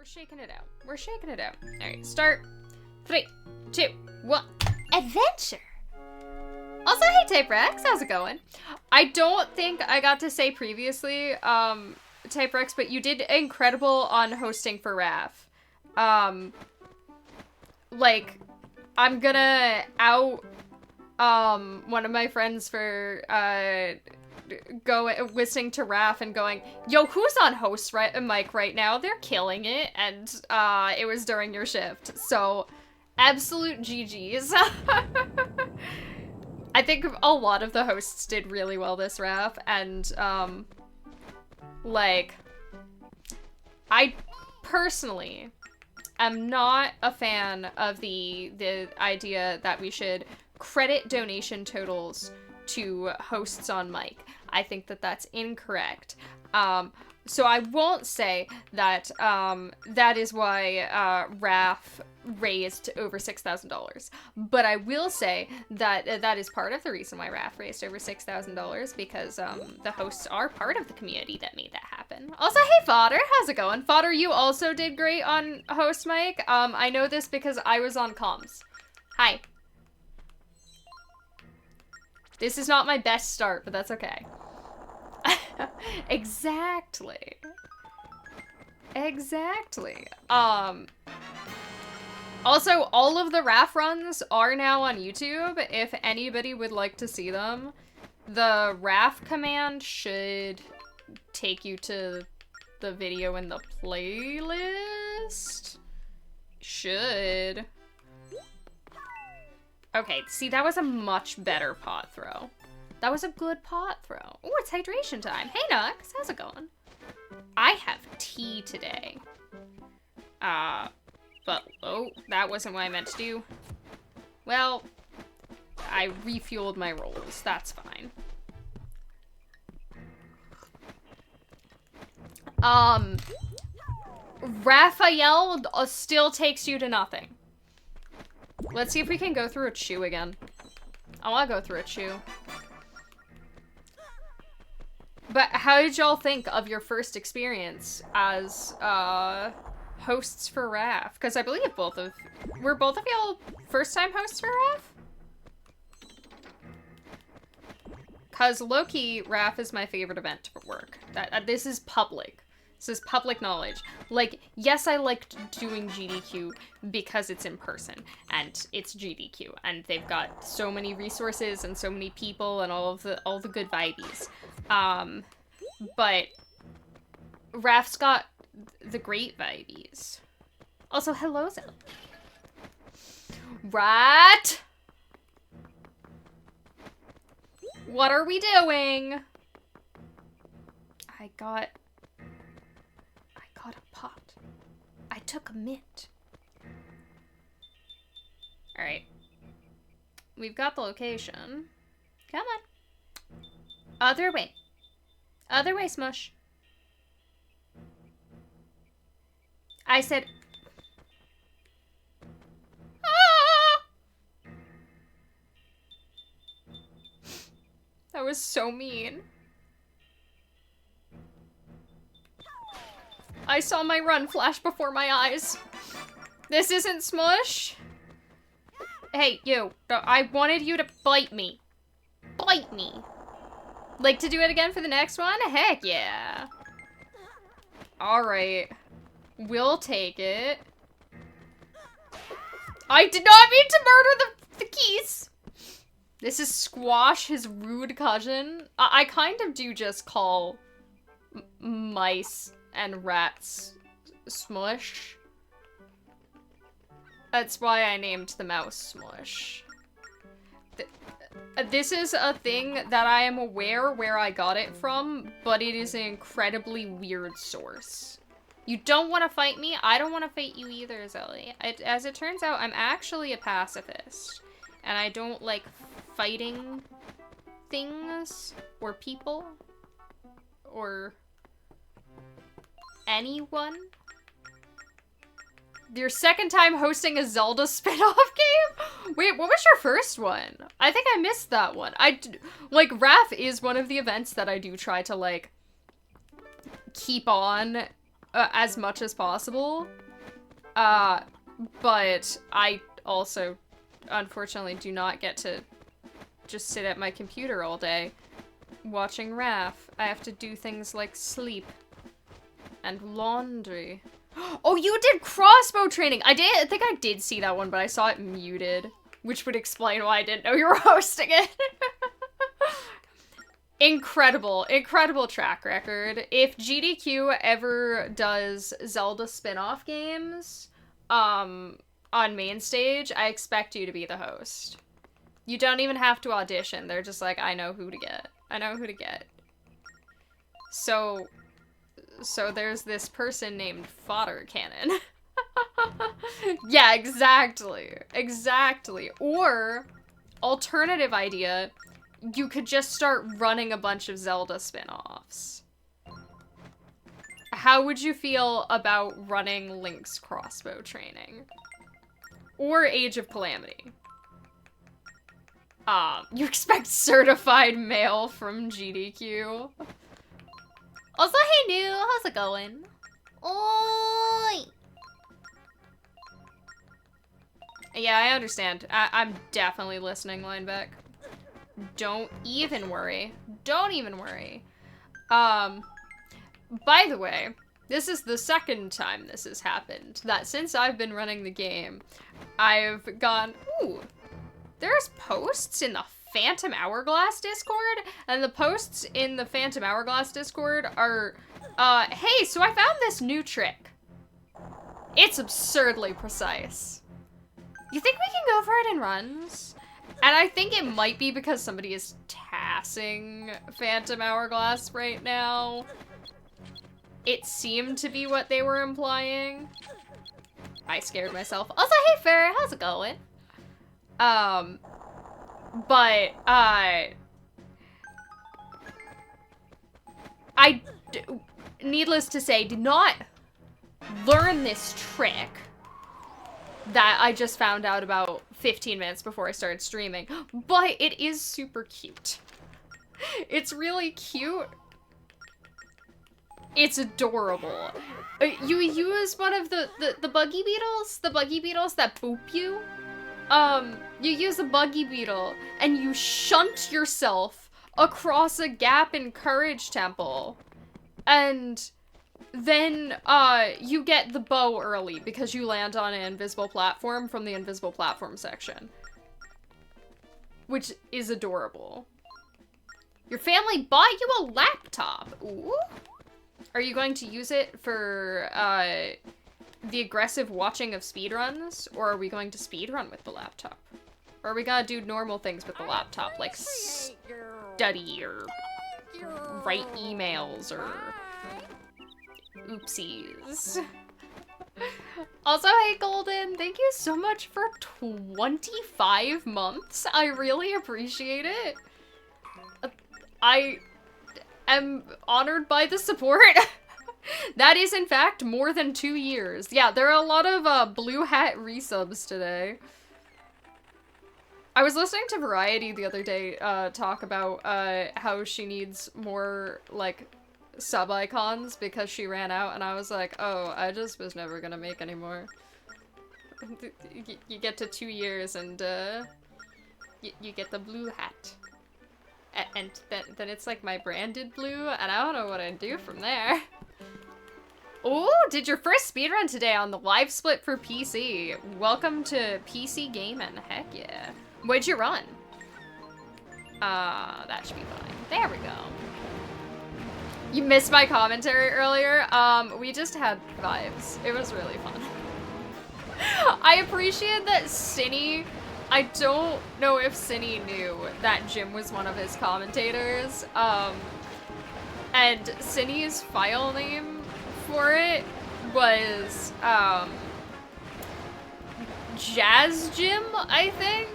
shaking it out. We're shaking it out. Alright, start. 3, 2, 1. Adventure! Also, hey Tape Rex, how's it going? I don't think I got to say previously, Tape Rex, but you did incredible on hosting for RaF. Like, I'm gonna out, one of my friends for, listening to RaF and going, yo, who's on host mic right now? They're killing it, and, it was during your shift, so, absolute GG's. I think a lot of the hosts did really well this RaF, and, like, I personally am not a fan of the idea that we should credit donation totals to hosts on mic. I think that that's incorrect. So I won't say that that is why RaF raised over $6,000, but I will say that that is part of the reason why RaF raised over $6,000, because the hosts are part of the community that made that happen. Also, hey Fodder, how's it going? Fodder, you also did great on host mic. I know this because I was on comms. Hi. This is not my best start, but that's okay. Exactly. Exactly. Also, all of the RaF runs are now on YouTube, if anybody would like to see them. The RaF command should take you to the video in the playlist. Should. Okay, see, that was a much better pot throw. That was a good pot throw. Oh, it's hydration time. Hey, Nux, how's it going? I have tea today. But, oh, that wasn't what I meant to do. Well, I refueled my rolls. That's fine. Raphael still takes you to nothing. Let's see if we can go through a chew again. I want to go through a chew. But how did y'all think of your first experience as, hosts for RaF? Because I believe were both of y'all first-time hosts for RaF? Because low-key, RaF is my favorite event for work. This is public. This is public knowledge. Like, yes, I liked doing GDQ because it's in person, and it's GDQ, and they've got so many resources and so many people and all the good vibes. But RaF's got the great vibes. Also, hello, Zell. Right? What are we doing? I got a pot. I took a mint. Alright. We've got the location. Come on. Other way. Other way, Smush. I said... Ah! That was so mean. I saw my run flash before my eyes. This isn't Smush. Hey, you. I wanted you to bite me. Bite me. Like to do it again for the next one? Heck yeah. Alright. We'll take it. I did not mean to murder the keys. This is Squash, his rude cousin. I kind of do just call mice and rats Smush. That's why I named the mouse Smush. This is a thing that I am aware where I got it from, but it is an incredibly weird source. You don't want to fight me? I don't want to fight you either, Zelly. As it turns out, I'm actually a pacifist. And I don't like fighting things or people or anyone. Your second time hosting a Zelda spin-off game? Wait, what was your first one? I think I missed that one. Like, RaF is one of the events that I do try to, like, keep on as much as possible. But I also, unfortunately, do not get to just sit at my computer all day watching RaF. I have to do things like sleep and laundry. Oh, you did crossbow training! I think I did see that one, but I saw it muted, which would explain why I didn't know you were hosting it. Incredible track record. If GDQ ever does Zelda spin-off games, on main stage, I expect you to be the host. You don't even have to audition. They're just like, I know who to get. I know who to get. So there's this person named Fodder Cannon. Yeah, exactly. Exactly. Or, alternative idea, you could just start running a bunch of Zelda spin-offs. How would you feel about running Link's crossbow training? Or Age of Calamity? You expect certified mail from GDQ? Also, hey new, how's it going? Oi! Yeah, I understand. I'm definitely listening, Linebeck. Don't even worry. Don't even worry. By the way, this is the second time this has happened. That since I've been running the game, I've gone, ooh, there's posts in the Phantom Hourglass Discord, and the posts in the Phantom Hourglass Discord are, hey, so I found this new trick. It's absurdly precise. You think we can go for it in runs? And I think it might be because somebody is tassing Phantom Hourglass right now. It seemed to be what they were implying. I scared myself. Also, hey Farrah, how's it going? But, needless to say, did not learn this trick that I just found out about 15 minutes before I started streaming, but it is super cute. It's really cute. It's adorable. You use one of the buggy beetles? The buggy beetles that boop you? You use a buggy beetle and you shunt yourself across a gap in Courage Temple. And then, you get the bow early because you land on an invisible platform from the invisible platform section. Which is adorable. Your family bought you a laptop. Ooh. Are you going to use it for, the aggressive watching of speedruns? Or are we going to speedrun with the laptop? Or are we gonna do normal things with the laptop, like study or write emails or oopsies. Also, hey Golden, thank you so much for 25 months. I really appreciate it. I am honored by the support. That is, in fact, more than 2 years. Yeah, there are a lot of blue hat resubs today. I was listening to Variety the other day talk about how she needs more, like, sub-icons because she ran out, and I was like, oh, I just was never gonna make any more. You get to 2 years, and you get the blue hat. And then it's like my branded blue, and I don't know what I'd do from there. Oh, did your first speedrun today on the live split for PC. Welcome to PC gaming. Heck yeah. What'd you run? That should be fine. There we go. You missed my commentary earlier? We just had vibes. It was really fun. I appreciate that Cinny, I don't know if Cinny knew that Jim was one of his commentators, and Cinny's file name for it was, Jazz Jim, I think?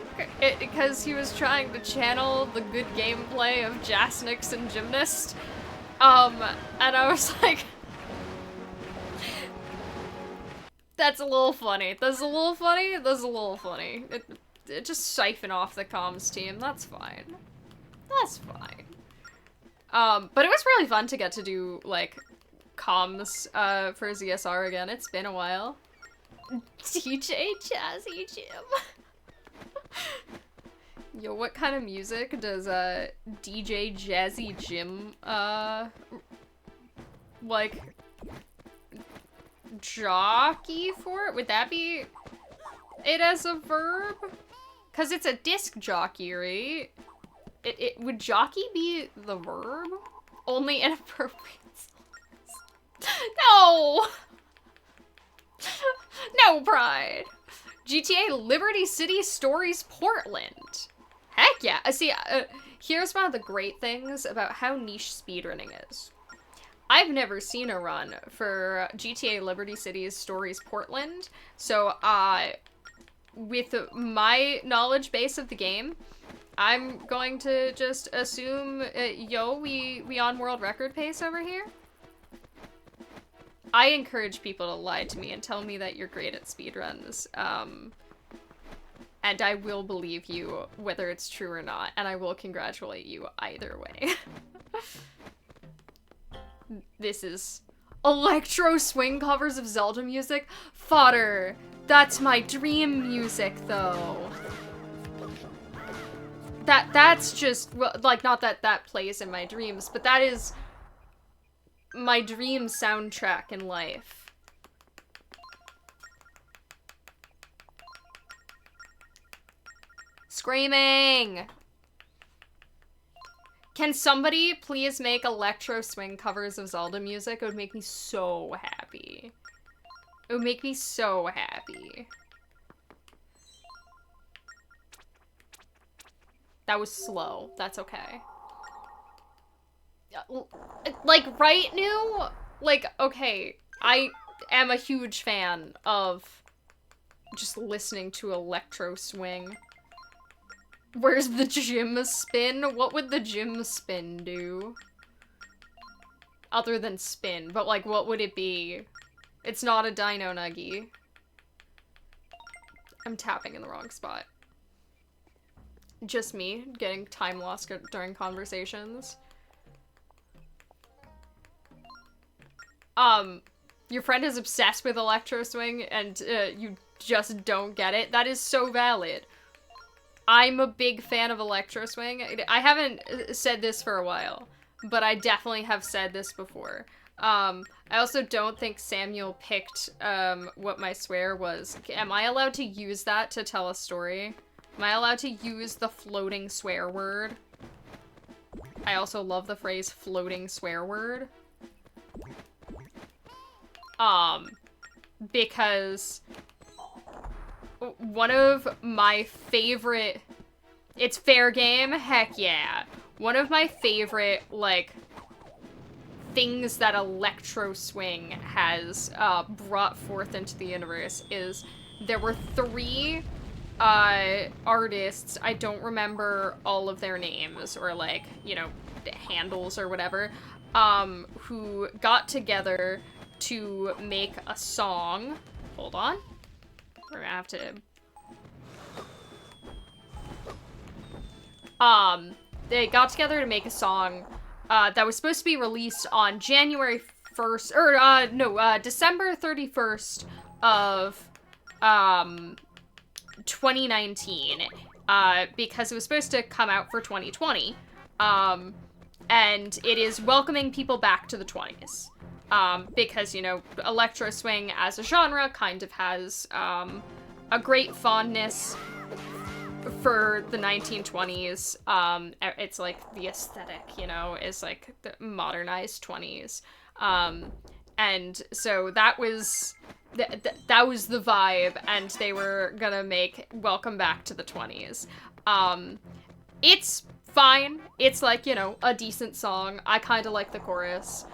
Because he was trying to channel the good gameplay of Jasnix and Gymnast. And I was like, that's a little funny. That's a little funny. That's a little funny. It just siphon off the comms team. That's fine. That's fine. But it was really fun to get to do, like, comms for ZSR again. It's been a while. DJ Jazzy Jim. Yo, what kind of music does DJ Jazzy Jim like jockey for? Would that be it as a verb? Cause it's a disc jockey, right? It would jockey be the verb? Only inappropriate songs. No! No pride. GTA Liberty City Stories Portland. Heck yeah. See, here's one of the great things about how niche speedrunning is. I've never seen a run for GTA Liberty City's Stories Portland, so with my knowledge base of the game, I'm going to just assume, yo, we on world record pace over here? I encourage people to lie to me and tell me that you're great at speedruns, and I will believe you whether it's true or not, and I will congratulate you either way. This is electro swing covers of Zelda music? Fodder! That's my dream music, though. That's just, well, like, not that that plays in my dreams, but that is my dream soundtrack in life. Screaming! Can somebody please make electro swing covers of Zelda music? It would make me so happy. It would make me so happy. That was slow. That's okay. Like, right, New? Like, okay, I am a huge fan of just listening to electro swing. Where's the gym spin? What would the gym spin do? Other than spin, but like, what would it be? It's not a Dino Nuggy. I'm tapping in the wrong spot. Just me getting time lost during conversations. Your friend is obsessed with electro swing and you just don't get it. That is so valid. I'm a big fan of electro swing. I haven't said this for a while, but I definitely have said this before. I also don't think Samuel picked what my swear was. Am I allowed to use that to tell a story? Am I allowed to use the floating swear word? I also love the phrase floating swear word. Because one of my favorite, it's fair game, heck yeah. One of my favorite, like, things that electro swing has brought forth into the universe is there were 3 artists, I don't remember all of their names or, like, you know, handles or whatever, who got together to make a song. Hold on. We're gonna have to... they got together to make a song that was supposed to be released on January 1st, or, December 31st of, 2019, because it was supposed to come out for 2020, and it is welcoming people back to the 20s. Because, you know, electro swing as a genre kind of has, a great fondness for the 1920s. It's like the aesthetic, you know, is like the modernized 20s. And so that was, that was the vibe, and they were gonna make Welcome Back to the 20s. It's fine. It's like, you know, a decent song. I kind of like the chorus.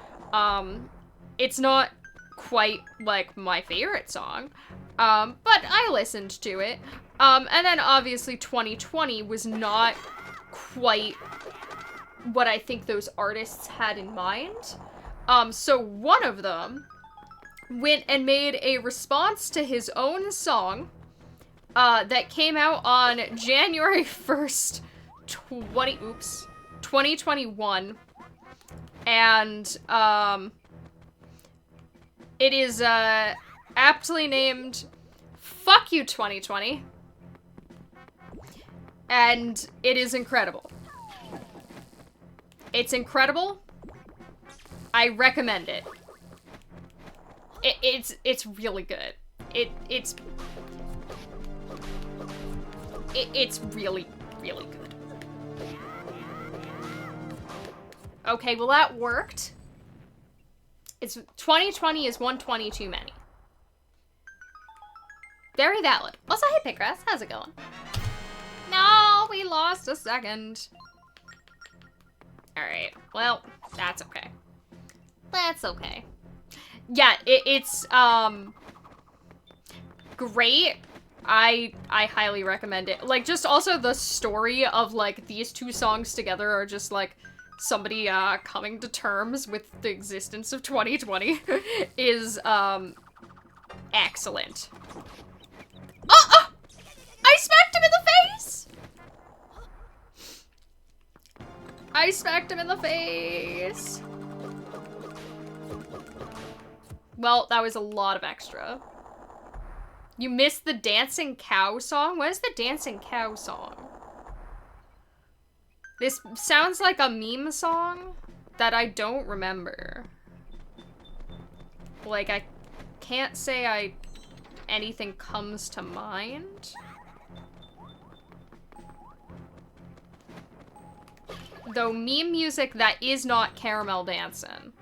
It's not quite, like, my favorite song, but I listened to it. And then, obviously, 2020 was not quite what I think those artists had in mind. So one of them went and made a response to his own song, that came out on January 1st, 2021, and, It is, aptly named Fuck You 2020. And it is incredible. It's incredible. I recommend it. It's really good. It's really, really good. Okay, well that worked. It's 2020 is 120 too many. Very valid. Also, hey Pickrass, how's it going? No, we lost a second. Alright, well, that's okay. That's okay. Yeah, it's, great. I highly recommend it. Like, just also the story of, like, these two songs together are just, like, somebody, coming to terms with the existence of 2020 is, excellent. Oh! I smacked him in the face! I smacked him in the face! Well, that was a lot of extra. You missed the Dancing Cow song? What is the Dancing Cow song? This sounds like a meme song that I don't remember. Like, I can't say anything comes to mind. Though meme music that is not Caramel Dancin'.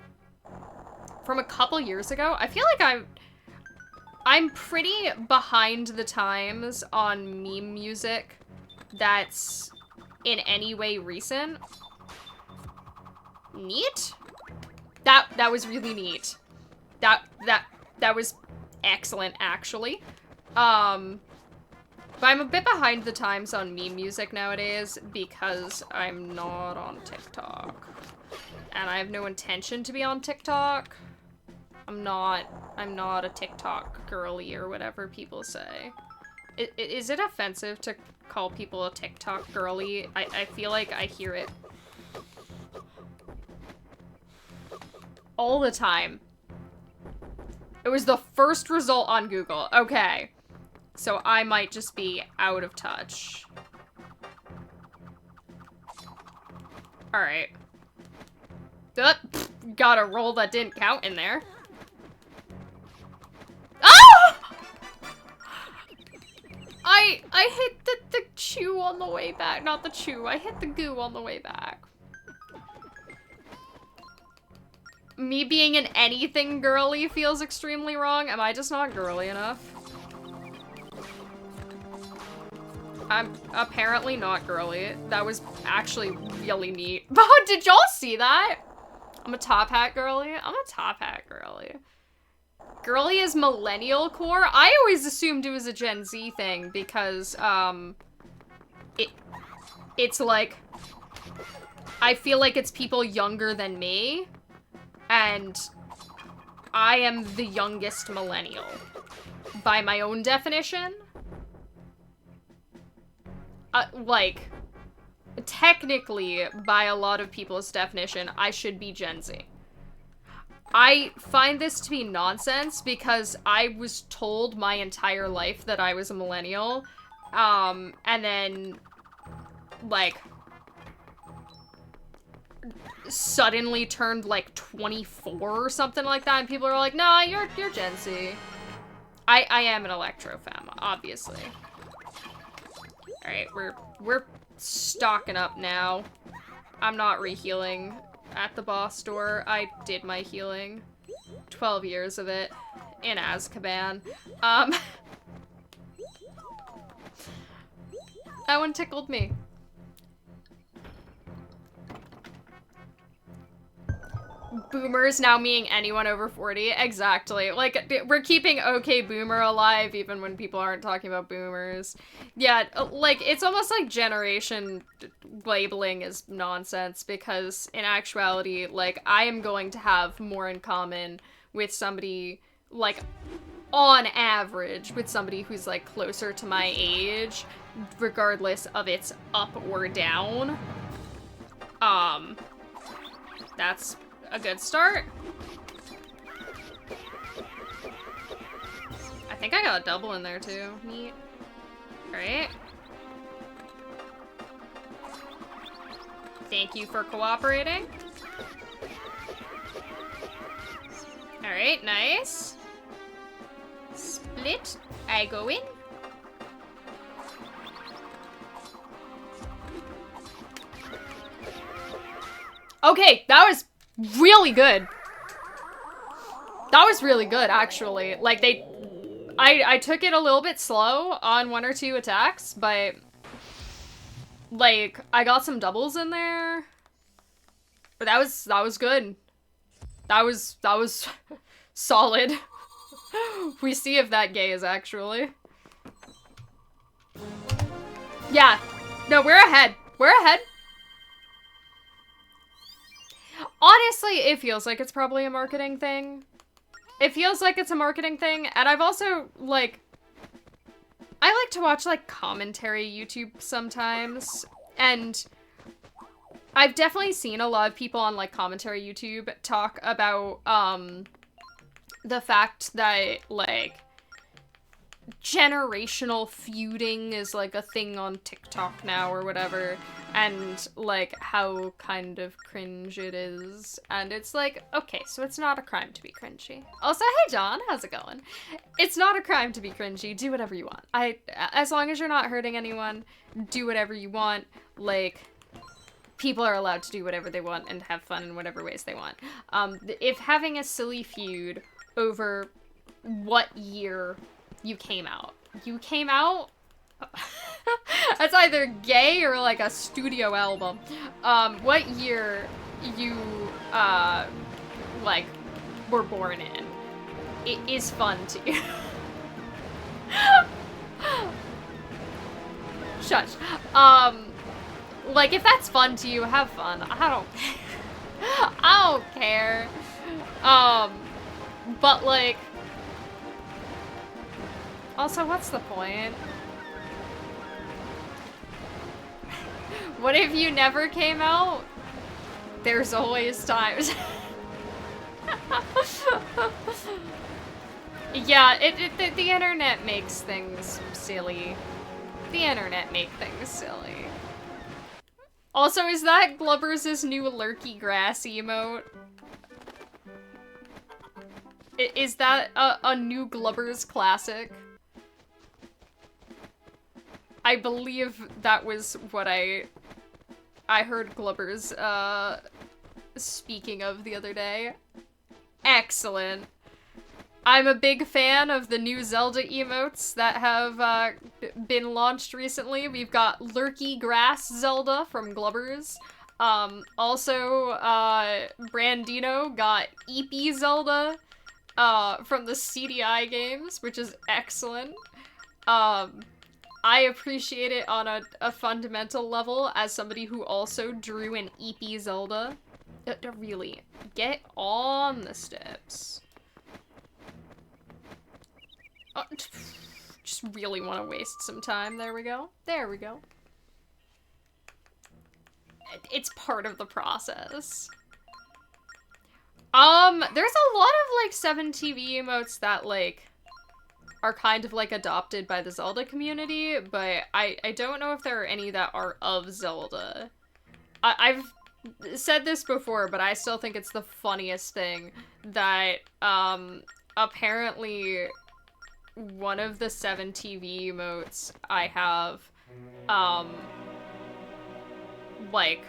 From a couple years ago, I feel like I'm pretty behind the times on meme music that's in any way recent. Neat? That was really neat. That was excellent, actually. But I'm a bit behind the times on meme music nowadays because I'm not on TikTok. And I have no intention to be on TikTok. I'm not a TikTok girly or whatever people say. Is it offensive to call people a TikTok girly? I feel like I hear it all the time. It was the first result on Google. Okay. So I might just be out of touch. Alright. Got a roll that didn't count in there. Ah! I hit the chew on the way back. Not the chew. I hit the goo on the way back. Me being an anything girly feels extremely wrong. Am I just not girly enough? I'm apparently not girly. That was actually really neat. Did y'all see that? I'm a top hat girly. I'm a top hat girly. Girly is millennial core? I always assumed it was a Gen Z thing because, it's like, I feel like it's people younger than me, and I am the youngest millennial by my own definition. Like, technically, by a lot of people's definition, I should be Gen Z. I find this to be nonsense because I was told my entire life that I was a millennial, and then, like, suddenly turned, like, 24 or something like that, and people are like, nah, you're Gen Z. I am an electro-femme, obviously. Alright, we're stocking up now. I'm not rehealing at the boss door. I did my healing. 12 years of it in Azkaban. That one tickled me. Boomers now meaning anyone over 40. Exactly. Like, we're keeping okay boomer alive even when people aren't talking about boomers. Yeah, like, it's almost like generation labeling is nonsense because in actuality, like, I am going to have more in common with somebody, like, on average, with somebody who's, like, closer to my age, regardless of its up or down. That's a good start. think I got a double in there too. Neat. Alright. Thank you for cooperating. Alright, nice. Split. I go in. Okay, that was really good. That was really good, actually. Like, I took it a little bit slow on 1 or 2 attacks, but like, I got some doubles in there. But that was good. That was solid. We see if that gay is actually. Yeah. No, we're ahead. We're ahead. Honestly, it feels like it's probably a marketing thing. It feels like it's a marketing thing, and I've also, like, I like to watch, like, commentary YouTube sometimes, and I've definitely seen a lot of people on, like, commentary YouTube talk about, the fact that, like, generational feuding is, like, a thing on TikTok now or whatever, and, like, how kind of cringe it is, and it's like, okay, so it's not a crime to be cringy. Also, hey John, how's it going? It's not a crime to be cringy, do whatever you want. As long as you're not hurting anyone, do whatever you want, like, people are allowed to do whatever they want and have fun in whatever ways they want. If having a silly feud over what year you came out. That's either gay or like a studio album. What year you, like, were born in. It is fun to you. Shush. Like, if that's fun to you, have fun. I don't care. But like, also, what's the point? What if you never came out? There's always times. Yeah, the internet makes things silly. The internet makes things silly. Also, is that Glubbers' new lurky grass emote? Is that a new Glubbers classic? I believe that was what I heard Glubbers, speaking of the other day. Excellent. I'm a big fan of the new Zelda emotes that have, been launched recently. We've got Lurky Grass Zelda from Glubbers. Also, Brandino got Eepy Zelda, from the CDI games, which is excellent. I appreciate it on a fundamental level as somebody who also drew an Eepy Zelda. Really, get on the steps. Just really want to waste some time. There we go. There we go. It's part of the process. There's a lot of, like, 7TV emotes that, like, are kind of, like, adopted by the Zelda community, but I don't know if there are any that are of Zelda. I've said this before, but I still think it's the funniest thing that, apparently one of the 7TV emotes I have, like,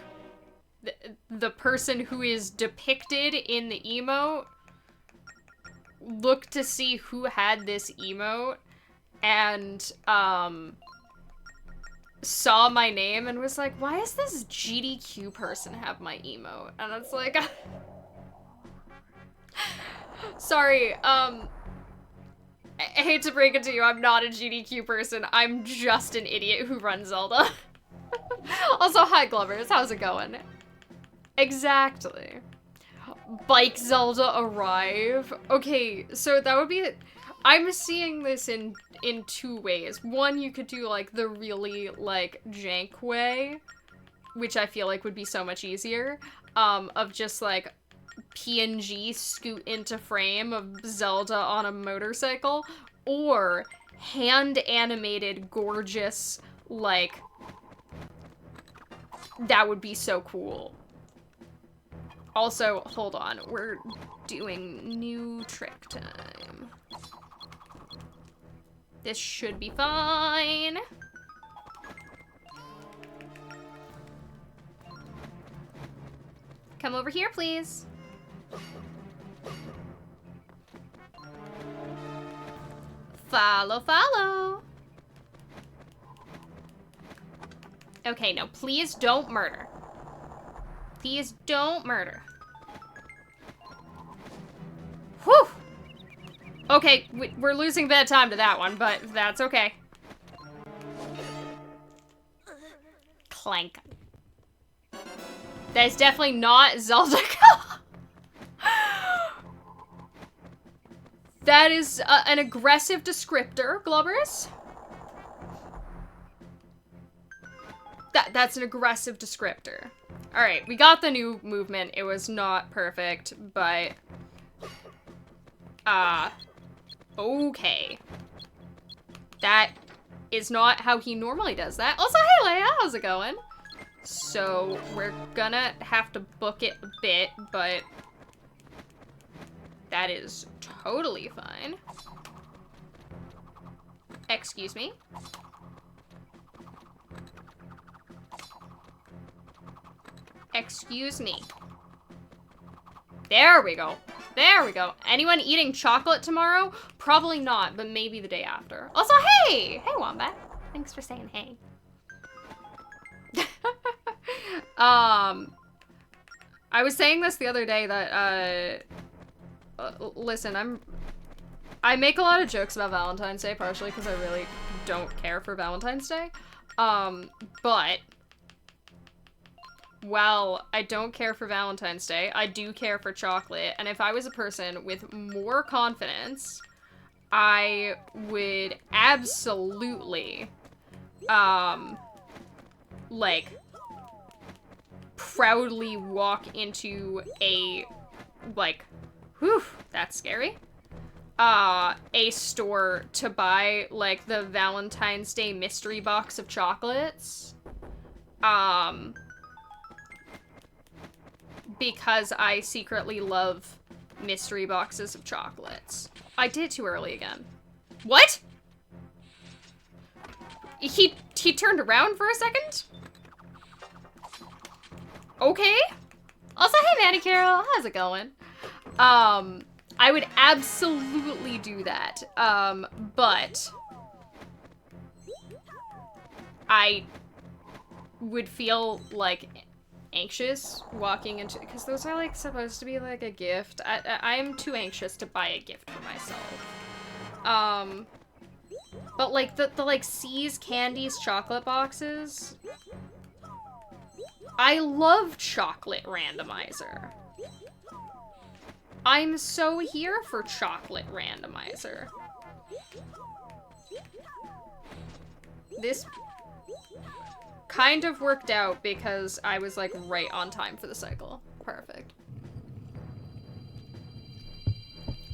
the person who is depicted in the emote looked to see who had this emote and, saw my name and was like, why does this GDQ person have my emote? And it's like, sorry, I hate to break it to you, I'm not a GDQ person. I'm just an idiot who runs Zelda. Also, hi Glovers, how's it going? Exactly. Bike Zelda arrive. Okay, so that would be... I'm seeing this in 2 ways. One, you could do, like, the really, like, jank way, which I feel like would be so much easier, of just, like, PNG scoot into frame of Zelda on a motorcycle, or hand-animated, gorgeous, like, that would be so cool. Also, hold on, we're doing new trick time. This should be fine. Come over here, please. Follow, follow. Okay, no, please don't murder. Please don't murder. Whew! Okay, we're losing a bit of time to that one, but that's okay. Clank. That is definitely not Zelda. That is an aggressive descriptor, Globberus. That's an aggressive descriptor. Alright, we got the new movement. It was not perfect, but... okay. That is not how he normally does that. Also, hey Leia, how's it going? So, we're gonna have to book it a bit, but... that is totally fine. Excuse me. Excuse me. There we go. There we go. Anyone eating chocolate tomorrow? Probably not, but maybe the day after. Also, hey! Hey, Wombat. Thanks for saying hey. I was saying this the other day that, listen, I make a lot of jokes about Valentine's Day, partially because I really don't care for Valentine's Day. But while I don't care for Valentine's Day, I do care for chocolate, and if I was a person with more confidence, I would absolutely, like, proudly walk into a, like, whew, that's scary, a store to buy, like, the Valentine's Day mystery box of chocolates, because I secretly love mystery boxes of chocolates. I did it too early again. What? He turned around for a second? Okay. Also, hey Manny Carol, how's it going? I would absolutely do that. But I would feel, like, anxious walking into, because those are, like, supposed to be, like, a gift. I'm too anxious to buy a gift for myself. But, like, the like, C's Candies chocolate boxes, I love chocolate randomizer. I'm so here for chocolate randomizer. This kind of worked out because I was, like, right on time for the cycle. Perfect.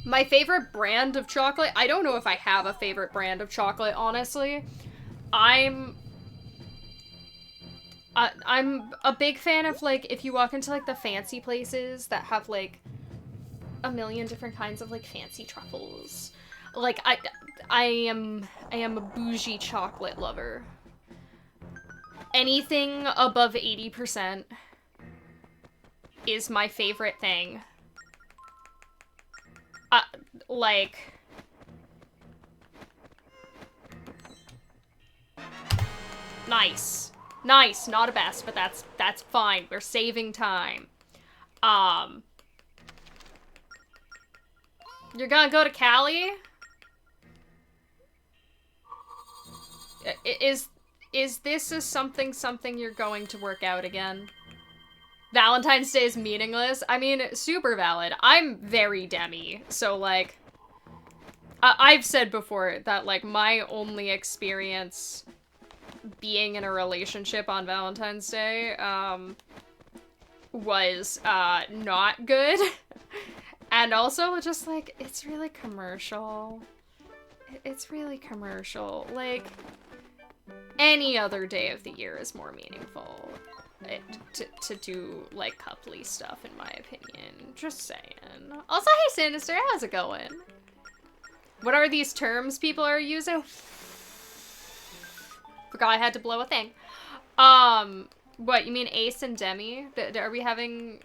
My favorite brand of chocolate, I don't know if I have a favorite brand of chocolate, honestly. I'm a big fan of, like, if you walk into, like, the fancy places that have, like, a million different kinds of, like, fancy truffles. Like, I am a bougie chocolate lover. Anything above 80% is my favorite thing. Like... Nice. Nice, not a best, but that's fine. We're saving time. You're gonna go to Cali? Is this a something you're going to work out again? Valentine's Day is meaningless? I mean, super valid. I'm very demi, so, like, I've said before that, like, my only experience being in a relationship on Valentine's Day, was, not good. And also, just, like, it's really commercial. it's really commercial. Like, any other day of the year is more meaningful to do, like, coupley stuff, in my opinion. Just saying. Also, hey, Sinister, how's it going? What are these terms people are using? Forgot I had to blow a thing. What, you mean Ace and Demi? Are we having,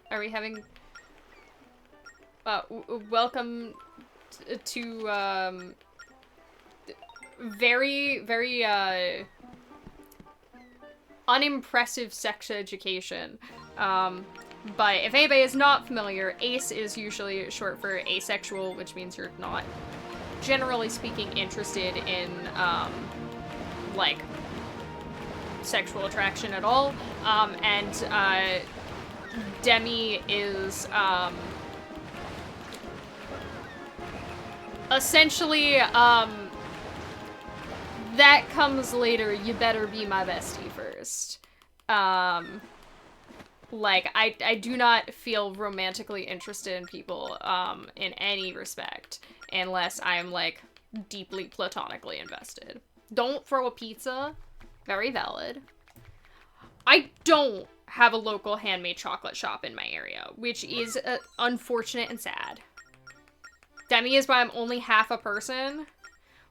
welcome to, very, very, unimpressive sex education. But if anybody is not familiar, ace is usually short for asexual, which means you're not, generally speaking, interested in, like, sexual attraction at all. And Demi is, essentially, that comes later, you better be my bestie first. Like, I do not feel romantically interested in people, in any respect, unless I'm, like, deeply platonically invested. Don't throw a pizza. Very valid. I don't have a local handmade chocolate shop in my area, which is unfortunate and sad. Demi is why I'm only half a person.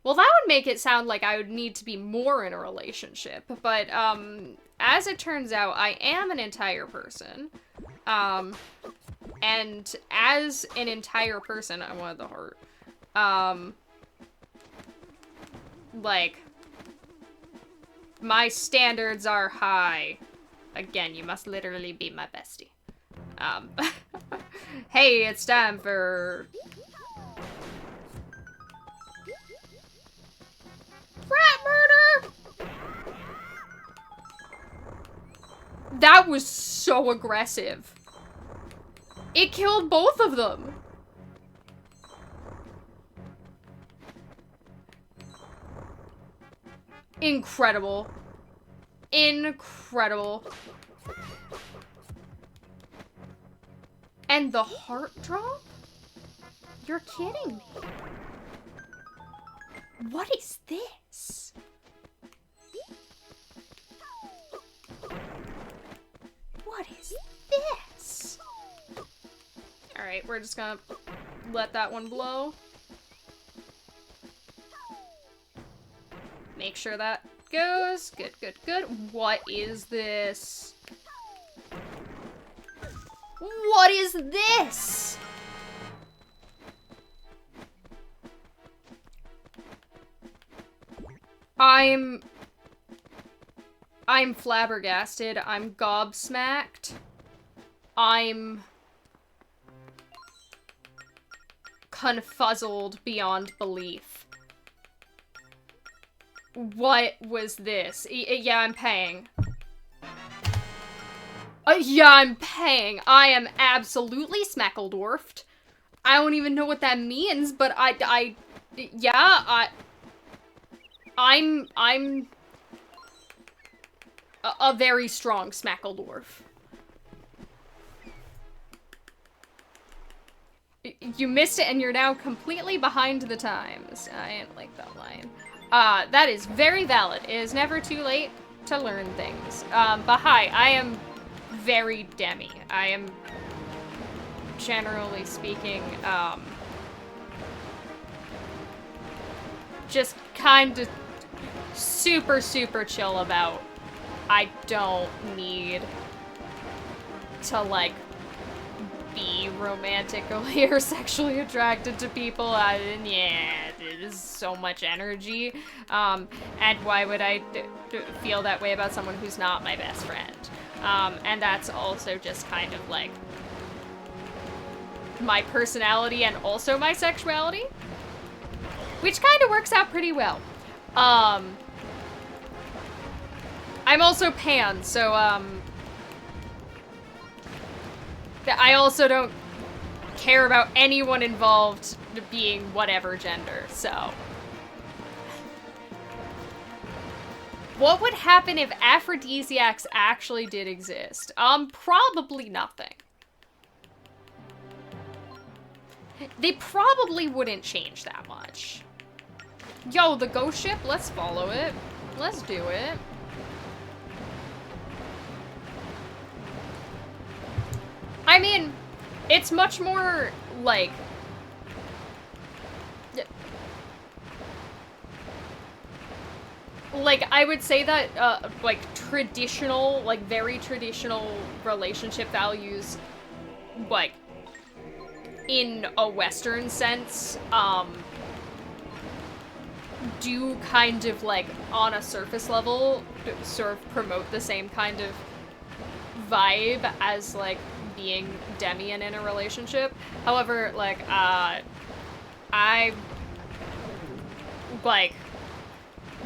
Well, that would make it sound like I would need to be more in a relationship, but, as it turns out, I am an entire person. And as an entire person, I wanted the heart. Like, my standards are high. Again, you must literally be my bestie. Hey, it's time for... rat murder! That was so aggressive. It killed both of them. Incredible. Incredible. And the heart drop? You're kidding me. What is this? What is this? Alright, we're just gonna let that one blow. Make sure that goes. Good, good, good. What is this? What is this? I'm flabbergasted. I'm gobsmacked. I'm confuzzled beyond belief. What was this? Yeah, I'm paying. Yeah, I'm paying. I am absolutely smackledorfed. I don't even know what that means, but I'm a very strong smackledorf. You missed it and you're now completely behind the times. I didn't like that line. That is very valid. It is never too late to learn things. But hi, I am very Demi. I am, generally speaking, just kind of super, super chill about, I don't need to, like, be romantically or sexually attracted to people. Yeah, there's so much energy. And why would I feel that way about someone who's not my best friend? And that's also just kind of like my personality and also my sexuality, which kind of works out pretty well. I'm also pan, so, I also don't care about anyone involved being whatever gender, so. What would happen if aphrodisiacs actually did exist? Probably nothing. They probably wouldn't change that much. Yo, the ghost ship, let's follow it. Let's do it. I mean, it's much more, like... Like, I would say that, like, traditional, like, very traditional relationship values, like, in a Western sense, do kind of, like, on a surface level, sort of promote the same kind of vibe as, like, being Demian in a relationship. However, like, I, like,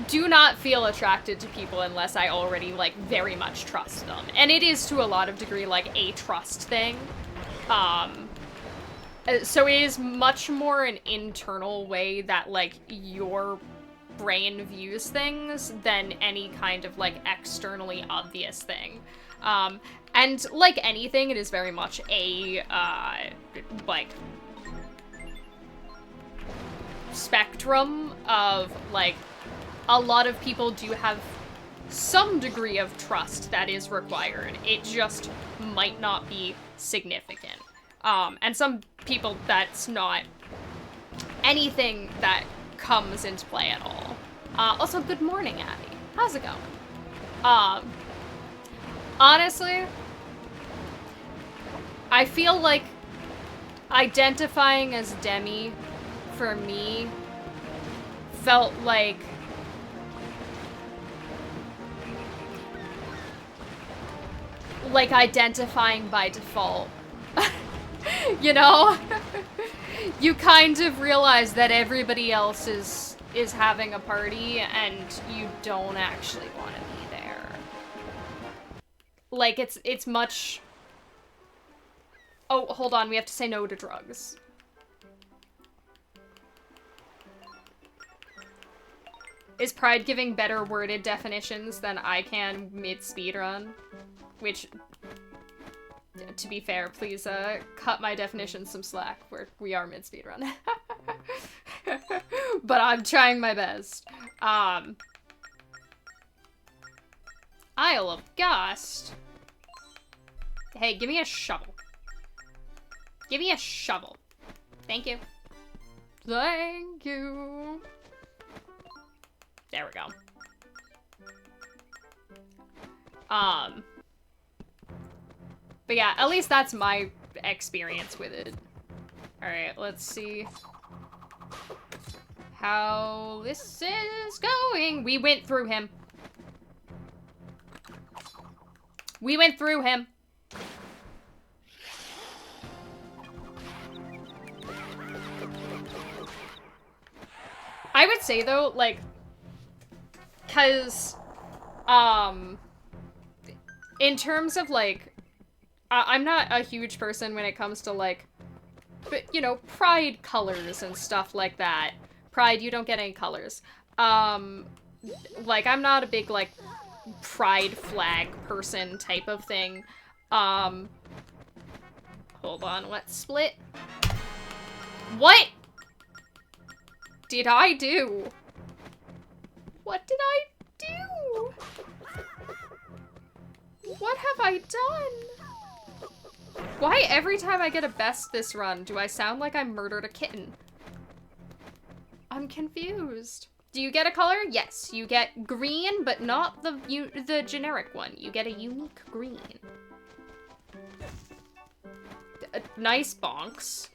do not feel attracted to people unless I already, like, very much trust them. And it is, to a lot of degree, like, a trust thing. So it is much more an internal way that, like, your brain views things than any kind of, like, externally obvious thing. And like anything, it is very much a, like, spectrum of, like, a lot of people do have some degree of trust that is required. It just might not be significant. And some people, that's not anything that comes into play at all. Also, good morning, Abby. How's it going? Honestly, I feel like identifying as Demi, for me, felt like identifying by default. You know? You kind of realize that everybody else is having a party and you don't actually want to be there. Like, it's much... Oh, hold on, we have to say no to drugs. Is Pride giving better worded definitions than I can mid-speedrun? Which, to be fair, please cut my definition some slack. We are mid-speedrun. But I'm trying my best. Isle of Gust. Hey, give me a shovel. Give me a shovel. Thank you. Thank you. There we go. But yeah, at least that's my experience with it. Alright, let's see how this is going. We went through him. We went through him. I would say, though, like, because, in terms of, like, I'm not a huge person when it comes to, like, but, you know, Pride colors and stuff like that. Pride, you don't get any colors. Like, I'm not a big, like, Pride flag person type of thing. Hold on, let's split. What did I do? What did I do? What have I done? Why every time I get a best this run, do I sound like I murdered a kitten? I'm confused. Do you get a color? Yes, you get green, but not the generic one. You get a unique green. Nice bonks.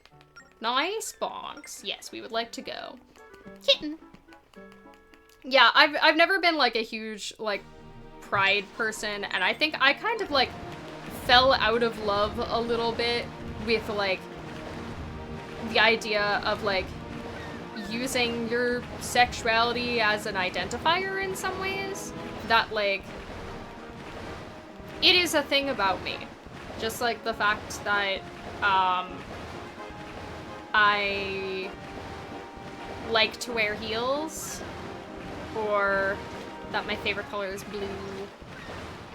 Nice bonks. Yes, we would like to go. Kitten. Yeah, I've never been, like, a huge, like, Pride person, and I think I kind of, like, fell out of love a little bit with, like, the idea of, like, using your sexuality as an identifier in some ways. That, like, it is a thing about me. Just like the fact that, I like to wear heels, or that my favorite color is blue,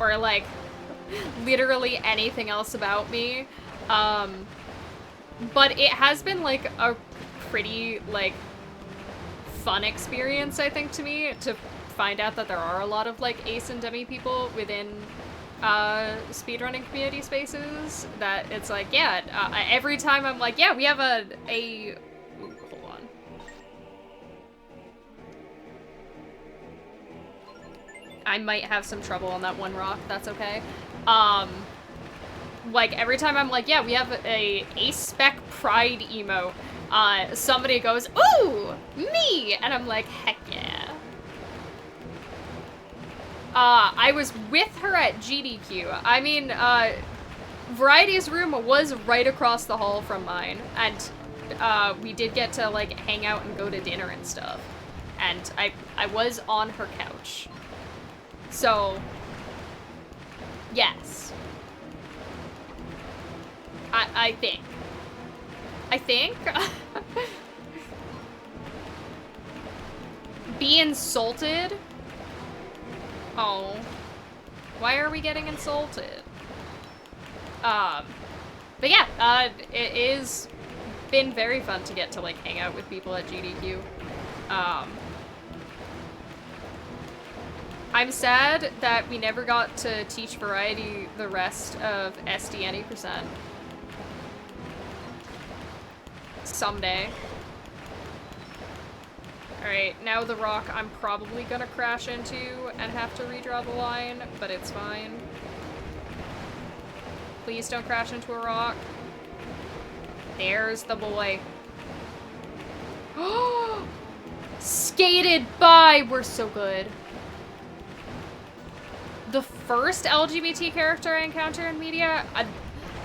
or, like, literally anything else about me. But it has been, like, a pretty, like, fun experience, I think, to me, to find out that there are a lot of, like, ace and demi people within speedrunning community spaces, that it's like, yeah, every time I'm like, yeah, we have ooh, hold on. I might have some trouble on that one rock, that's okay. Like, every time I'm like, yeah, we have a ace-spec pride emote, somebody goes, ooh, me! And I'm like, heck yeah. I was with her at GDQ. I mean, Variety's room was right across the hall from mine, and, we did get to, like, hang out and go to dinner and stuff. And I was on her couch. So, yes. I think. Be insulted? Oh. Why are we getting insulted? But yeah, it is been very fun to get to, like, hang out with people at GDQ. I'm sad that we never got to teach Variety the rest of SD any percent. Someday. Alright, now the rock I'm probably gonna crash into and have to redraw the line, but it's fine. Please don't crash into a rock. There's the boy. Oh! Skated by! We're so good. The first LGBT character I encounter in media,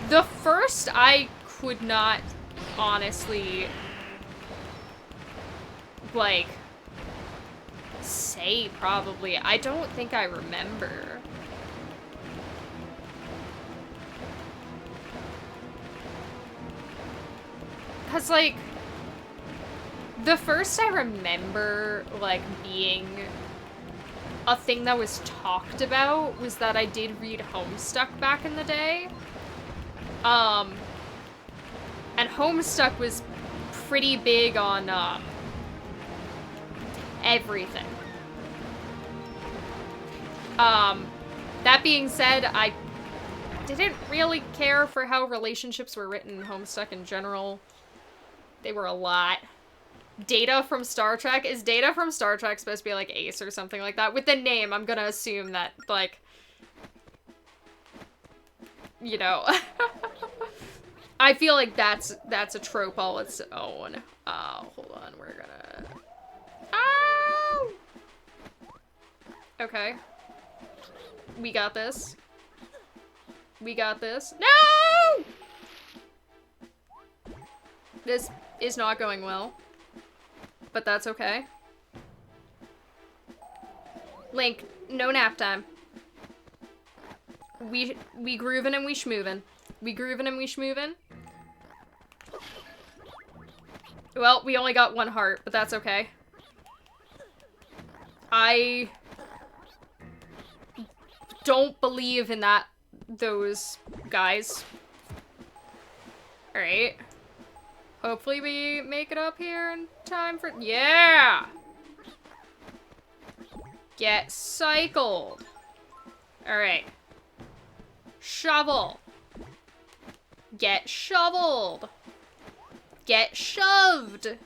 the first I could not honestly, like, say probably. I don't think I remember. Cause, like, the first I remember, like, being a thing that was talked about was that I did read Homestuck back in the day. And Homestuck was pretty big on, everything. That being said, I didn't really care for how relationships were written in Homestuck in general. They were a lot. Data from Star Trek? Is Data from Star Trek supposed to be like Ace or something like that? With the name, I'm gonna assume that, like, you know. I feel like that's a trope all its own. Hold on, we're gonna... Ow! Okay. We got this. We got this. No! This is not going well. But that's okay. Link, no nap time. We groovin' and we schmoovin'. We groovin' and we schmoovin'. Well, we only got one heart, but that's okay. I don't believe in those guys. Alright. Hopefully we make it up here in time for- Yeah! Get cycled. Alright. Shovel. Get shoveled. Get shoved.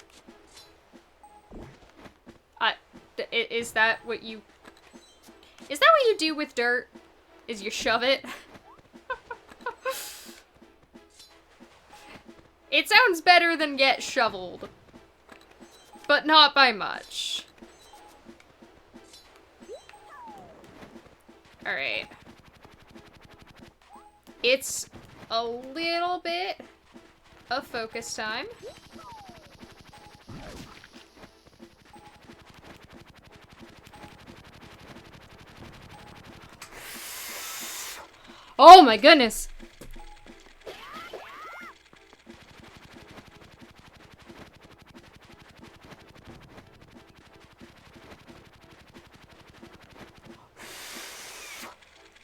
Is that what you do with dirt? Is you shove it? It sounds better than get shoveled. But not by much. Alright. It's a little bit of focus time. Oh my goodness!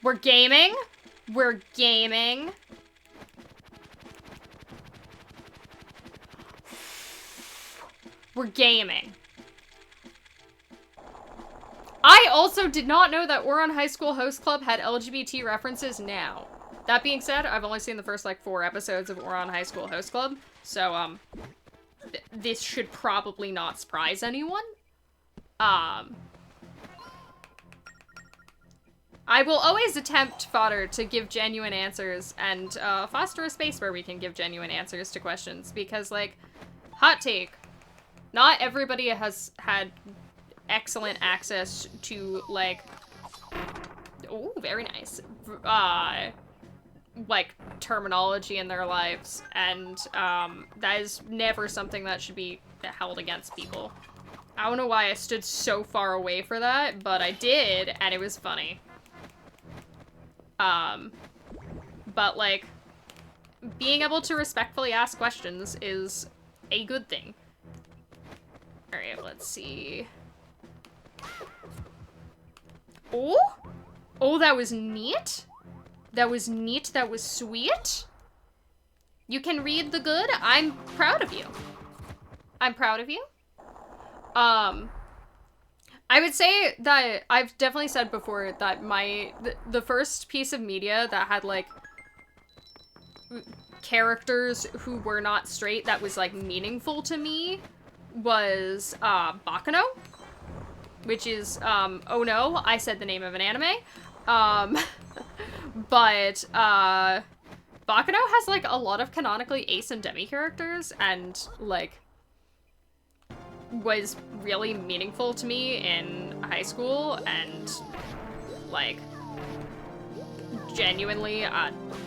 We're gaming. We're gaming. We're gaming. I also did not know that Ouran High School Host Club had LGBT references now. That being said, I've only seen the first, like, 4 episodes of Ouran High School Host Club, so, this should probably not surprise anyone. I will always attempt, fodder, to give genuine answers and, foster a space where we can give genuine answers to questions, because, like, hot take, not everybody has had excellent access to, like, oh, very nice, like, terminology in their lives, and, that is never something that should be held against people. I don't know why I stood so far away for that, but I did, and it was funny. But, like, being able to respectfully ask questions is a good thing. Alright, let's see. Oh? Oh, that was neat? That was neat, that was sweet? You can read the good? I'm proud of you. I'm proud of you. I would say that I've definitely said before that the first piece of media that had, like, characters who were not straight that was, like, meaningful to me was, Bakano, which is, oh no, I said the name of an anime, but, Bakano has, like, a lot of canonically ace and demi characters, and, like, was really meaningful to me in high school, and, like, genuinely,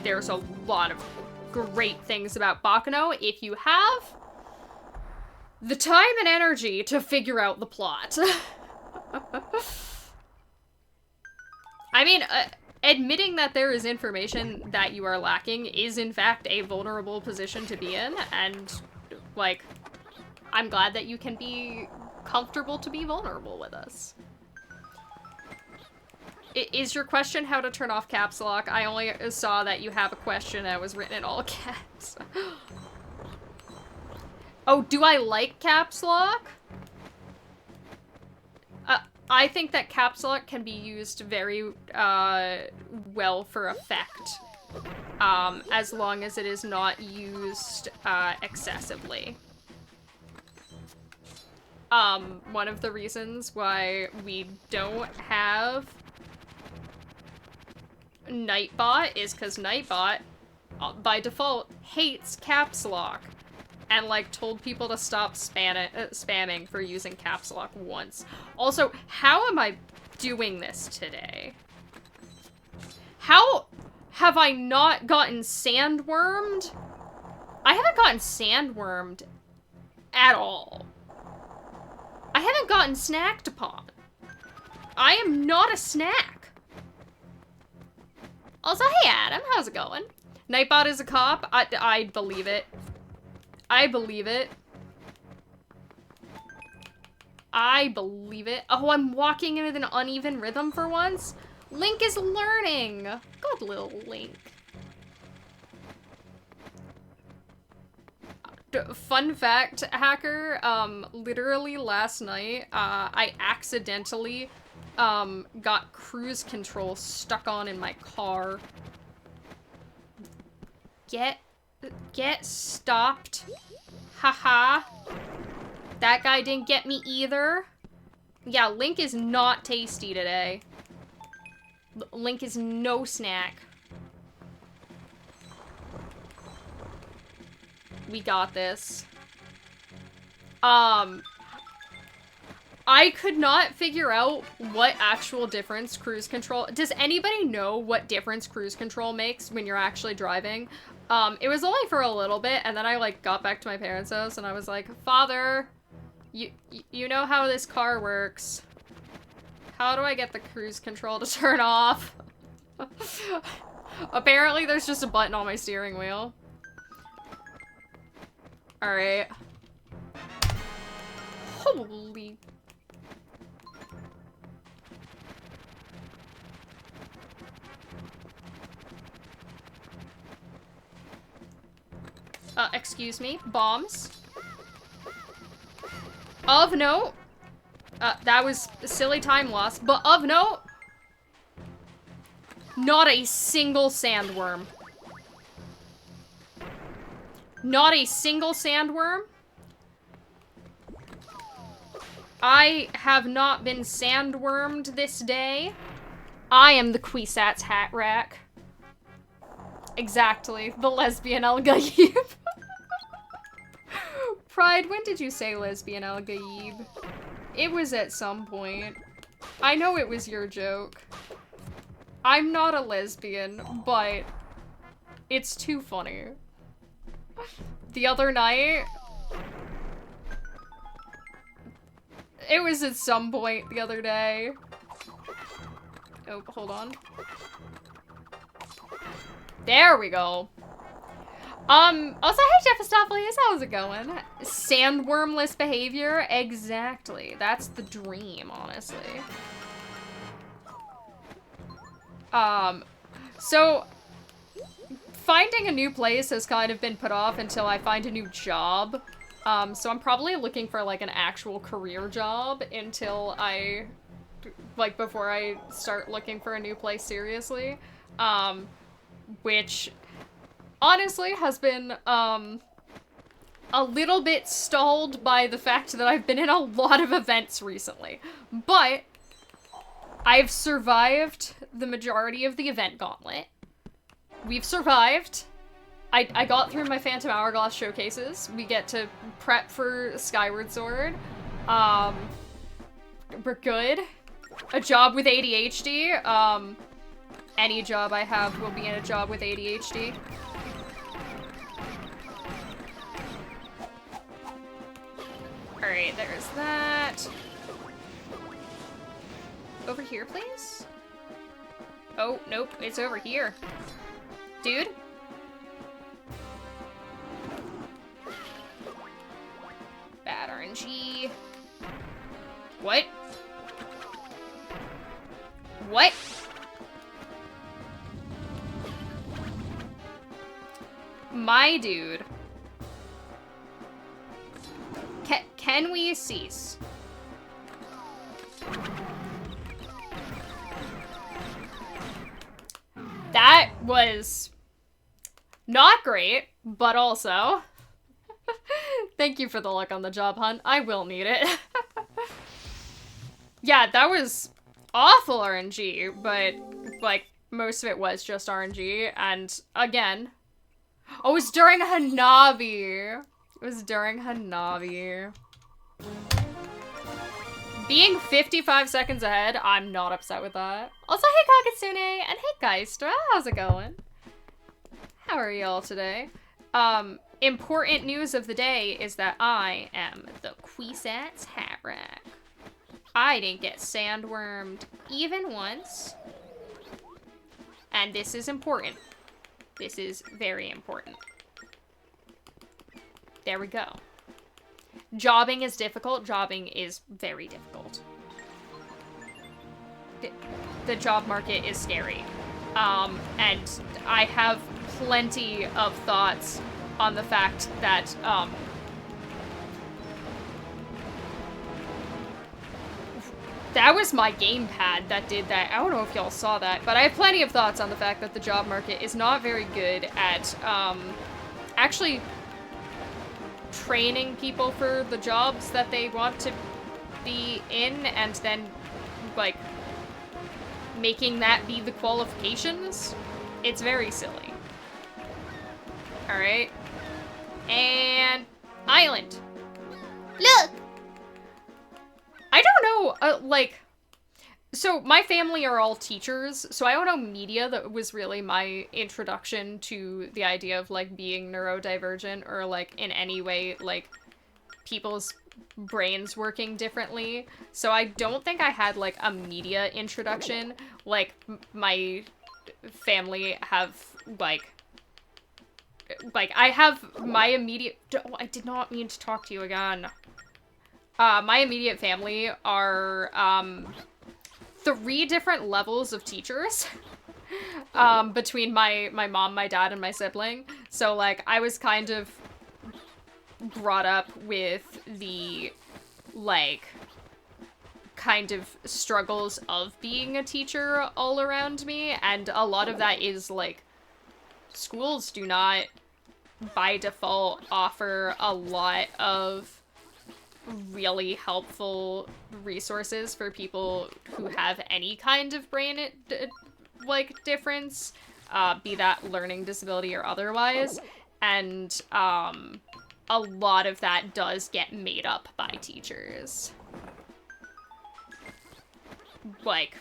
there's a lot of great things about Bakano if you have the time and energy to figure out the plot. I mean, admitting that there is information that you are lacking is, in fact, a vulnerable position to be in, and, like, I'm glad that you can be comfortable to be vulnerable with us. Is your question how to turn off caps lock? I only saw that you have a question that was written in all caps. Oh, do I like caps lock? I think that caps lock can be used very well for effect, as long as it is not used excessively. One of the reasons why we don't have Nightbot is because Nightbot, by default, hates caps lock, and, like, told people to stop spamming for using caps lock once. Also, how am I doing this today? How have I not gotten sandwormed? I haven't gotten sandwormed at all. I haven't gotten snacked upon. I am not a snack. Also, hey Adam, how's it going? Nightbot is a cop? I believe it. I believe it. I believe it. Oh, I'm walking in with an uneven rhythm for once? Link is learning. Good little Link. Fun fact, Hacker, literally last night, I accidentally, got cruise control stuck on in my car. Get stopped. Haha. That guy didn't get me either. Yeah, Link is not tasty today. Link is no snack. We got this. I could not figure out what actual difference cruise control... Does anybody know what difference cruise control makes when you're actually driving? It was only for a little bit, and then I, like, got back to my parents' house, and I was like, Father, you know how this car works. How do I get the cruise control to turn off? Apparently there's just a button on my steering wheel. Alright. Holy... excuse me. Bombs. Of note, That was a silly time loss, but of note, not a single sandworm. Not a single sandworm. I have not been sandwormed this day. I am the Kwisatz hat rack. Exactly, the lesbian El Gaib. Pride, when did you say lesbian El Gaib? It was at some point. I know it was your joke. I'm not a lesbian, but it's too funny. The other night, it was at some point the other day. Oh, hold on. There we go. Also, hey, Jeffistopheles, how's it going? Sandwormless behavior? Exactly. That's the dream, honestly. So, finding a new place has kind of been put off until I find a new job. So I'm probably looking for, like, an actual career job until I, like, before I start looking for a new place seriously. Which honestly has been, a little bit stalled by the fact that I've been in a lot of events recently. But I've survived the majority of the event gauntlet. We've survived. I got through my Phantom Hourglass showcases. We get to prep for Skyward Sword. We're good. A job with ADHD. Any job I have will be in a job with ADHD. Alright, there's that. Over here, please? Oh, nope, it's over here. Dude? Bad RNG. What? What? My dude. Can we cease? That was not great, but also thank you for the luck on the job hunt. I will need it. Yeah, that was awful RNG, but like most of it was just RNG, and again, oh, it was during Hanabi. It was during Hanabi. Being 55 seconds ahead, I'm not upset with that. Also, hey Kakatsune, and hey Geistra, how's it going? How are y'all today? Important news of the day is that I am the Kwisatz hat rack. I didn't get sandwormed even once. And this is important. This is very important. There we go. Jobbing is difficult. Jobbing is very difficult. The job market is scary. And I have plenty of thoughts on the fact that, that was my gamepad that did that. I don't know if y'all saw that, but I have plenty of thoughts on the fact that the job market is not very good at, actually training people for the jobs that they want to be in and then, like, making that be the qualifications. It's very silly. Alright. And island. Look! I don't know, like, so my family are all teachers, so I don't know media that was really my introduction to the idea of, like, being neurodivergent or, like, in any way, like, people's brains working differently. So I don't think I had, like, a media introduction. Like, my family have, like, I have my immediate... Oh, I did not mean to talk to you again. My immediate family are, 3 different levels of teachers between my mom, my dad, and my sibling. So, like, I was kind of brought up with the, like, kind of struggles of being a teacher all around me, and a lot of that is, like, schools do not, by default, offer a lot of really helpful resources for people who have any kind of brain, like, difference, be that learning disability or otherwise, and, a lot of that does get made up by teachers. Like,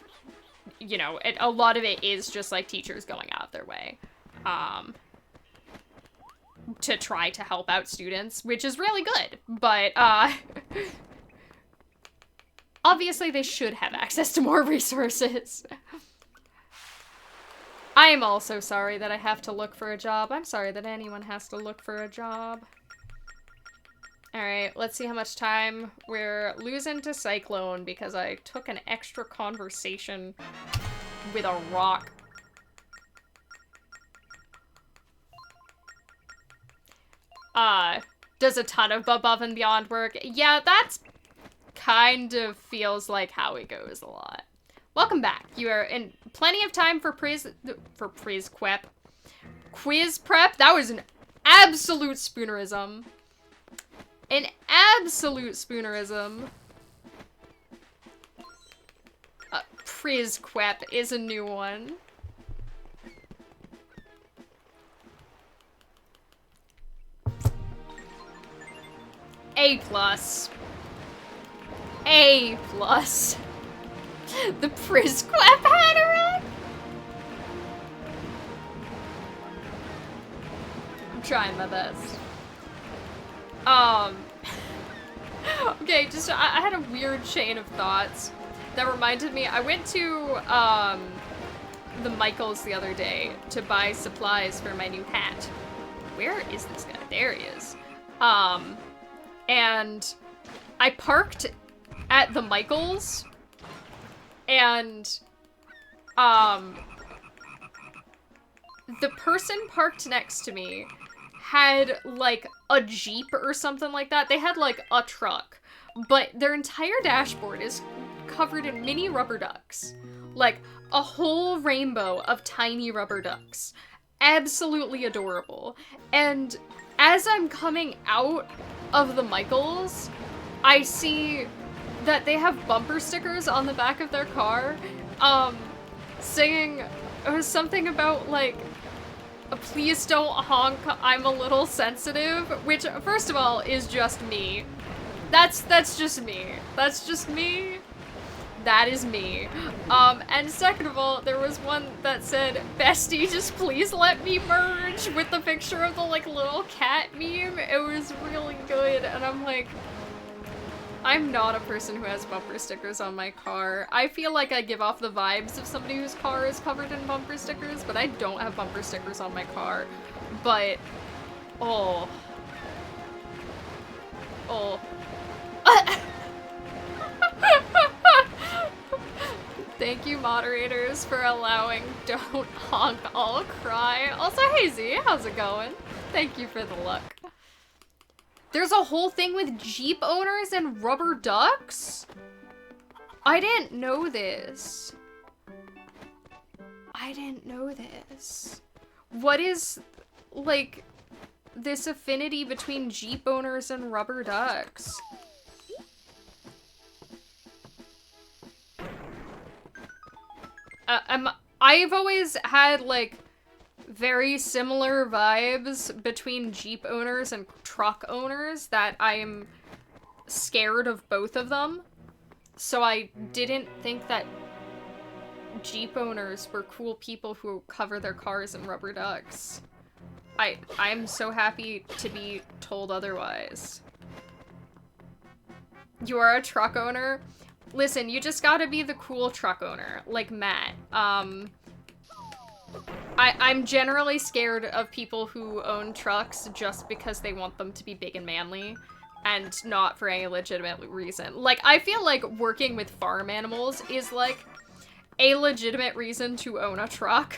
you know, a lot of it is just, like, teachers going out of their way, to try to help out students, which is really good, but, obviously they should have access to more resources. I am also sorry that I have to look for a job. I'm sorry that anyone has to look for a job. Alright, let's see how much time we're losing to Cyclone because I took an extra conversation with a rock. Does a ton of above and beyond work? Yeah, that's kind of feels like how it goes a lot. Welcome back. You are in plenty of time for quiz prep. Quiz prep? That was an absolute spoonerism. An absolute spoonerism. Prizquep is a new one. A+. A+. The Prizquep Hatterack? I'm trying my best. Okay, just, I had a weird chain of thoughts that reminded me, I went to, the Michaels the other day to buy supplies for my new hat. Where is this guy? There he is. And I parked at the Michaels, and, the person parked next to me had, like, a Jeep or something like that. They had, like, a truck, but their entire dashboard is covered in mini rubber ducks. Like, a whole rainbow of tiny rubber ducks. Absolutely adorable. And as I'm coming out of the Michaels, I see that they have bumper stickers on the back of their car, singing something about, like, please don't honk, I'm a little sensitive, which, first of all, is just me. That's just me. That's just me. That is me. And second of all, there was one that said, bestie, just please let me merge, with the picture of the, like, little cat meme. It was really good, and I'm like, I'm not a person who has bumper stickers on my car. I feel like I give off the vibes of somebody whose car is covered in bumper stickers, but I don't have bumper stickers on my car. But, oh. Oh. Thank you, moderators, for allowing Don't Honk, I'll Cry. Also, hey Z, how's it going? Thank you for the luck. There's a whole thing with Jeep owners and rubber ducks? I didn't know this. I didn't know this. What is, like, this affinity between Jeep owners and rubber ducks? I've always had, like, very similar vibes between Jeep owners and truck owners that I'm scared of both of them. So I didn't think that Jeep owners were cool people who cover their cars in rubber ducks. I'm so happy to be told otherwise. You are a truck owner? Listen, you just gotta be the cool truck owner, like Matt. I'm generally scared of people who own trucks just because they want them to be big and manly, and not for any legitimate reason. Like, I feel like working with farm animals is, like, a legitimate reason to own a truck.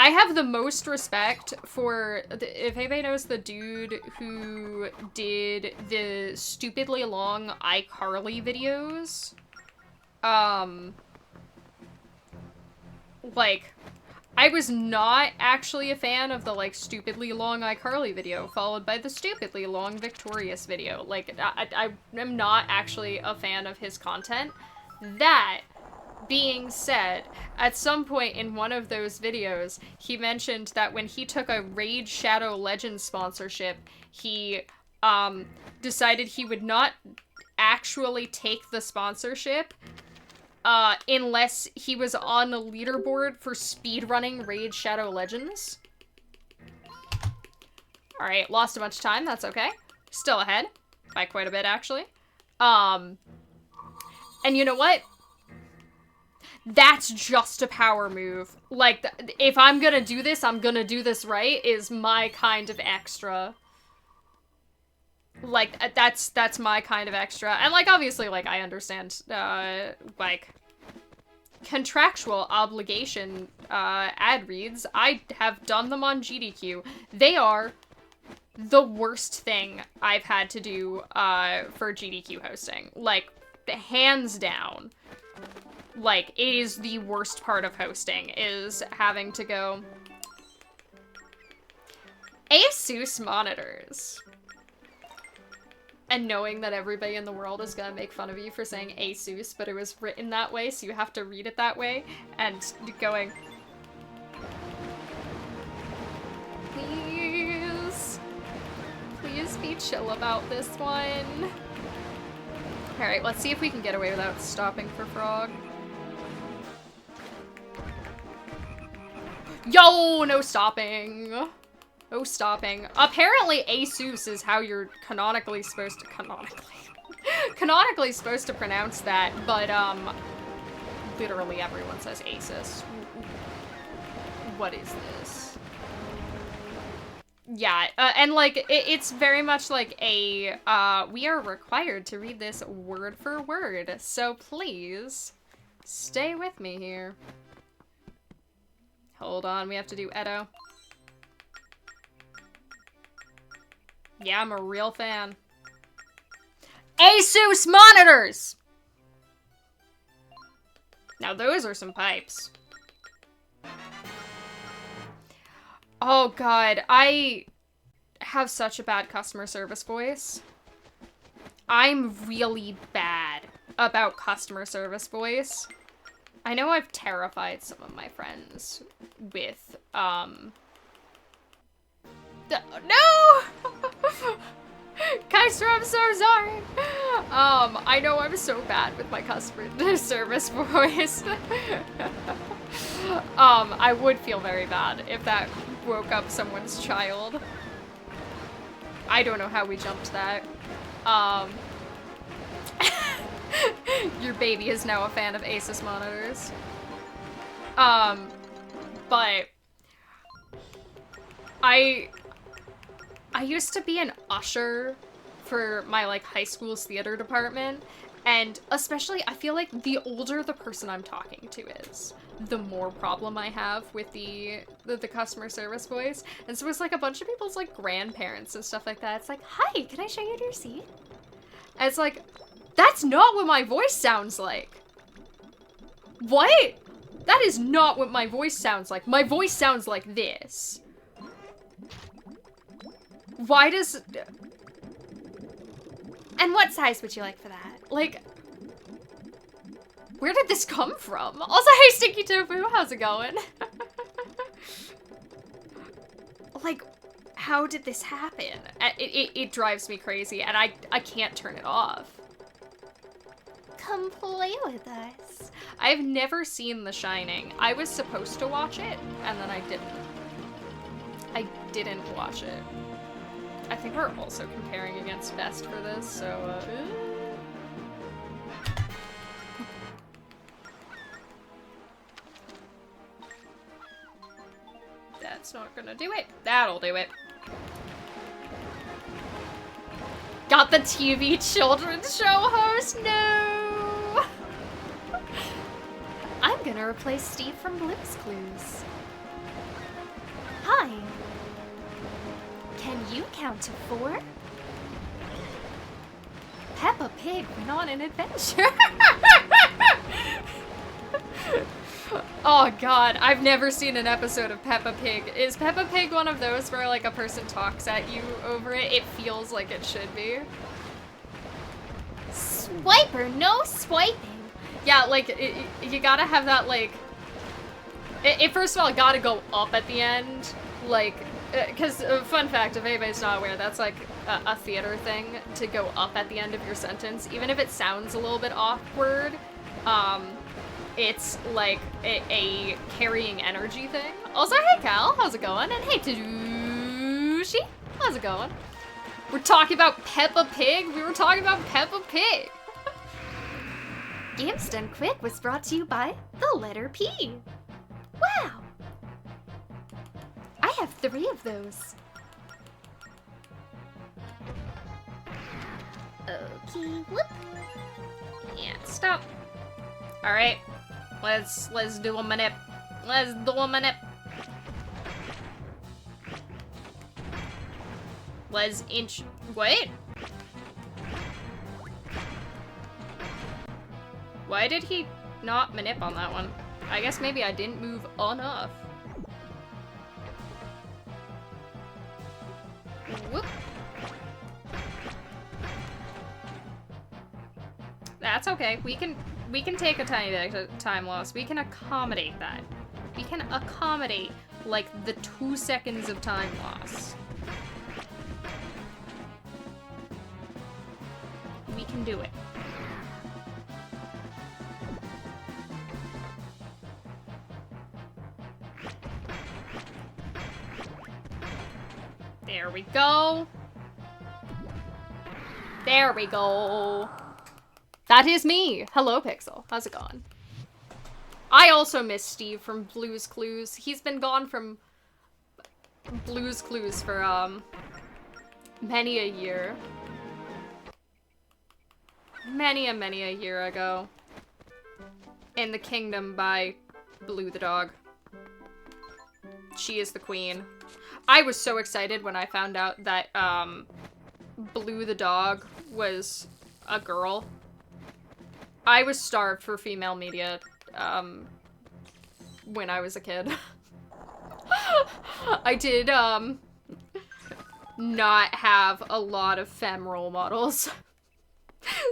I have the most respect for, if anybody knows the dude who did the stupidly long iCarly videos, like, I was not actually a fan of the, like, stupidly long iCarly video, followed by the stupidly long Victorious video. Like, I am not actually a fan of his content. That being said, at some point in one of those videos, he mentioned that when he took a Raid Shadow Legends sponsorship, he, decided he would not actually take the sponsorship, unless he was on the leaderboard for speedrunning Raid Shadow Legends. Alright, lost a bunch of time, that's okay. Still ahead. By quite a bit, actually. And you know what? That's just a power move. Like, if I'm gonna do this, I'm gonna do this right, is my kind of extra. Like, that's my kind of extra. And, like, obviously, like, I understand, like, contractual obligation, ad reads. I have done them on GDQ. They are the worst thing I've had to do, for GDQ hosting. Like, hands down. Like, it is the worst part of hosting, is having to go, ASUS monitors. And knowing that everybody in the world is gonna make fun of you for saying ASUS, but it was written that way, so you have to read it that way, and going, please be chill about this one. Alright, let's see if we can get away without stopping for Frog. Yo, no stopping. No stopping. Apparently ASUS is how you're canonically supposed to, canonically supposed to pronounce that, but, literally everyone says ASUS. What is this? Yeah, and, like, it's very much like a, we are required to read this word for word, so please stay with me here. Hold on, we have to do Edo. Yeah, I'm a real fan. ASUS monitors! Now those are some pipes. Oh god, I have such a bad customer service voice. I'm really bad about customer service voice. I know I've terrified some of my friends with, no! Kaiser, I'm so sorry. I know I'm so bad with my customer service voice. I would feel very bad if that woke up someone's child. I don't know how we jumped that. Your baby is now a fan of ASUS monitors. But I used to be an usher for my, like, high school's theater department, and especially, I feel like the older the person I'm talking to is, the more problem I have with the customer service voice. And so it's like a bunch of people's, like, grandparents and stuff like that. It's like, hi, can I show you your seat? And it's like, that's not what my voice sounds like. What? That is not what my voice sounds like. My voice sounds like this. Why does... And what size would you like for that? Like, where did this come from? Also, hey, Stinky Tofu, how's it going? Like, how did this happen? It drives me crazy, and I can't turn it off. Come play with us. I've never seen The Shining. I was supposed to watch it, and then I didn't. I didn't watch it. I think we're also comparing against Best for this, so, That's not gonna do it. That'll do it. Got the TV children's show host? No! I'm gonna replace Steve from Blue's Clues. flying. Can you count to 4? Peppa Pig went on an adventure. Oh god, I've never seen an episode of Peppa Pig. Is Peppa Pig one of those where like a person talks at you over it? It feels like it should be. Swiper, no swiping. Yeah, like, you gotta have that, like... It first of all, gotta go up at the end. Like, because, fun fact, if anybody's not aware, that's like a theater thing to go up at the end of your sentence. Even if it sounds a little bit awkward, it's like a carrying energy thing. Also, hey Cal, how's it going? And hey Tadushi, how's it going? We're talking about Peppa Pig? We were talking about Peppa Pig! Games Done Quick was brought to you by the letter P. Wow! I have 3 of those. Okay, whoop. Yeah, stop. Alright, let's do a manip. Let's do a manip. Let's inch. Wait. Why did he not manip on that one? I guess maybe I didn't move enough. Whoop. That's okay. We can take a tiny bit of time loss. We can accommodate that. We can accommodate like the 2 seconds of time loss. We can do it. There we go. There we go. That is me. Hello, Pixel. How's it going? I also miss Steve from Blue's Clues. He's been gone from Blue's Clues for, many a year. Many a year ago. In the Kingdom by Blue the dog. She is the queen. I was so excited when I found out that, Blue the dog was a girl. I was starved for female media, when I was a kid. I did, not have a lot of femme role models.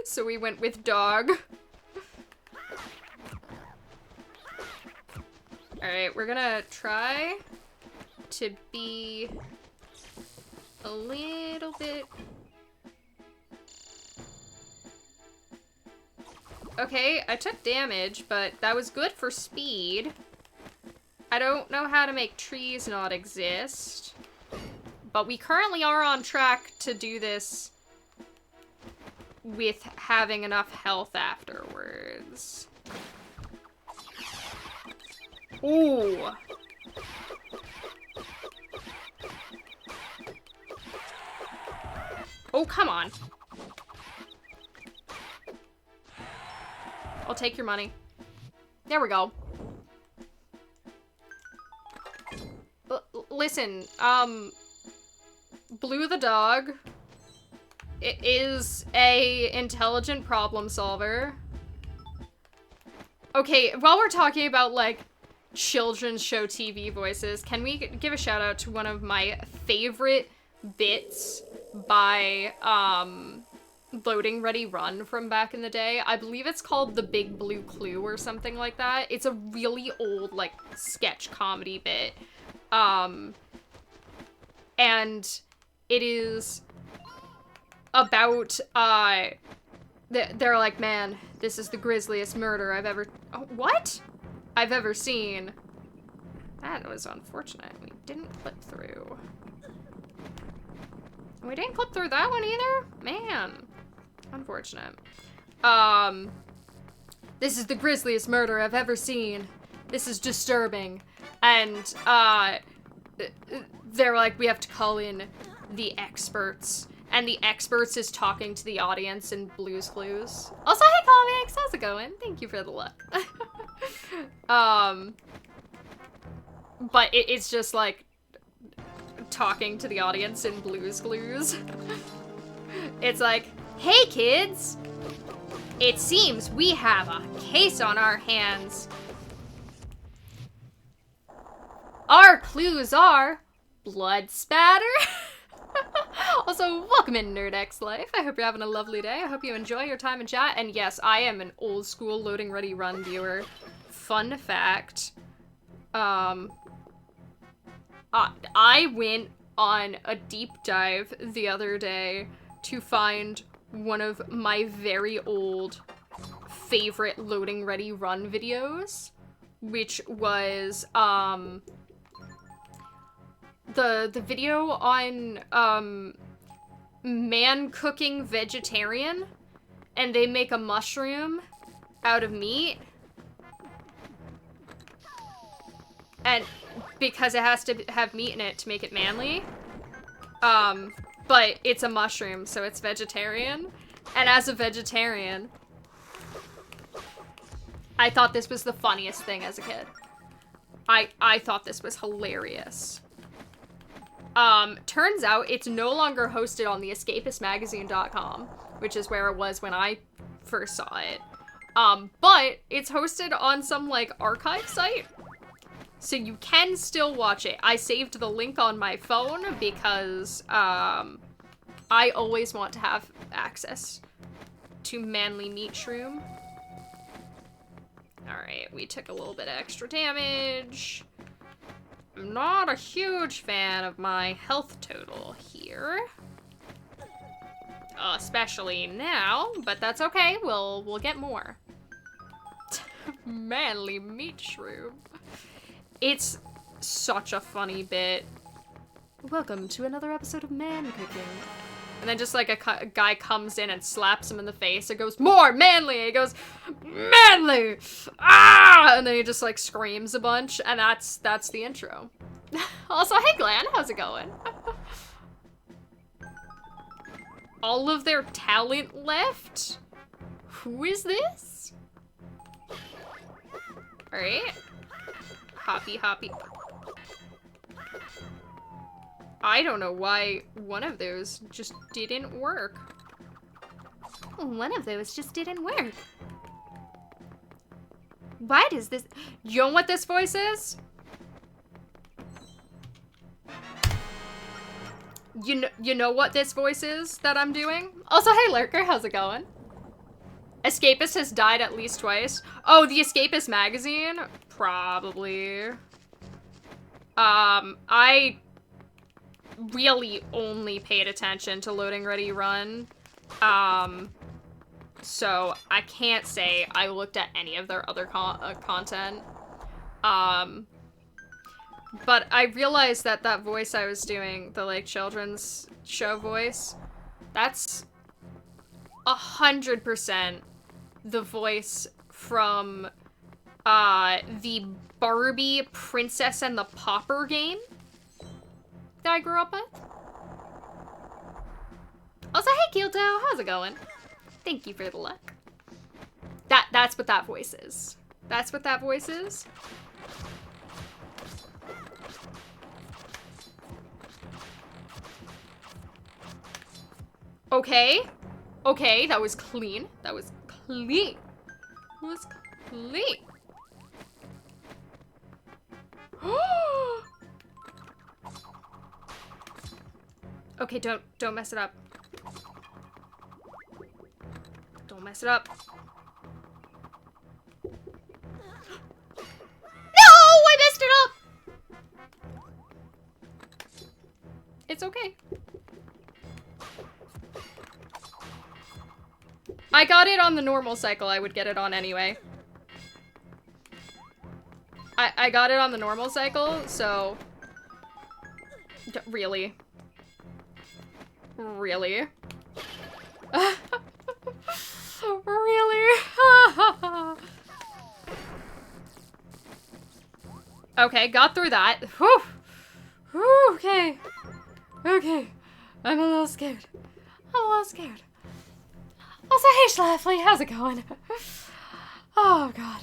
So we went with dog. Alright, we're gonna try to be a little bit... Okay, I took damage, but that was good for speed. I don't know how to make trees not exist. But we currently are on track to do this with having enough health afterwards. Ooh. Oh, come on. I'll take your money. There we go. Listen, Blue the dog is a intelligent problem solver. Okay, while we're talking about, like, children's show TV voices, can we give a shout out to one of my favorite bits by, Loading Ready Run from back in the day? I believe it's called The Big Blue Clue or something like that. It's a really old, like, sketch comedy bit. And it is about, they're like, man, this is the grisliest murder I've ever, I've ever seen. That was unfortunate. We didn't clip through. We didn't clip through that one either? Man. Unfortunate. This is the grisliest murder I've ever seen. This is disturbing. And, they're like, we have to call in the experts. And the experts is talking to the audience in Blue's Clues. Also, hey comics, how's it going? Thank you for the luck. But it's just like, talking to the audience in Blue's Clues. It's like, hey kids! It seems we have a case on our hands. Our clues are blood spatter. Also, welcome in Nerd X Life. I hope you're having a lovely day. I hope you enjoy your time in chat. And yes, I am an old school loading ready run viewer. Fun fact. I went on a deep dive the other day to find one of my very old favorite loading ready run videos, which was, the video on, man cooking vegetarian, and they make a mushroom out of meat. And because it has to have meat in it to make it manly. But it's a mushroom, so it's vegetarian. And as a vegetarian, I thought this was the funniest thing as a kid. I thought this was hilarious. Turns out it's no longer hosted on the escapistmagazine.com, which is where it was when I first saw it. But it's hosted on some, like, archive site. So you can still watch it. I saved the link on my phone because, I always want to have access to manly meat shroom. Alright, we took a little bit of extra damage. I'm not a huge fan of my health total here. Especially now, but that's okay. We'll get more. Manly meat shroom. It's such a funny bit. Welcome to another episode of Man Cooking. And then just like a guy comes in and slaps him in the face. It goes, more manly! It goes, manly! Ah! And then he just like screams a bunch, and that's the intro. Also, hey Glenn, how's it going? All of their talent left? Who is this? Alright. Hoppy, hoppy. I don't know why one of those just didn't work. One of those just didn't work. Why does this... You know what this voice is? You know what this voice is that I'm doing? Also, hey Lurker, how's it going? Escapist has died at least twice. Oh, the Escapist magazine? Probably. I really only paid attention to Loading Ready Run. So I can't say I looked at any of their other content. But I realized that that voice I was doing, the like children's show voice, that's 100% the voice from the Barbie Princess and the Pauper game that I grew up with. Also, hey Kilto, how's it going? Thank you for the luck. That's what that voice is. That's what that voice is. Okay. Okay, that was clean. That was clean. That was clean. Okay, don't mess it up. Don't mess it up. No! I messed it up! It's okay. I got it on the normal cycle. I would get it on anyway. I got it on the normal cycle, so... Really? Really? Really? Okay, got through that. Whew. Whew, okay. Okay. I'm a little scared. I'm a little scared. Also, hey Schlafly, how's it going? Oh, God.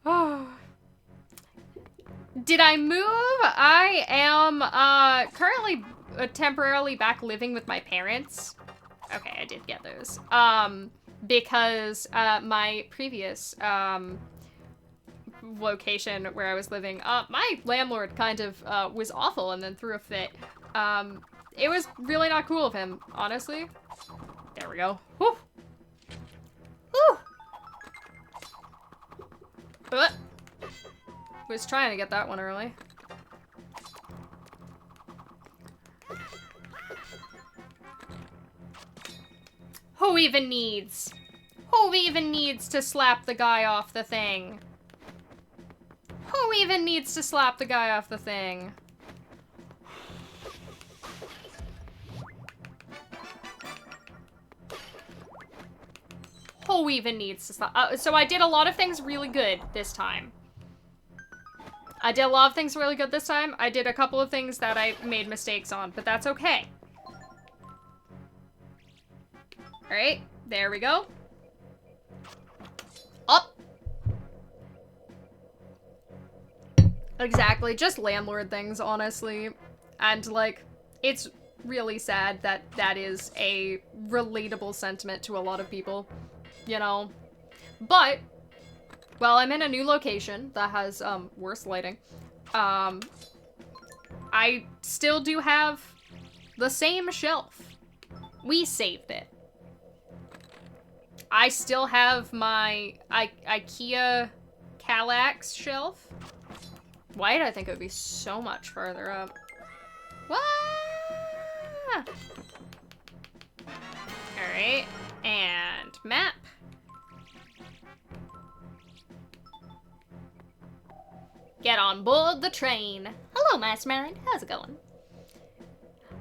Oh. Did I move? I am currently temporarily back living with my parents. Okay, I did get those. Because my previous location where I was living, my landlord kind of was awful and then threw a fit. It was really not cool of him, honestly. There we go. Whew. Whew. Was trying to get that one early. Who even needs to slap the guy off the thing? Who even needs to slap the guy off the thing? Who even needs to slap? So I did a lot of things really good this time. I did a lot of things really good this time. I did a couple of things that I made mistakes on, but that's okay. Alright, there we go. Up. Exactly, just landlord things, honestly. And, like, it's really sad that that is a relatable sentiment to a lot of people, you know? But, well, I'm in a new location that has, worse lighting. I still do have the same shelf. We saved it. I still have my IKEA Kallax shelf. Why did I think it would be so much farther up? What? Alright, and map. Get on board the train. Hello, Mastermind. How's it going?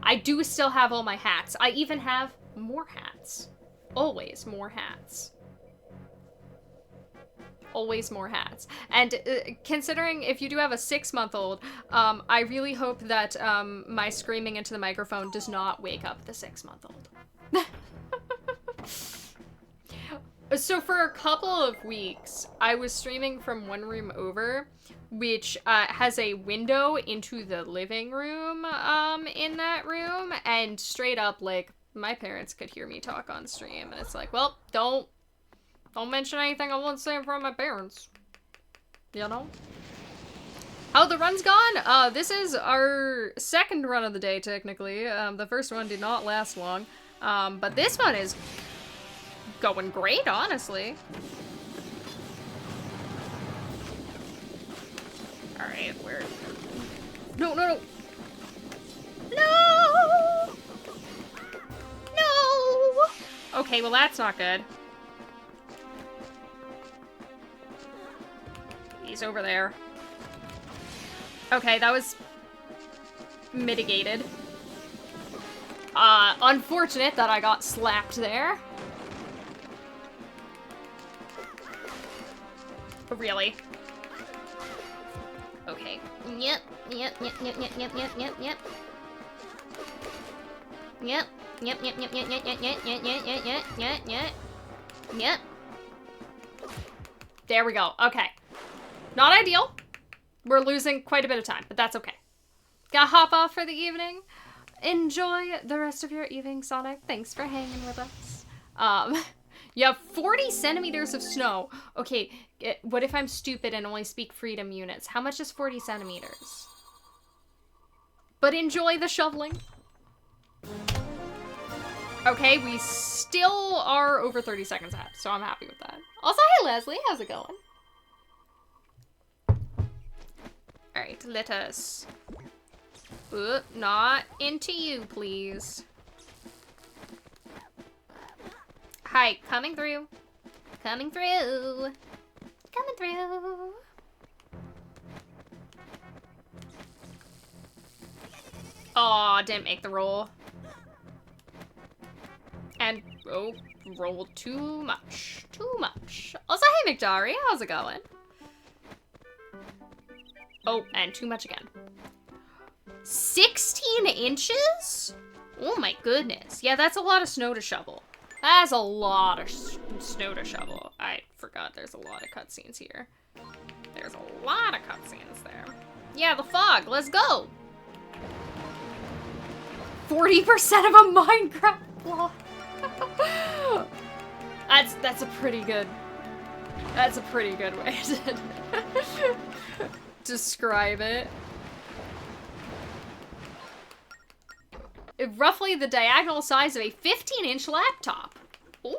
I do still have all my hats. I even have more hats. Always more hats. Always more hats. And considering if you do have a 6-month-old, I really hope that my screaming into the microphone does not wake up the 6-month-old. So for a couple of weeks, I was streaming from one room over, which has a window into the living room in that room, and straight up, like, my parents could hear me talk on stream, and it's like, well, don't mention anything I won't say in front of my parents. You know? How the run's gone? This is our second run of the day, technically. The first one did not last long. But this one is going great, honestly. Alright, where? No, no, no! No! No! Okay, well that's not good. He's over there. Okay, that was mitigated. Unfortunate that I got slapped there. Really? Okay. Yep, yep, yep, yep, yep, yep, yep, yep, yep. Yep. Yep, yep, yep, yep, yep, yep, yep, yep, yep, yep, yep, yep, yep. Yep. There we go. Okay. Not ideal. We're losing quite a bit of time, but that's okay. Gotta hop off for the evening. Enjoy the rest of your evening, Sonic. Thanks for hanging with us. You have 40 centimeters of snow. Okay, what if I'm stupid and only speak freedom units? How much is 40 centimeters? But enjoy the shoveling. Okay, we still are over 30 seconds ahead, so I'm happy with that. Also, hi Leslie, how's it going? Alright, let us... not into you, please. Hi, coming through. Coming through. Coming through. Aw, didn't make the roll. And, oh, rolled too much. Too much. Also, hey McDari, how's it going? Oh, and too much again. 16 inches? Oh my goodness. Yeah, that's a lot of snow to shovel. That's a lot of snow to shovel. I forgot there's a lot of cutscenes here. There's a lot of cutscenes there. Yeah, the fog. Let's go. 40% of a Minecraft block. That's a pretty good way to describe it. Roughly the diagonal size of a 15-inch laptop. Ooh.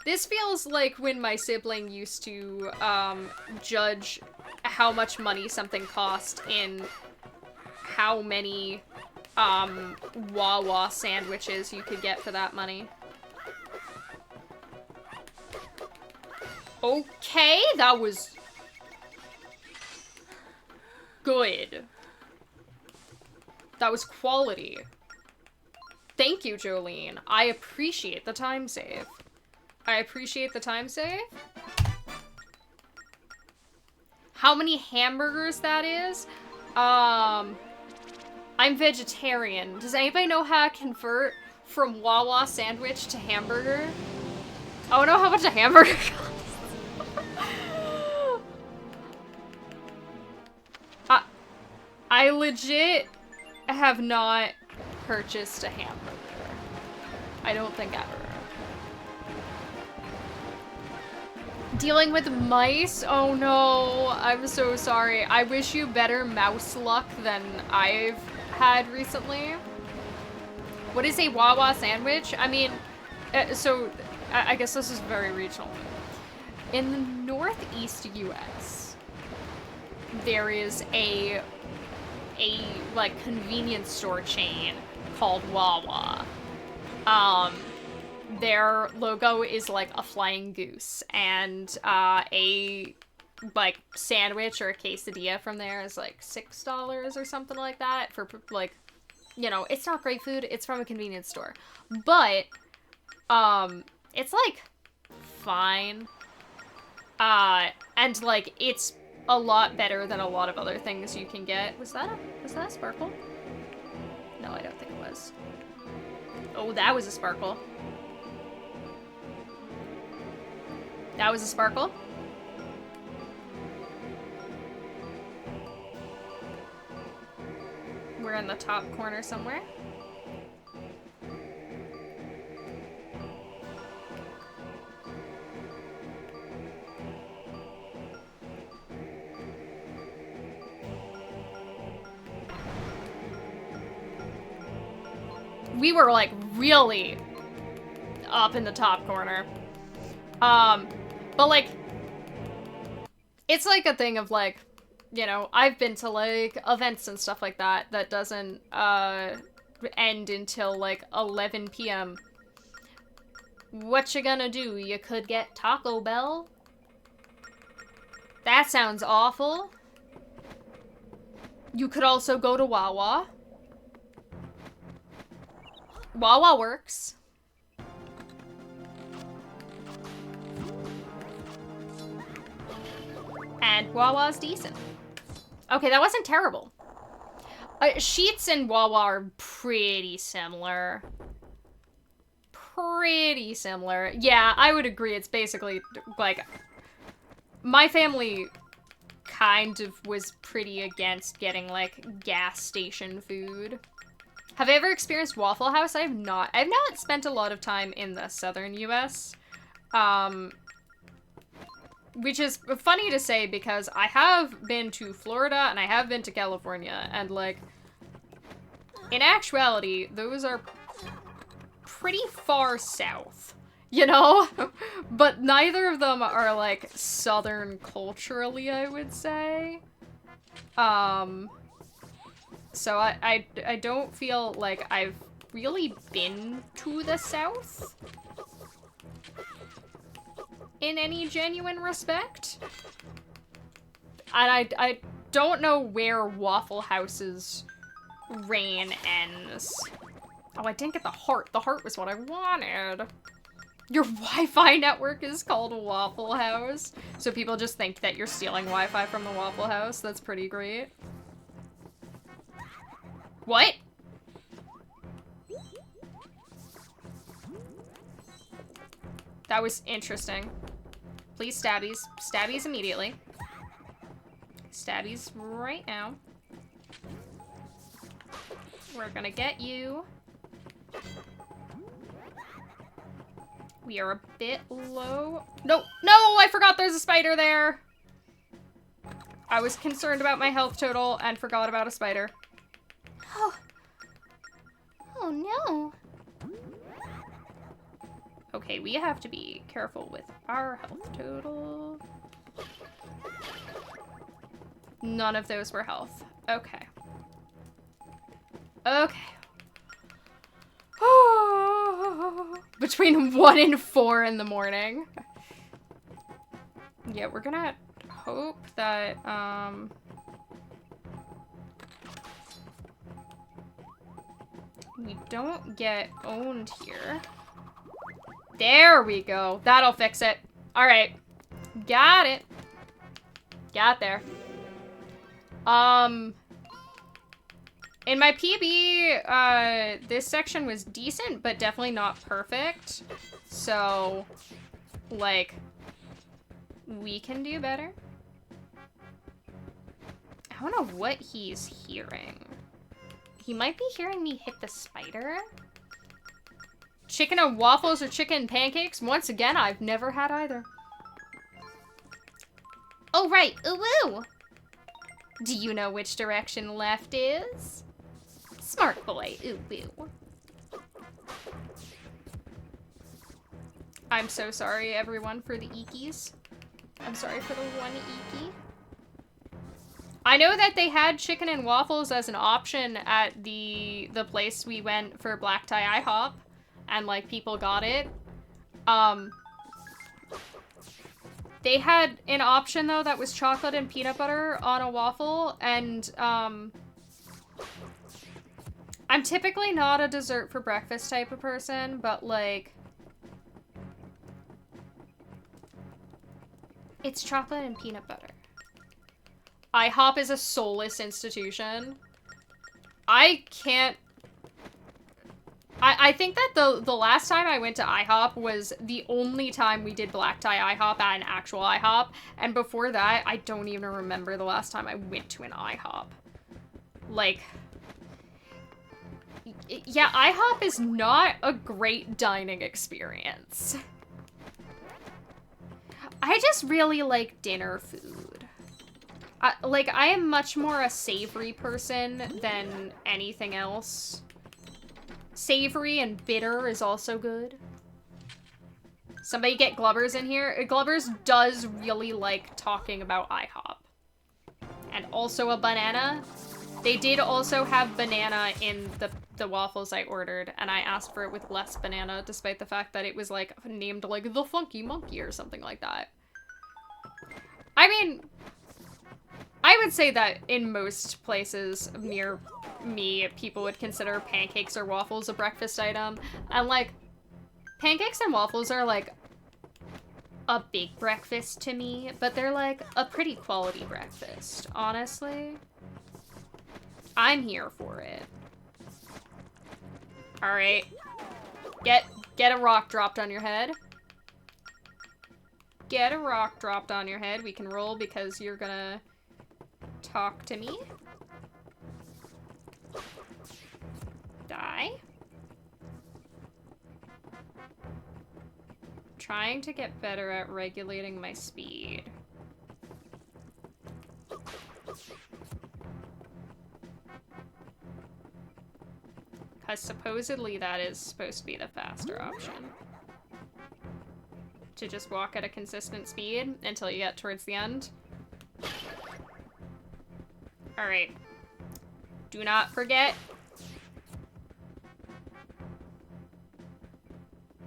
This feels like when my sibling used to judge how much money something cost in how many Wawa sandwiches you could get for that money. Okay, that was good. That was quality. Thank you, Jolene. I appreciate the time save. I appreciate the time save. How many hamburgers that is? I'm vegetarian. Does anybody know how to convert from Wawa sandwich to hamburger? I wanna know how much a hamburger costs. I legit have not purchased a hamburger. I don't think ever. Dealing with mice? Oh no, I'm so sorry. I wish you better mouse luck than I've had recently. What is a Wawa sandwich? I mean, I guess this is very regional. In the Northeast US, there is a like convenience store chain called Wawa. Their logo is like a flying goose, and a like sandwich or a quesadilla from there is like $6 or something like that for like, you know, it's not great food, it's from a convenience store, but it's like fine, and like it's a lot better than a lot of other things you can get. Was that a sparkle? No, I don't think it was. Oh, that was a sparkle. That was a sparkle. We're in the top corner somewhere. We were like really up in the top corner. But like, it's like a thing of like, you know, I've been to like events and stuff like that that doesn't end until like 11 p.m. What you gonna do? You could get Taco Bell. That sounds awful. You could also go to Wawa. Wawa works. And Wawa's decent. Okay, that wasn't terrible. Sheetz and Wawa are pretty similar. Pretty similar. Yeah, I would agree. It's basically, like, my family kind of was pretty against getting, like, gas station food. Have I ever experienced Waffle House? I have not. I've not spent a lot of time in the southern US. Which is funny to say because I have been to Florida and I have been to California, and like, in actuality, those are pretty far south, you know? But neither of them are like southern culturally, I would say. So I don't feel like I've really been to the south in any genuine respect. And I don't know where Waffle House's reign ends. Oh, I didn't get the heart. The heart was what I wanted. Your Wi-Fi network is called Waffle House. So people just think that you're stealing Wi-Fi from the Waffle House. That's pretty great. What? That was interesting. Please stabbies. Stabbies immediately. Stabbies right now. We're gonna get you. We are a bit low. No, no, I forgot there's a spider there. I was concerned about my health total and forgot about a spider. Oh. Oh no. Okay, we have to be careful with our health total. None of those were health. Okay. Okay. Between 1 and 4 in the morning. Yeah, we're gonna hope that, we don't get owned here. There we go. That'll fix it. Alright. Got it. Got there. In my PB, this section was decent, but definitely not perfect. So, like, we can do better. I don't know what he's hearing. He might be hearing me hit the spider. Chicken and waffles or chicken and pancakes? Once again, I've never had either. Oh, right. Ooh, woo. Do you know which direction left is? Smart boy. Ooh, woo. I'm so sorry, everyone, for the eekies. I'm sorry for the one eekie. I know that they had chicken and waffles as an option at the place we went for Black Tie IHOP, and like people got it. They had an option though that was chocolate and peanut butter on a waffle, and I'm typically not a dessert for breakfast type of person, but like it's chocolate and peanut butter. IHOP is a soulless institution. I can't... I think that the last time I went to IHOP was the only time we did Black Tie IHOP at an actual IHOP. And before that, I don't even remember the last time I went to an IHOP. Like... Yeah, IHOP is not a great dining experience. I just really like dinner food. Like, I am much more a savory person than anything else. Savory and bitter is also good. Somebody get Glubbers in here. Glubbers does really like talking about IHOP. And also a banana. They did also have banana in the waffles I ordered, and I asked for it with less banana, despite the fact that it was, like, named, like, the Funky Monkey or something like that. I mean... I would say that in most places near me, people would consider pancakes or waffles a breakfast item. And, like, pancakes and waffles are, like, a big breakfast to me, but they're, like, a pretty quality breakfast, honestly. I'm here for it. Alright. Get a rock dropped on your head. Get a rock dropped on your head. We can roll because you're gonna... talk to me. Die. Trying to get better at regulating my speed. Because supposedly that is supposed to be the faster option. To just walk at a consistent speed until you get towards the end. Alright. Do not forget.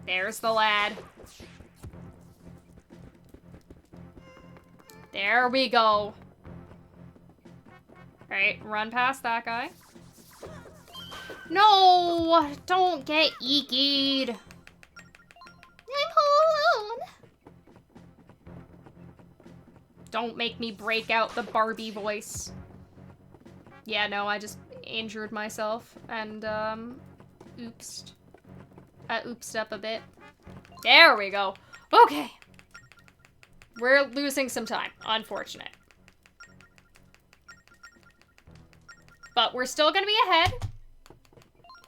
There's the lad. There we go. Alright, run past that guy. No! Don't get eekied. I'm all alone. Don't make me break out the Barbie voice. Yeah, no, I just injured myself and, oopsed. I oopsed up a bit. There we go. Okay. We're losing some time. Unfortunate. But we're still gonna be ahead.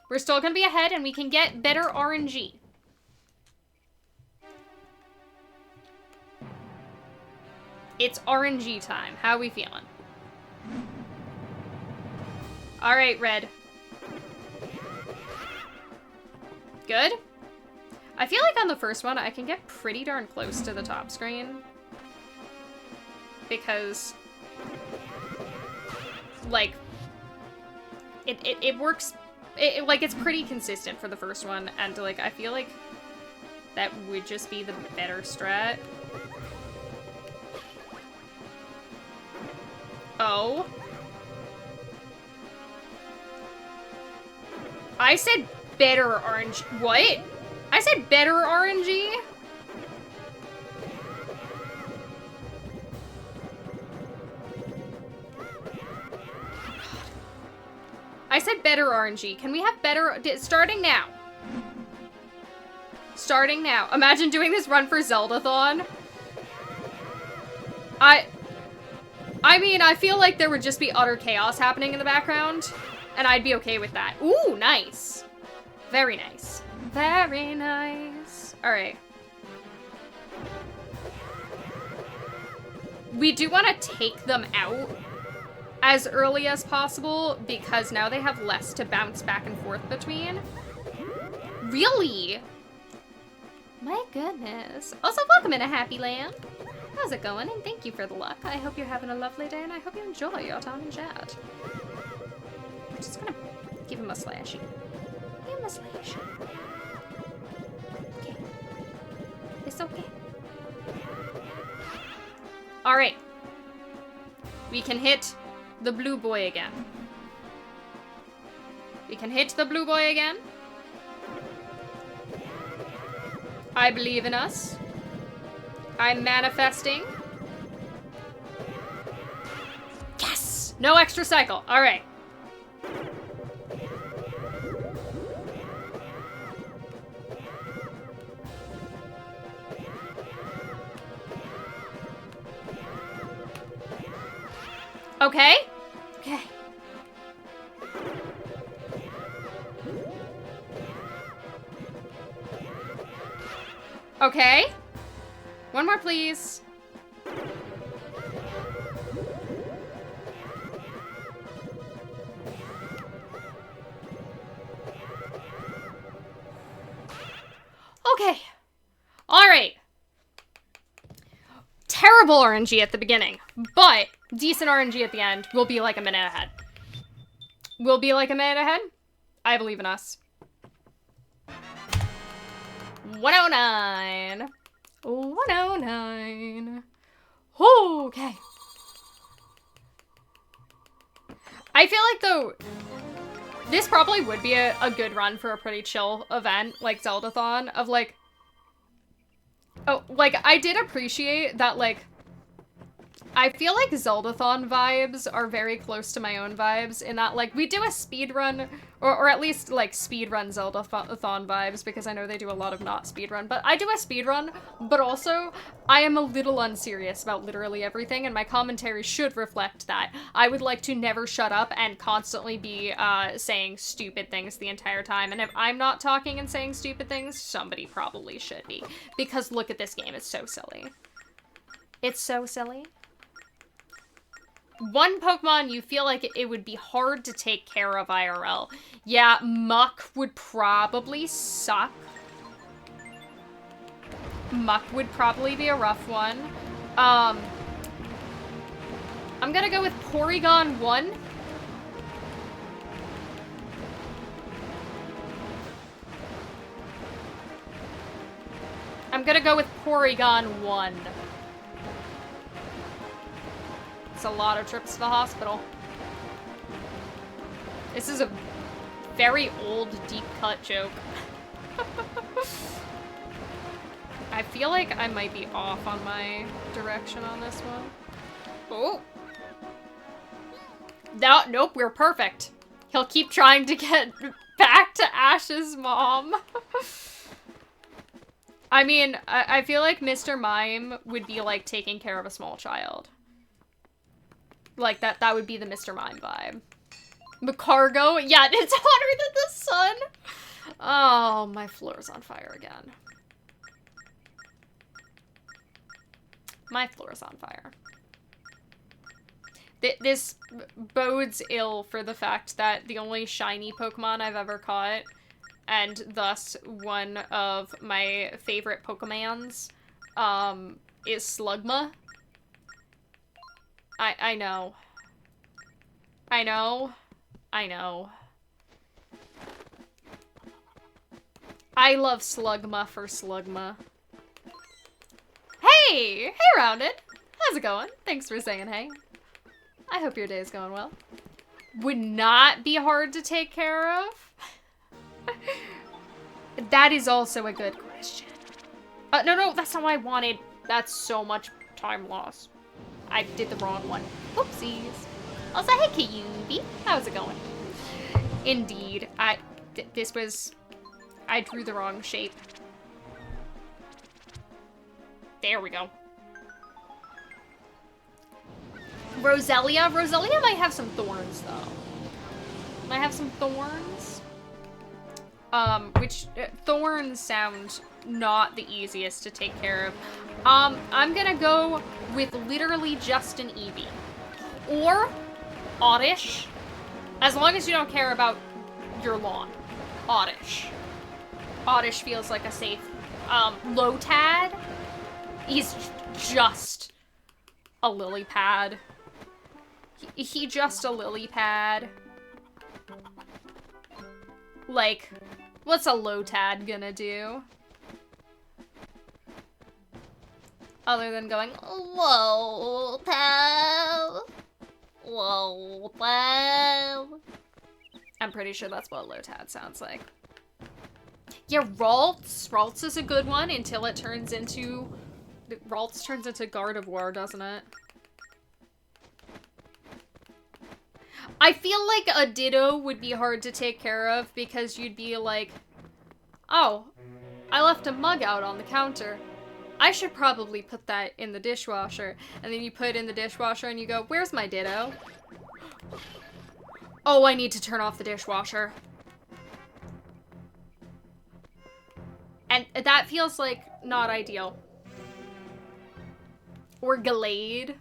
We're still gonna be ahead, and we can get better RNG. It's RNG time. How are we feeling? Alright, red. Good. I feel like on the first one, I can get pretty darn close to the top screen. Because, like, it works, like, it's pretty consistent for the first one, and, like, I feel like that would just be the better strat. Oh. I said better RNG. What? I said better RNG? I said better RNG. Can we have better... Starting now. Starting now. Imagine doing this run for Zeldathon. I mean, I feel like there would just be utter chaos happening in the background, and I'd be okay with that. Ooh, nice. Very nice. Very nice. All right. We do want to take them out as early as possible, because now they have less to bounce back and forth between. Really? My goodness. Also, welcome in a happy land. How's it going? And thank you for the luck. I hope you're having a lovely day, and I hope you enjoy your time in chat. I'm just gonna give him a slashy. Give him a slashy. Okay. It's okay. Alright. We can hit the blue boy again. We can hit the blue boy again. I believe in us. I'm manifesting. Yes! No extra cycle. All right. Okay. Okay. Okay. One more, please. Okay. All right. Terrible RNG at the beginning, but decent RNG at the end. We'll be like a minute ahead. We'll be like a minute ahead. I believe in us. 109. 109. Okay. I feel like, though, this probably would be a good run for a pretty chill event, like Zeldathon, of, like... Oh, like, I did appreciate that, like... I feel like Zeldathon vibes are very close to my own vibes in that, like, we do a speedrun, or at least, like, speedrun Zeldathon vibes, because I know they do a lot of not speedrun, but I do a speedrun, but also, I am a little unserious about literally everything, and my commentary should reflect that. I would like to never shut up and constantly be, saying stupid things the entire time, and if I'm not talking and saying stupid things, somebody probably should be. Because look at this game, it's so silly. It's so silly. One Pokemon you feel like it would be hard to take care of IRL. Yeah, Muck would probably suck. Muck would probably be a rough one. I'm gonna go with Porygon 1. I'm gonna go with Porygon 1. A lot of trips to the hospital. This is a very old deep cut joke. I feel like I might be off on my direction on this one. Oh. No, nope, we're perfect. He'll keep trying to get back to Ash's mom. I mean, I feel like Mr. Mime would be like taking care of a small child. Like, that would be the Mr. Mime vibe. The cargo? Yeah, it's hotter than the sun. Oh, my floor's on fire again. My floor's on fire. This bodes ill for the fact that the only shiny Pokemon I've ever caught, and thus one of my favorite Pokemons, is Slugma. I know. I know. I know. I love Slugma for Slugma. Hey! Hey, Rounded! How's it going? Thanks for saying hey. I hope your day's going well. Would not be hard to take care of? That is also a good question. No, that's not what I wanted. That's so much time loss. I did the wrong one. Oopsies. Also, hey, Kyubi. How's it going? Indeed. I drew the wrong shape. There we go. Roselia? Roselia might have some thorns, though. Might have some thorns. Thorns sound not the easiest to take care of. I'm gonna go with literally just an Eevee. Or Oddish. As long as you don't care about your lawn. Oddish. Oddish feels like a safe. Lotad. He's just a lily pad. He just a lily pad. Like, what's a Lotad gonna do? Other than going, whoa, pal. Whoa, pal. I'm pretty sure that's what Lotad sounds like. Yeah, Ralts. Ralts is a good one until it turns into... Ralts turns into Gardevoir, doesn't it? I feel like a Ditto would be hard to take care of because you'd be like, oh, I left a mug out on the counter. I should probably put that in the dishwasher. And then you put it in the dishwasher and you go, where's my Ditto? Oh, I need to turn off the dishwasher. And that feels like not ideal. Or Glade.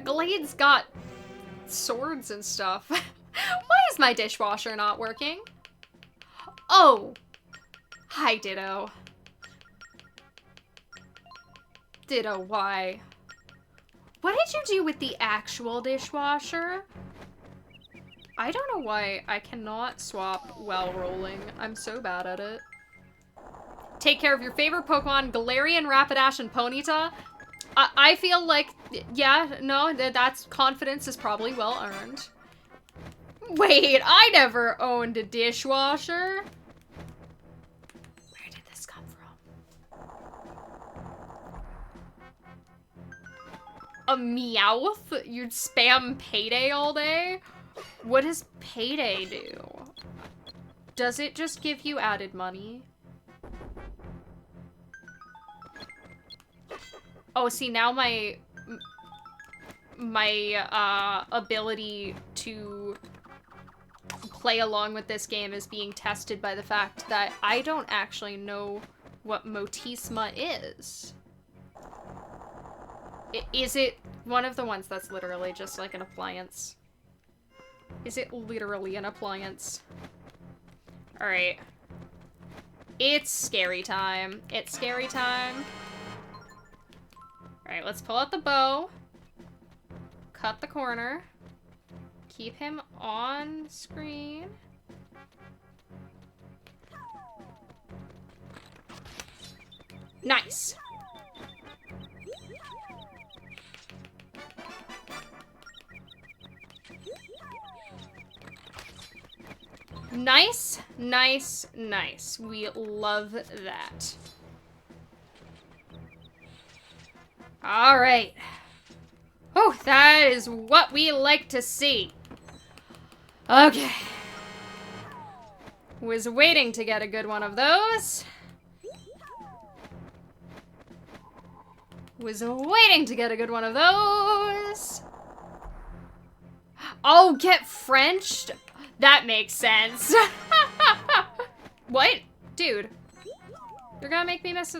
Glade's got swords and stuff. Why is my dishwasher not working? Oh. Hi, Ditto. Ditto, why? What did you do with the actual dishwasher? I don't know why I cannot swap while rolling. I'm so bad at it. Take care of your favorite Pokemon, Galarian, Rapidash, and Ponyta. I feel like, yeah, no, that's confidence is probably well earned. Wait, I never owned a dishwasher. Where did this come from? A Meowth? You'd spam Payday all day? What does Payday do? Does it just give you added money? Oh, see, now my ability to play along with this game is being tested by the fact that I don't actually know what Motisma is. Is it one of the ones that's literally just like an appliance? Is it literally an appliance? Alright. It's scary time. It's scary time. Alright, let's pull out the bow. Cut the corner. Keep him on screen. Nice. Nice, nice, nice. We love that. All right. Oh, that is what we like to see. Okay. Was waiting to get a good one of those. Was waiting to get a good one of those. Oh, get Frenched? That makes sense. What? Dude. You're gonna make me miss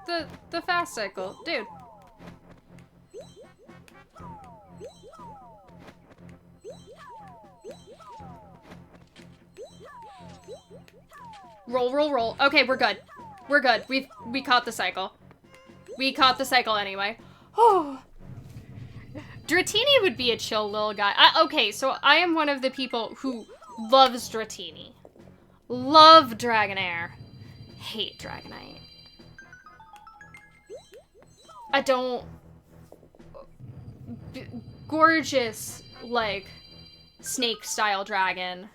the fast cycle. Dude. Roll, roll, roll. Okay, we're good. We're good. We caught the cycle. We caught the cycle anyway. Oh. Dratini would be a chill little guy. Okay, so I am one of the people who loves Dratini. Love Dragonair. Hate Dragonite. I don't... Gorgeous, like, snake-style dragon.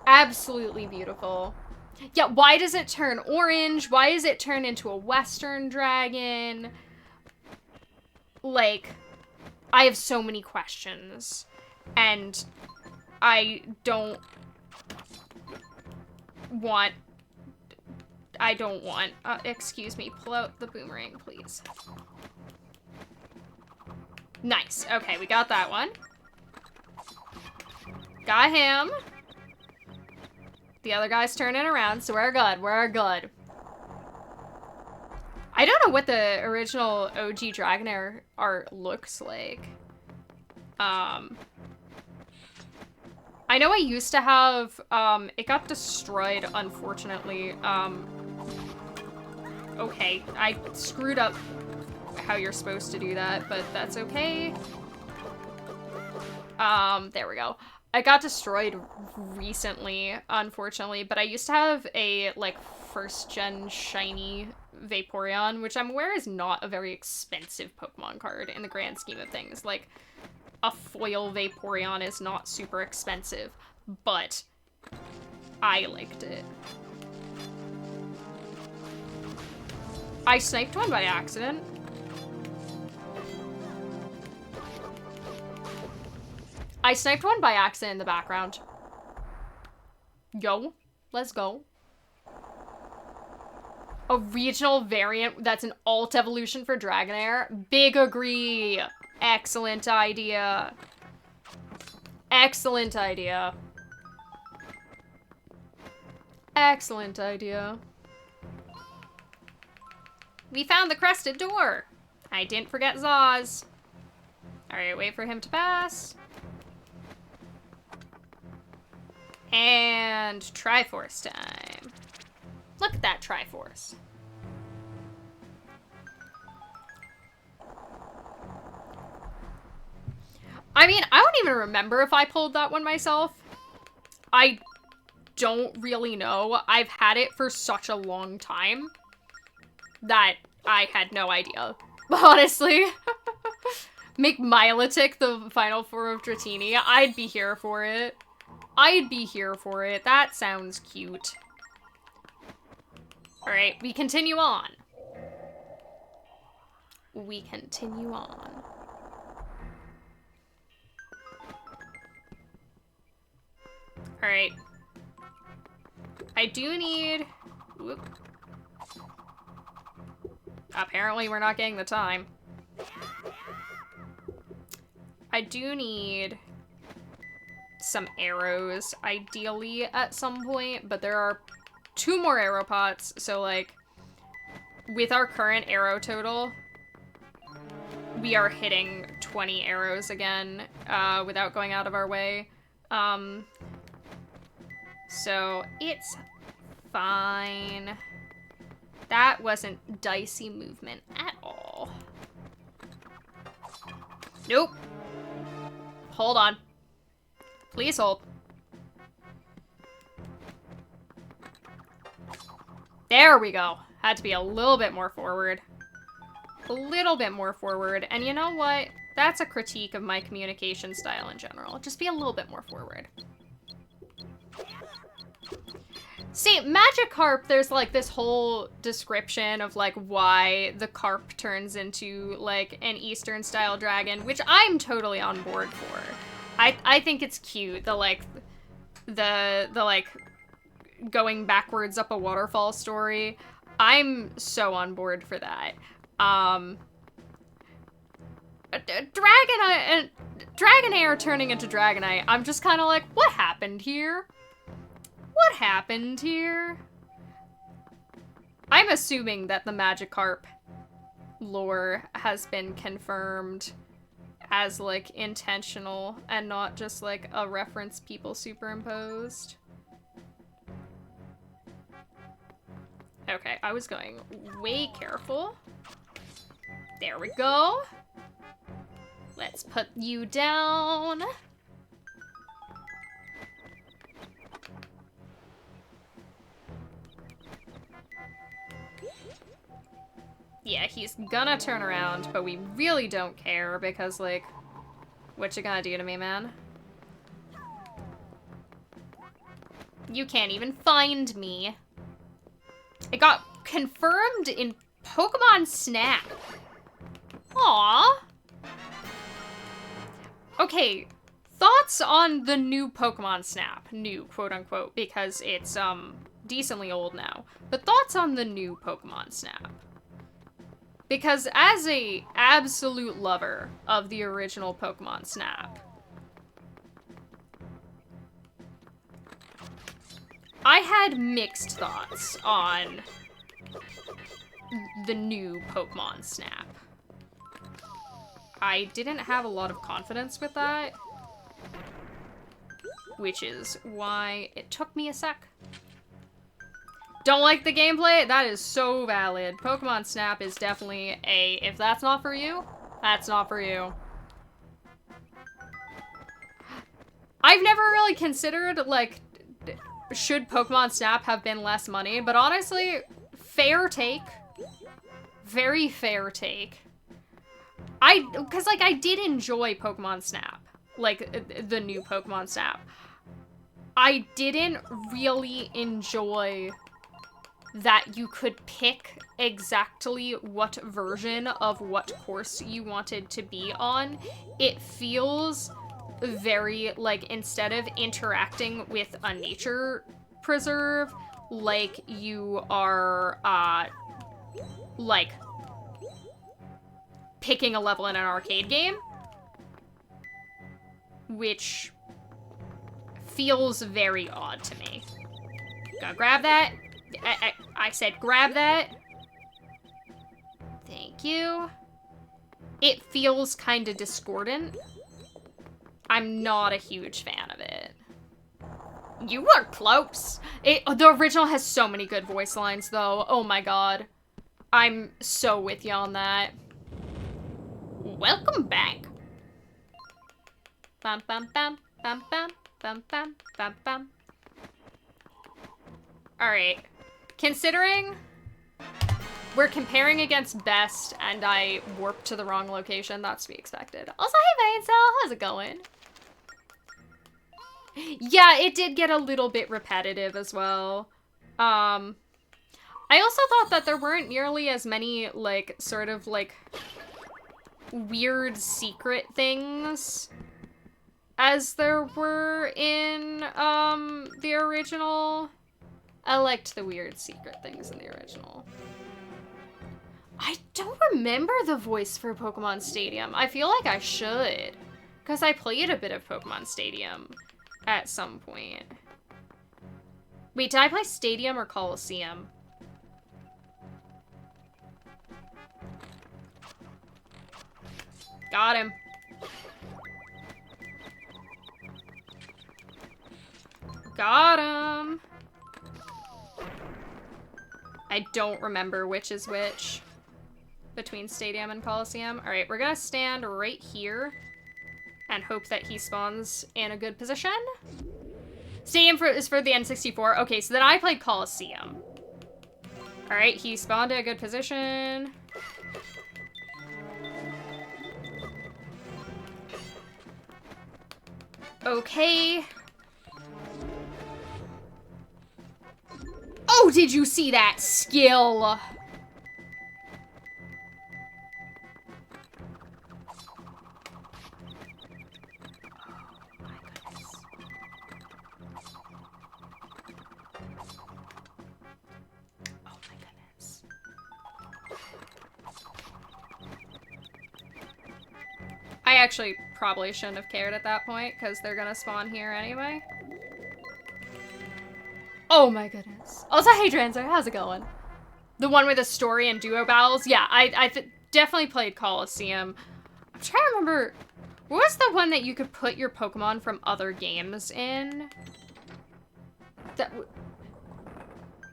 Absolutely beautiful. Yeah, why does it turn orange? Why is it turn into a western dragon? Like, I have so many questions. And I don't want... excuse me, pull out the boomerang, please. Nice. Okay, we got that one. Got him. The other guy's turning around, so we're good. We're good. I don't know what the original OG Dragonair art looks like. I know I used to have, it got destroyed, unfortunately. Okay, I screwed up how you're supposed to do that, but that's okay. There we go. I got destroyed recently, unfortunately, but I used to have a, like, first-gen shiny Vaporeon, which I'm aware is not a very expensive Pokemon card in the grand scheme of things. Like, a foil Vaporeon is not super expensive, but I liked it. I sniped one by accident. I sniped one by accident in the background. Yo, let's go. A regional variant that's an alt evolution for Dragonair. Big agree. Excellent idea. Excellent idea. Excellent idea. We found the crested door. I didn't forget Zaz. Alright, wait for him to pass. And Triforce time. Look at that Triforce. I mean, I don't even remember if I pulled that one myself. I don't really know. I've had it for such a long time that I had no idea, honestly. Make Milotic the final form of Dratini. I'd be here for it. I'd be here for it. That sounds cute. Alright, we continue on. We continue on. Alright. I do need... Whoop. Apparently we're not getting the time. I do need some arrows, ideally, at some point, but there are 2 more arrow pots, so, like, with our current arrow total, we are hitting 20 arrows again, without going out of our way. So, it's fine. That wasn't dicey movement at all. Nope. Hold on. Please hold. There we go. Had to be a little bit more forward. A little bit more forward. And you know what? That's a critique of my communication style in general. Just be a little bit more forward. See, Magikarp, there's, like, this whole description of, like, why the carp turns into, like, an Eastern-style dragon, which I'm totally on board for. I think it's cute, the, like, going backwards up a waterfall story. I'm so on board for that. Dragonair turning into Dragonite, I'm just kind of like, what happened here? What happened here? I'm assuming that the Magikarp lore has been confirmed as, like, intentional and not just, like, a reference people superimposed. Okay, I was going way careful. There we go. Let's put you down. Yeah, he's gonna turn around, but we really don't care because, like, what you gonna do to me, man? You can't even find me. It got confirmed in Pokemon Snap. Aww. Okay, thoughts on the new Pokemon Snap. New, quote unquote, because it's, decently old now. But thoughts on the new Pokemon Snap. Because as a absolute lover of the original Pokemon Snap, I had mixed thoughts on the new Pokemon Snap. I didn't have a lot of confidence with that, which is why it took me a sec. Don't like the gameplay? That is so valid. Pokemon Snap is definitely a, if that's not for you, that's not for you. I've never really considered, like, should Pokemon Snap have been less money, but honestly, fair take. Very fair take. Because, like, I did enjoy Pokemon Snap. Like, the new Pokemon Snap. I didn't really enjoy that you could pick exactly what version of what course you wanted to be on. It feels very, like, instead of interacting with a nature preserve, like you are, like, picking a level in an arcade game, which feels very odd to me. Gotta grab that. I said grab that. Thank you. It feels kind of discordant. I'm not a huge fan of it. You were close. The original has so many good voice lines, though. Oh my god. I'm so with you on that. Welcome back. Bum bum bum bum bum bum bum bum bum. Alright. Considering we're comparing against Best and I warped to the wrong location, that's to be expected. Also, hey Vaincel, how's it going? Yeah, it did get a little bit repetitive as well. I also thought that there weren't nearly as many, like, sort of, like, weird secret things as there were in, the original. I liked the weird secret things in the original. I don't remember the voice for Pokemon Stadium. I feel like I should, because I played a bit of Pokemon Stadium at some point. Wait, did I play Stadium or Coliseum? Got him. Got him. I don't remember which is which between Stadium and Coliseum. All right, we're gonna stand right here and hope that he spawns in a good position. Stadium is for the N64. Okay, so then I played Coliseum. All right, he spawned in a good position. Okay. Oh, did you see that skill? I actually probably shouldn't have cared at that point, because they're gonna spawn here anyway. Oh my goodness. Also, hey Dranzer, how's it going? The one with the story and duo battles? Yeah, I definitely played Coliseum. I'm trying to remember, what was the one that you could put your Pokemon from other games in?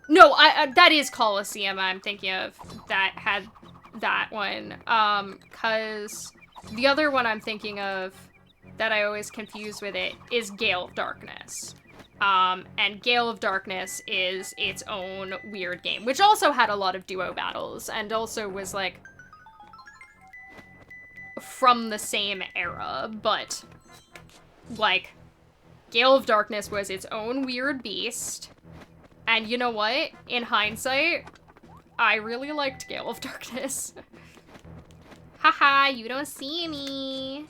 No, that is Coliseum I'm thinking of that had that one. Cause the other one I'm thinking of that I always confuse with it is Gale of Darkness. And Gale of Darkness is its own weird game, which also had a lot of duo battles and also was like from the same era, but like Gale of Darkness was its own weird beast. And you know what? In hindsight, I really liked Gale of Darkness. Haha, you don't see me.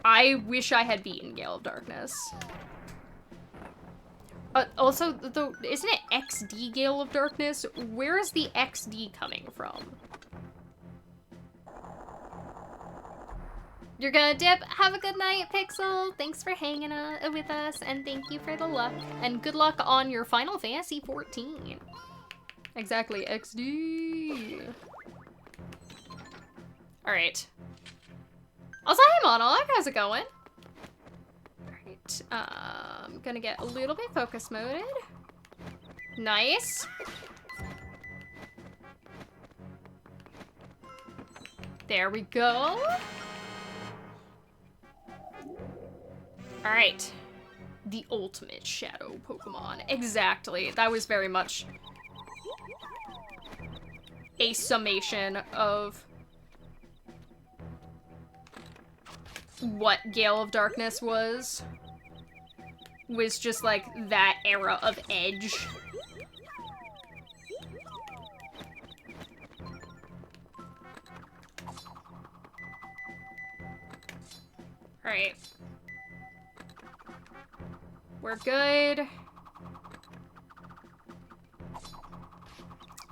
I wish I had beaten Gale of Darkness. Also, though, isn't it XD Gale of Darkness? Where is the XD coming from? You're gonna dip. Have a good night, Pixel. Thanks for hanging with us, and thank you for the luck. And good luck on your Final Fantasy 14. Exactly, XD. Alright. Also, hey, Monolog, how's it going? Alright, I'm gonna get a little bit focus moded. Nice. There we go. Alright. The ultimate shadow Pokemon. Exactly. That was very much a summation of what Gale of Darkness was. Was just like that era of edge. Alright. We're good.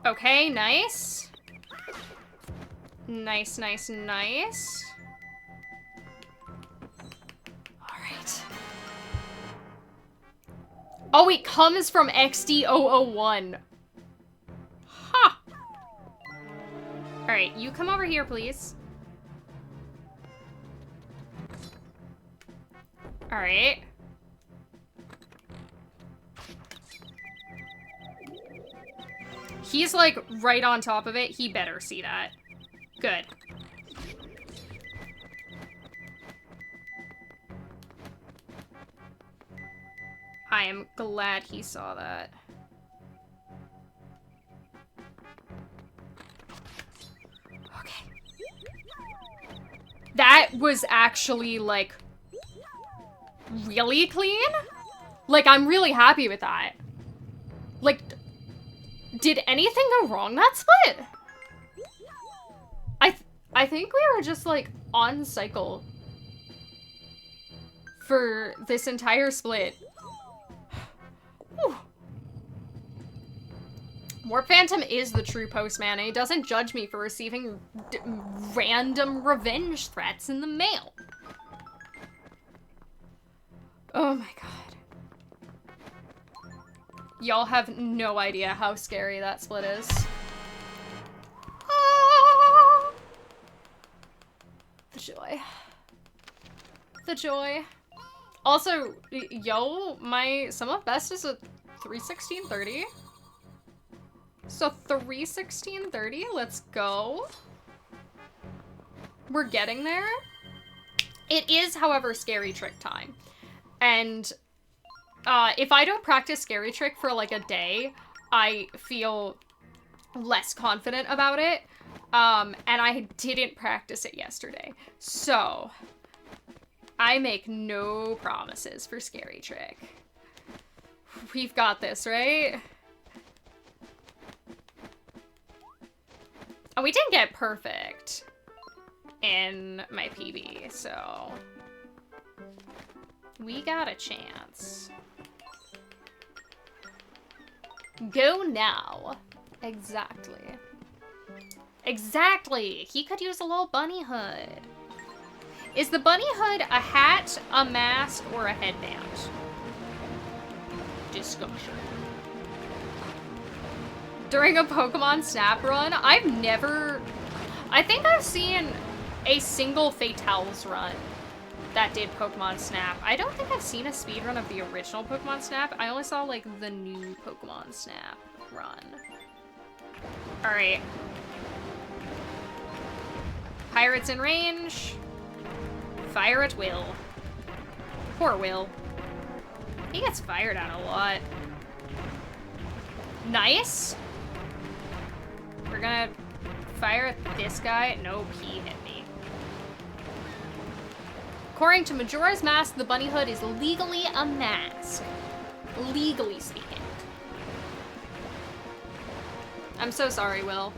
Okay, nice. Nice, nice, nice. Alright. Oh, it comes from XD001. Ha! Alright, you come over here, please. Alright. He's like right on top of it. He better see that. Good. I am glad he saw that. Okay. That was actually like really clean. Like, I'm really happy with that. Like, did anything go wrong that split? I think we were just like on cycle for this entire split. Whew. Warp Phantom is the true postman, and he doesn't judge me for receiving random revenge threats in the mail. Oh my god. Y'all have no idea how scary that split is. Ah! The joy. The joy. Also, yo, my sum of best is a 31630. So 31630, let's go. We're getting there. It is, however, Scary Trick time. And if I don't practice Scary Trick for like a day, I feel less confident about it. And I didn't practice it yesterday. So I make no promises for Scary Trick. We've got this, right? And we didn't get perfect in my PB, so we got a chance. Go now. Exactly. Exactly. He could use a little bunny hood. Is the bunny hood a hat, a mask, or a headband? Discussion. During a Pokemon Snap run, I think I've seen a single Fatales run that did Pokemon Snap. I don't think I've seen a speedrun of the original Pokemon Snap. I only saw, like, the new Pokemon Snap run. Alright. Pirates in range. Fire at will. Poor Will. He gets fired at a lot. Nice. We're gonna fire at this guy. Nope, he hit me. According to Majora's Mask, the bunny hood is legally a mask. Legally speaking. I'm so sorry, Will.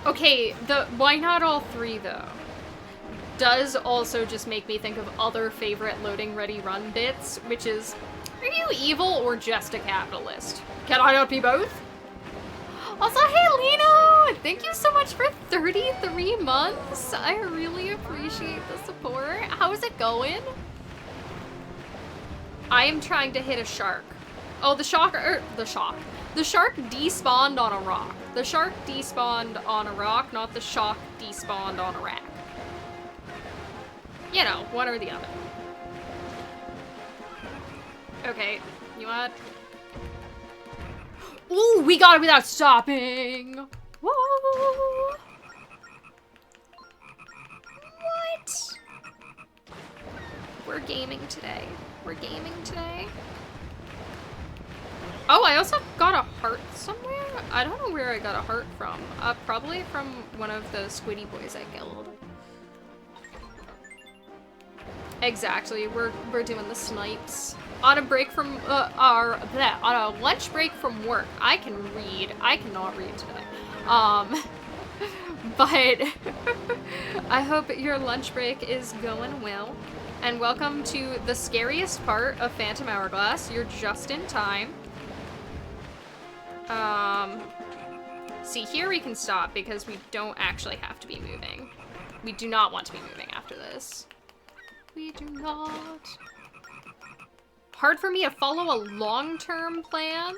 Okay, why not all three, though? Does also just make me think of other favorite loading ready run bits, which is, are you evil or just a capitalist? Can I not be both? Also, hey Lino! Thank you so much for 33 months! I really appreciate the support. How's it going? I am trying to hit a shark. Oh, the shark despawned on a rock. The shark despawned on a rock, not the shark despawned on a rack. You know, one or the other. Okay, you want? Ooh, we got it without stopping! Whoa! What? We're gaming today. We're gaming today. Oh, I also got a heart somewhere? I don't know where I got a heart from. Probably from one of the squiddy boys I killed. Exactly, we're doing the snipes. On a break from, on a lunch break from work. I can read. I cannot read today. But I hope your lunch break is going well. And welcome to the scariest part of Phantom Hourglass. You're just in time. See, here we can stop because we don't actually have to be moving. We do not want to be moving after this. We do not. Hard for me to follow a long-term plan?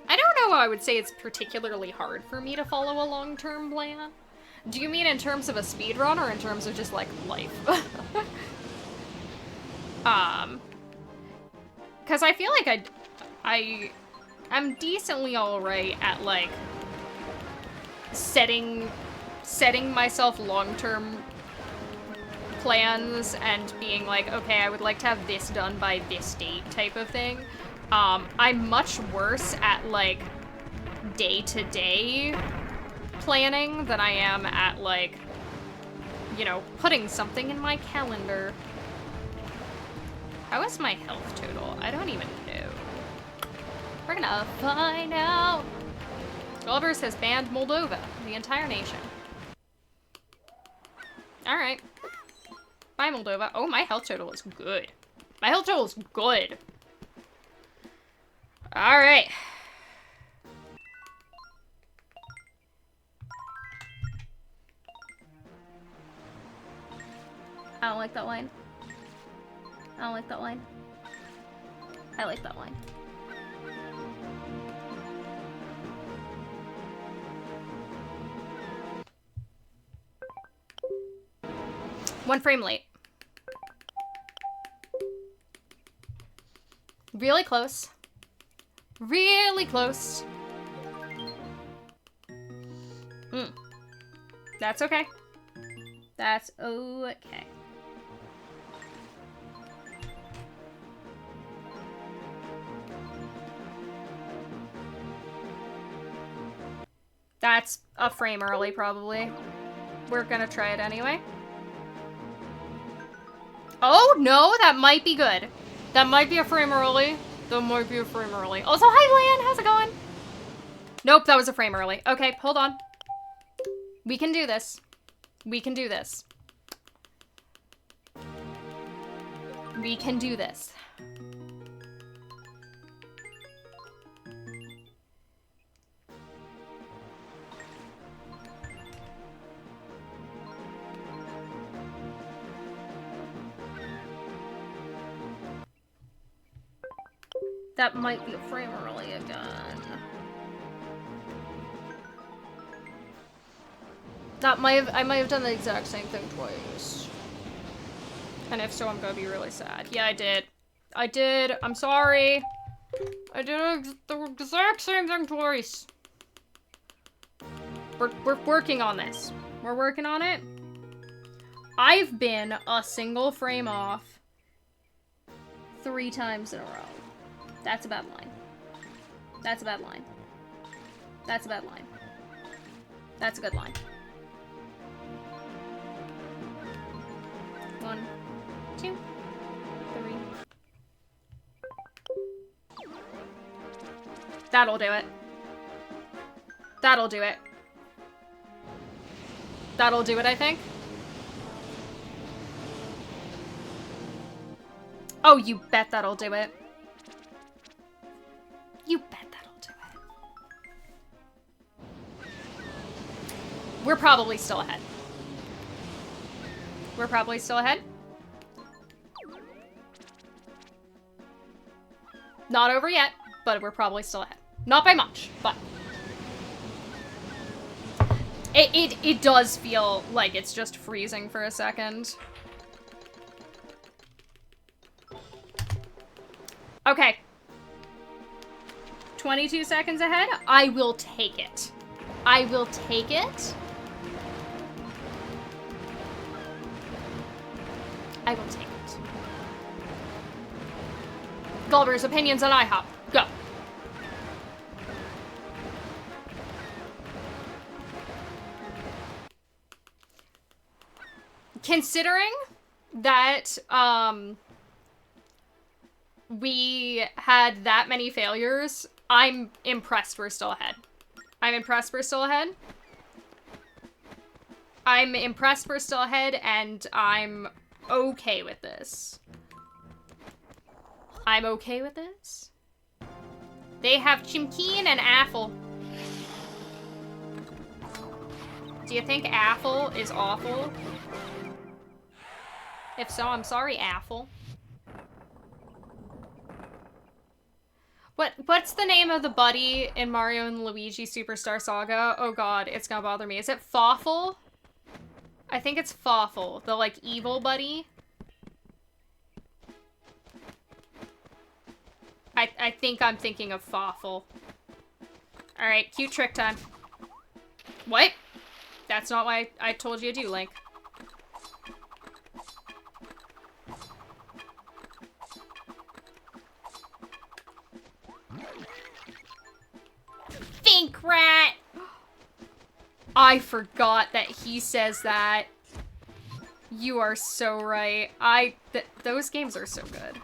I don't know how I would say it's particularly hard for me to follow a long-term plan. Do you mean in terms of a speedrun or in terms of just, like, life? Because I feel like I'm decently alright at, like, setting myself long-term plans and being like, okay, I would like to have this done by this date type of thing. I'm much worse at, like, day-to-day planning than I am at, like, you know, putting something in my calendar. How is my health total? I don't even know. We're gonna find out. Elders has banned Moldova, the entire nation. Alright. Bye, Moldova. Oh, my health total is good. My health total is good. Alright. I don't like that line. I don't like that line. I like that line. One frame late. Really close. Really close. That's okay. That's okay. That's a frame early, probably. We're gonna try it anyway. Oh, no, that might be good. That might be a frame early. That might be a frame early. Also, hi, Lan, how's it going? Nope, that was a frame early. Okay, hold on. We can do this. We can do this. We can do this. That might be a frame early again. I might have done the exact same thing twice. And if so, I'm gonna be really sad. Yeah, I did. I did. I'm sorry. I did the exact same thing twice. We're working on this. We're working on it. I've been a single frame off 3 times in a row. That's a bad line. That's a bad line. That's a bad line. That's a good line. 1, 2, 3. That'll do it. That'll do it. That'll do it, I think. Oh, you bet that'll do it. You bet that'll do it. We're probably still ahead. We're probably still ahead. Not over yet, but we're probably still ahead. Not by much, but it does feel like it's just freezing for a second. Okay. 22 seconds ahead. I will take it. I will take it. I will take it. Gulliver's opinions on IHOP. Go. Considering that, we had that many failures, I'm impressed we're still ahead. I'm impressed we're still ahead. I'm impressed we're still ahead, and I'm okay with this. I'm okay with this. They have Chimkeen and Apple. Do you think Apple is awful? If so, I'm sorry, Apple. What's the name of the buddy in Mario and Luigi Superstar Saga? Oh god, it's gonna bother me. Is it Fawful? I think it's Fawful, the, like, evil buddy. I think I'm thinking of Fawful. Alright, cute trick time. What? That's not what I told you to do, Link. Think rat! I forgot that he says that. You are so right. Those games are so good.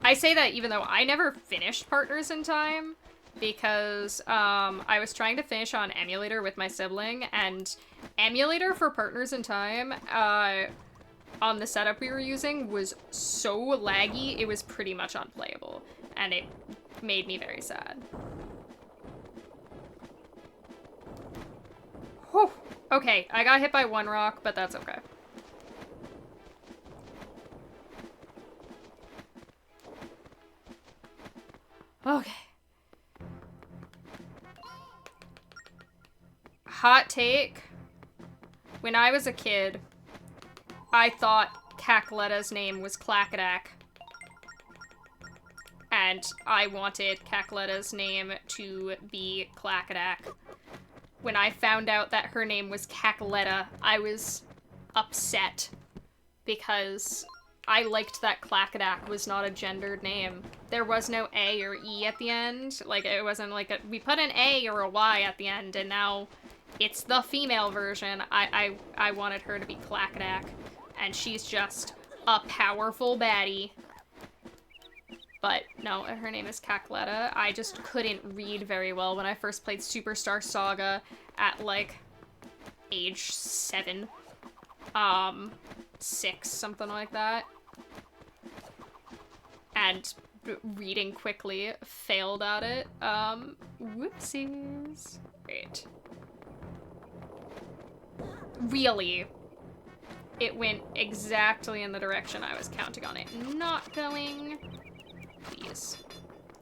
I say that even though I never finished Partners in Time, because I was trying to finish on emulator with my sibling, and emulator for Partners in Time on the setup we were using was so laggy, it was pretty much unplayable, and it made me very sad. Whew. Okay, I got hit by one rock, but that's okay. Okay. Hot take. When I was a kid, I thought Cackleta's name was Clackadak. And I wanted Cackleta's name to be Clackadak. When I found out that her name was Cackleta, I was upset. Because I liked that Clackadak was not a gendered name. There was no A or E at the end. Like, it wasn't like we put an A or a Y at the end, and now it's the female version. I wanted her to be Clackadak, and she's just a powerful baddie. But no, her name is Cackleta. I just couldn't read very well when I first played Superstar Saga at, like, age 7. 6, something like that. And reading quickly, failed at it. Whoopsies. Great. Really, it went exactly in the direction I was counting on it not going. Please.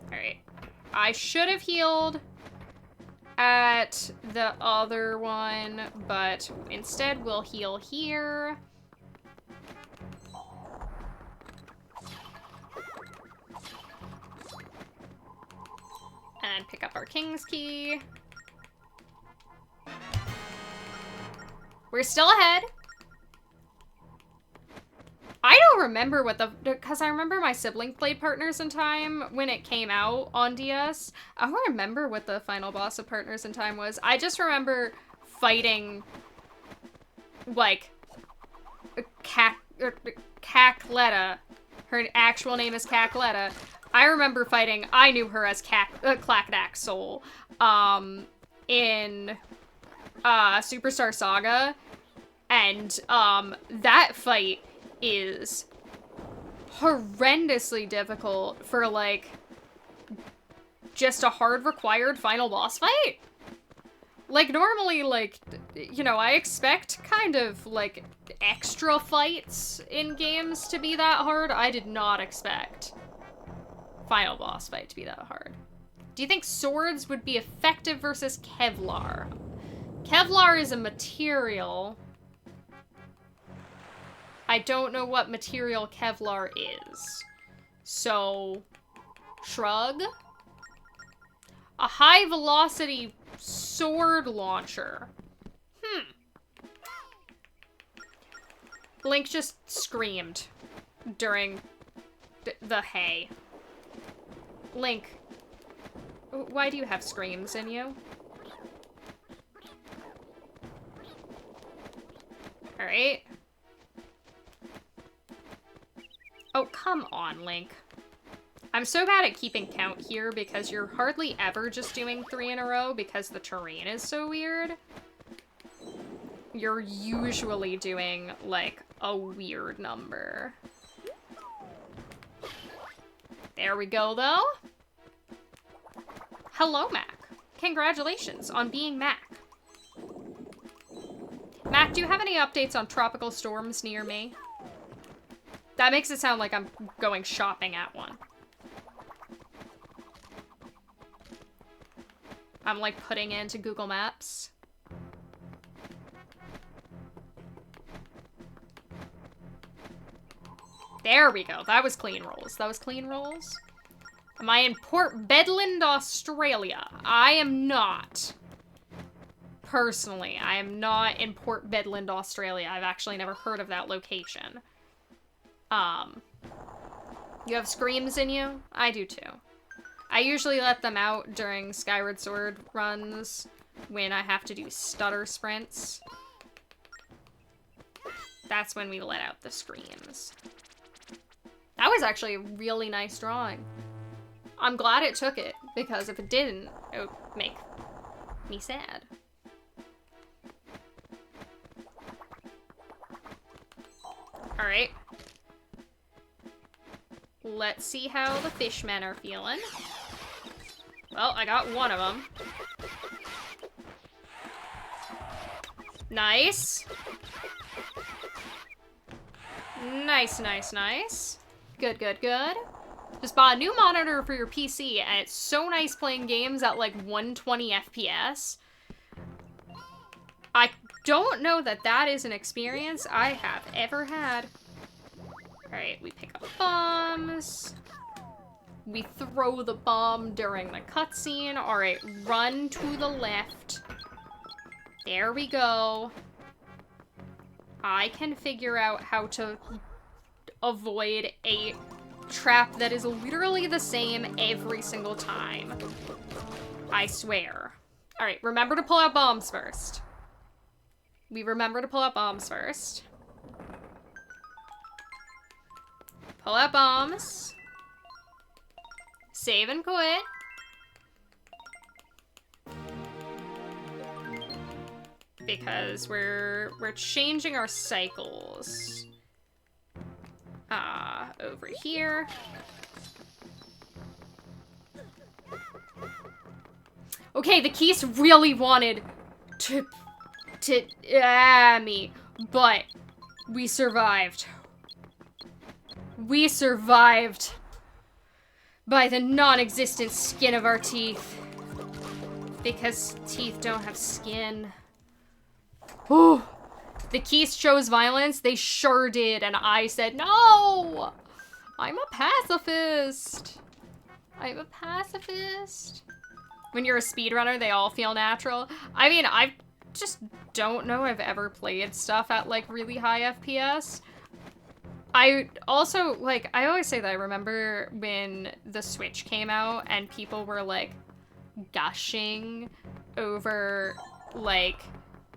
Alright. I should have healed at the other one, but instead we'll heal here. And pick up our King's Key. We're still ahead. I don't remember what because I remember my sibling played Partners in Time when it came out on DS. I don't remember what the final boss of Partners in Time was. I just remember fighting, like, Cacletta. Her actual name is Cacletta. I remember fighting, I knew her as Clackdack Soul, in Superstar Saga, and that fight is horrendously difficult for, like, just a hard required final boss fight. Like, normally, like, you know, I expect kind of, like, extra fights in games to be that hard. I did not expect final boss fight to be that hard. Do you think swords would be effective versus Kevlar? Kevlar is a material. I don't know what material Kevlar is. So, shrug. A high velocity sword launcher. Link just screamed during the hay. Link, why do you have screams in you? Alright. Oh, come on, Link. I'm so bad at keeping count here because you're hardly ever just doing 3 in a row because the terrain is so weird. You're usually doing, like, a weird number. There we go, though. Hello, Mac. Congratulations on being Mac. Mac, do you have any updates on tropical storms near me? That makes it sound like I'm going shopping at one. I'm, like, putting it into Google Maps. There we go. That was clean rolls. That was clean rolls. Am I in Port Bedland, Australia? I am not. Personally, I am not in Port Bedland, Australia. I've actually never heard of that location. You have screams in you? I do too. I usually let them out during Skyward Sword runs when I have to do stutter sprints. That's when we let out the screams. That was actually a really nice drawing. I'm glad it took it, because if it didn't, it would make me sad. Alright. Let's see how the fishmen are feeling. Well, I got one of them. Nice. Nice, nice, nice. Good, good, good. Just bought a new monitor for your PC, and it's so nice playing games at, like, 120 FPS. I don't know that that is an experience I have ever had. Alright, we pick up bombs. We throw the bomb during the cutscene. Alright, run to the left. There we go. I can figure out how to avoid a trap that is literally the same every single time. I swear. Alright, remember to pull out bombs first. We remember to pull out bombs first. Pull out bombs. Save and quit. because we're changing our cycles. Over here. Okay, the Keys really wanted to me, but we survived. We survived by the non-existent skin of our teeth. Because teeth don't have skin. Ooh. The Keys chose violence, they sure did, and I said, no! I'm a pacifist. I'm a pacifist. When you're a speedrunner, they all feel natural. I mean, I just don't know I've ever played stuff at, like, really high FPS. I also, like, I always say that I remember when the Switch came out and people were, like, gushing over, like,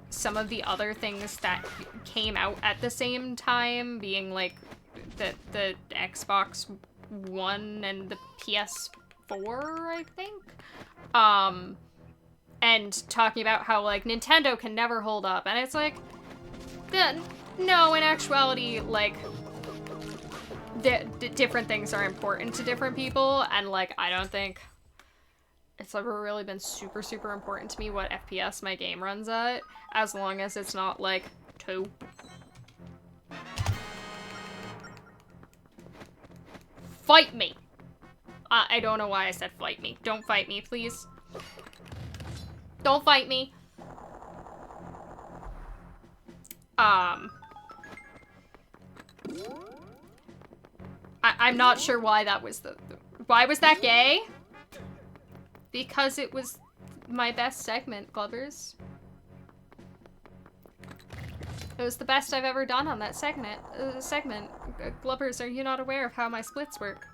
some of the other things that came out at the same time, being, like, the Xbox One and the PS4, I think? And talking about how, like, Nintendo can never hold up, and it's like, no, in actuality, like, different things are important to different people, and, like, I don't think it's ever really been super, super important to me what FPS my game runs at, as long as it's not, like, 2. Fight me! I don't know why I said fight me. Don't fight me, please. Don't fight me. I'm not sure why that was why was that gay? Because it was my best segment, Glubbers. It was the best I've ever done on that segment. Glubbers, are you not aware of how my splits work?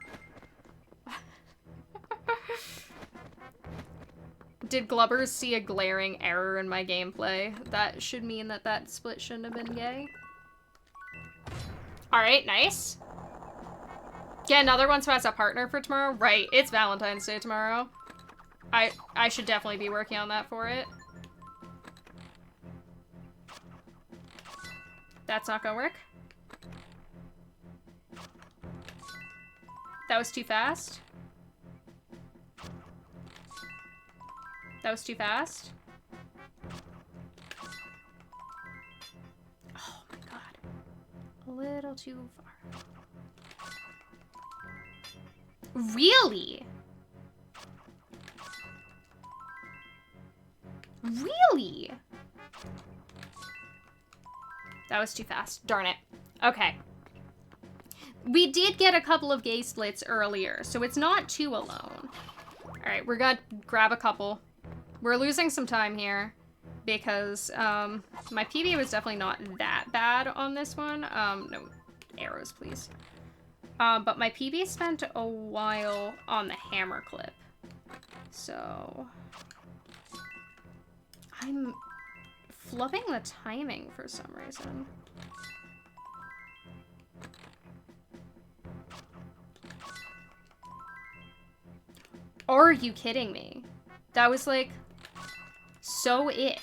Did Glubbers see a glaring error in my gameplay? That should mean that that split shouldn't have been gay. Alright, nice. Yeah, another one so as a partner for tomorrow? Right, it's Valentine's Day tomorrow. I should definitely be working on that for it. That's not gonna work. That was too fast. That was too fast. Oh my god. A little too far. Really? Really? That was too fast. Darn it. Okay. We did get a couple of gay splits earlier, so it's not too alone. Alright, we're gonna grab a couple. We're losing some time here because my PB was definitely not that bad on this one. No arrows, please. But my PB spent a while on the hammer clip. So I'm flubbing the timing for some reason. Are you kidding me? That was like so it.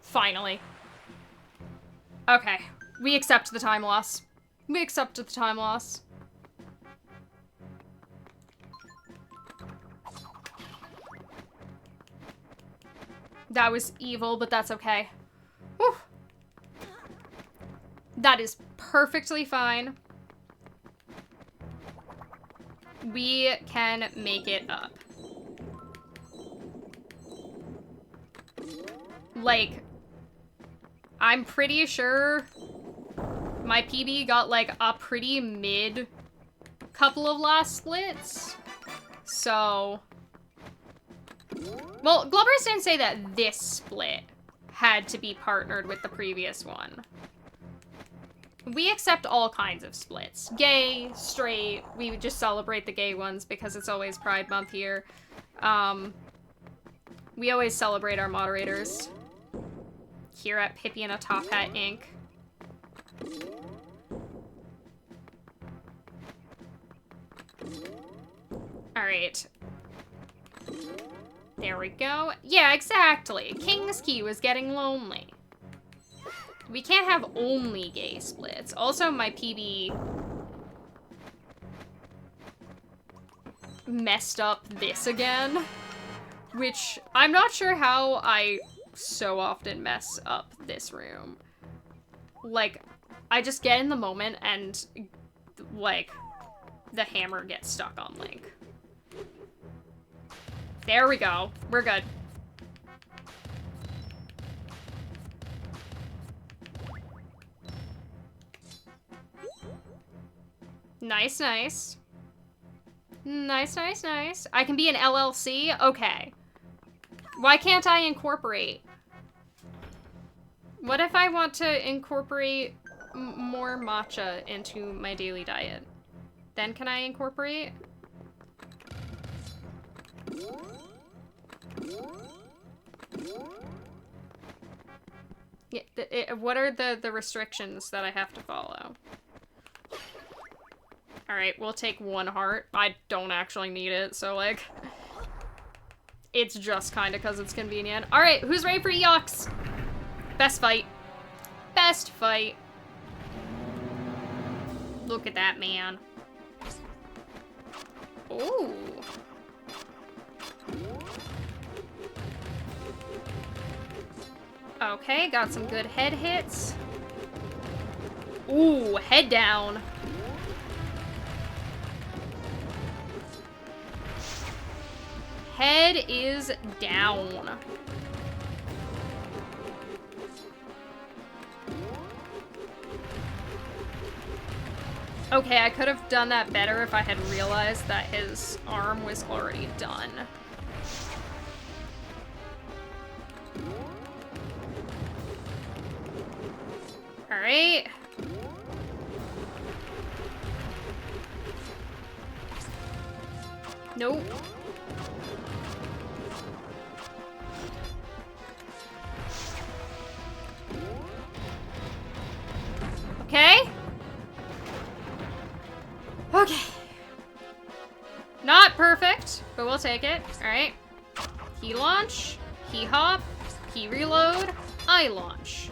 Finally. Okay, we accept the time loss. We accept the time loss. That was evil, but that's okay. Whew. That is perfectly fine. We can make it up. Like, I'm pretty sure my PB got, like, a pretty mid couple of last splits. So, well, Glubbers didn't say that this split had to be partnered with the previous one. We accept all kinds of splits. Gay, straight, we would just celebrate the gay ones because it's always Pride Month here. We always celebrate our moderators here at Pippi in a Top Hat Inc. Alright. There we go. Yeah, exactly. King's Key was getting lonely. We can't have only gay splits. Also, my PB messed up this again, which I'm not sure how I so often mess up this room. Like, I just get in the moment and, like, the hammer gets stuck on Link. There we go. We're good. Nice, nice. Nice, nice, nice. I can be an LLC? Okay. Why can't I incorporate? What if I want to incorporate more matcha into my daily diet? Then can I incorporate? Yeah, what are the restrictions that I have to follow? Alright, we'll take 1 heart. I don't actually need it, so like... It's just kinda cause it's convenient. Alright, who's ready for Eox? Best fight. Best fight. Look at that man. Ooh. Okay, got some good head hits. Ooh, head down. Head is down. Okay, I could have done that better if I had realized that his arm was already done. Alright. Nope. Okay. Okay. Not perfect, but we'll take it. Alright. Key launch, key hop, key reload, I launch.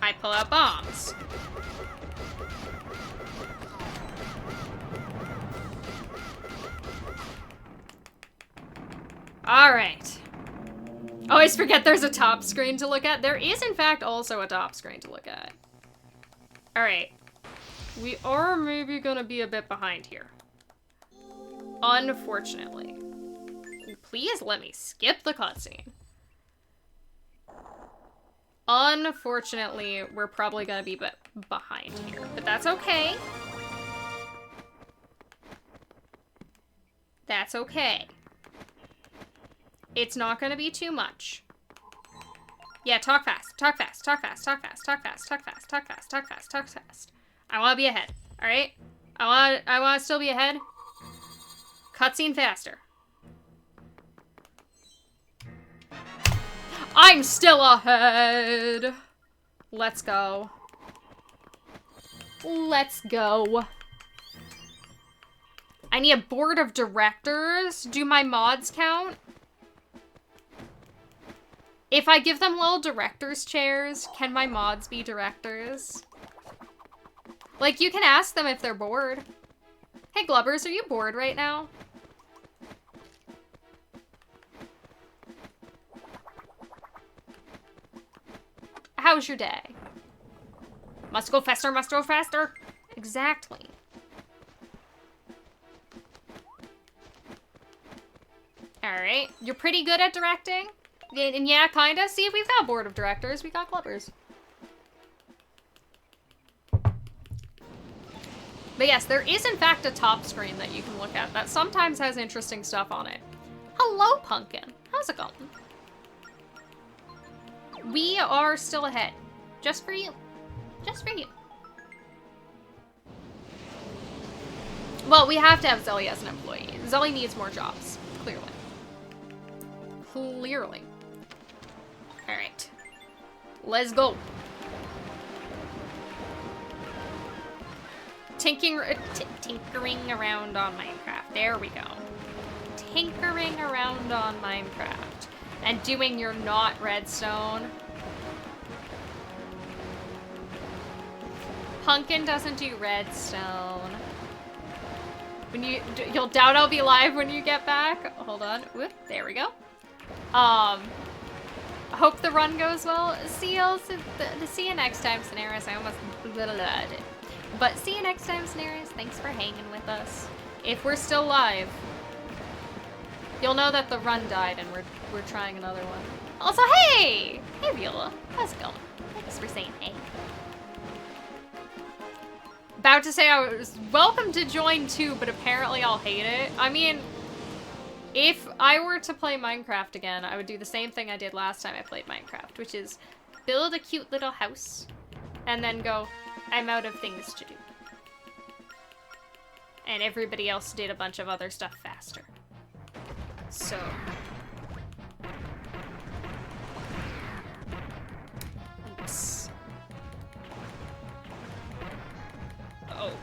I pull out bombs. Alright. Always forget there's a top screen to look at. There is, in fact, also a top screen to look at. Alright. We are maybe gonna be a bit behind here. Unfortunately. Please let me skip the cutscene. Unfortunately, we're probably gonna be behind here, but that's okay. That's okay. It's not gonna be too much. Yeah, talk fast, talk fast, talk fast, talk fast, talk fast, talk fast, talk fast, talk fast, talk fast. I wanna be ahead, alright? I wanna still be ahead. Cutscene faster. I'm still ahead. Let's go. Let's go. I need a board of directors. Do my mods count? If I give them little directors chairs, can my mods be directors? Like, you can ask them if they're bored. Hey, Glubbers, are you bored right now? How's your day? Must go faster, must go faster. Exactly. Alright, you're pretty good at directing? And yeah, kinda. See, we've got board of directors, we got Glubbers. But yes, there is in fact a top screen that you can look at that sometimes has interesting stuff on it. Hello, Pumpkin. How's it going? We are still ahead. Just for you. Just for you. Well, we have to have Zelly as an employee. Zelly needs more jobs. Clearly. Clearly. Alright. Let's go. Tinkering around on Minecraft. There we go. tinkering around on Minecraft and doing your not redstone. Pumpkin doesn't do redstone. When you'll doubt I'll be live when you get back. Hold on. Whoop, there we go. Hope the run goes well. See you next time, Scenaris. I almost did. But see you next time, Scenaris. Thanks for hanging with us. If we're still live, you'll know that the run died and we're trying another one. Also, hey! Hey, Viola. How's it going? Thanks for saying hey. About to say I was welcome to join too, but apparently I'll hate it. I mean, if I were to play Minecraft again, I would do the same thing I did last time I played Minecraft, which is build a cute little house and then go, I'm out of things to do. And everybody else did a bunch of other stuff faster. So. Oops.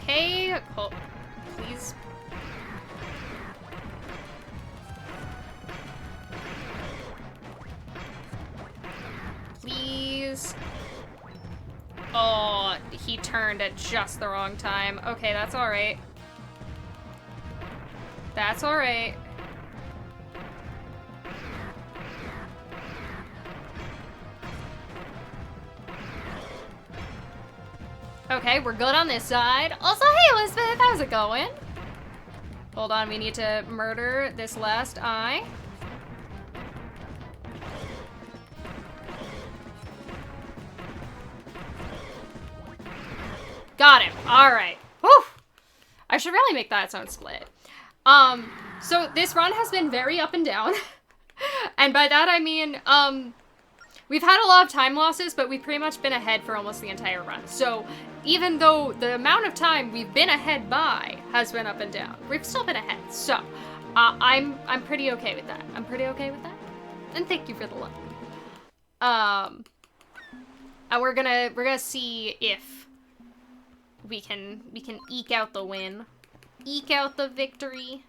Okay, oh, please. Please. Oh, he turned at just the wrong time. Okay, that's alright. That's alright. Okay, we're good on this side. Also, hey Elizabeth, how's it going? Hold on, we need to murder this last eye. Got him. Alright. Whew. I should really make that sound split. So this run has been very up and down. And by that I mean, we've had a lot of time losses, but we've pretty much been ahead for almost the entire run. So even though the amount of time we've been ahead by has been up and down, we've still been ahead. So I'm pretty okay with that. I'm pretty okay with that. And thank you for the love. And we're gonna see if we can eke out the win, eke out the victory.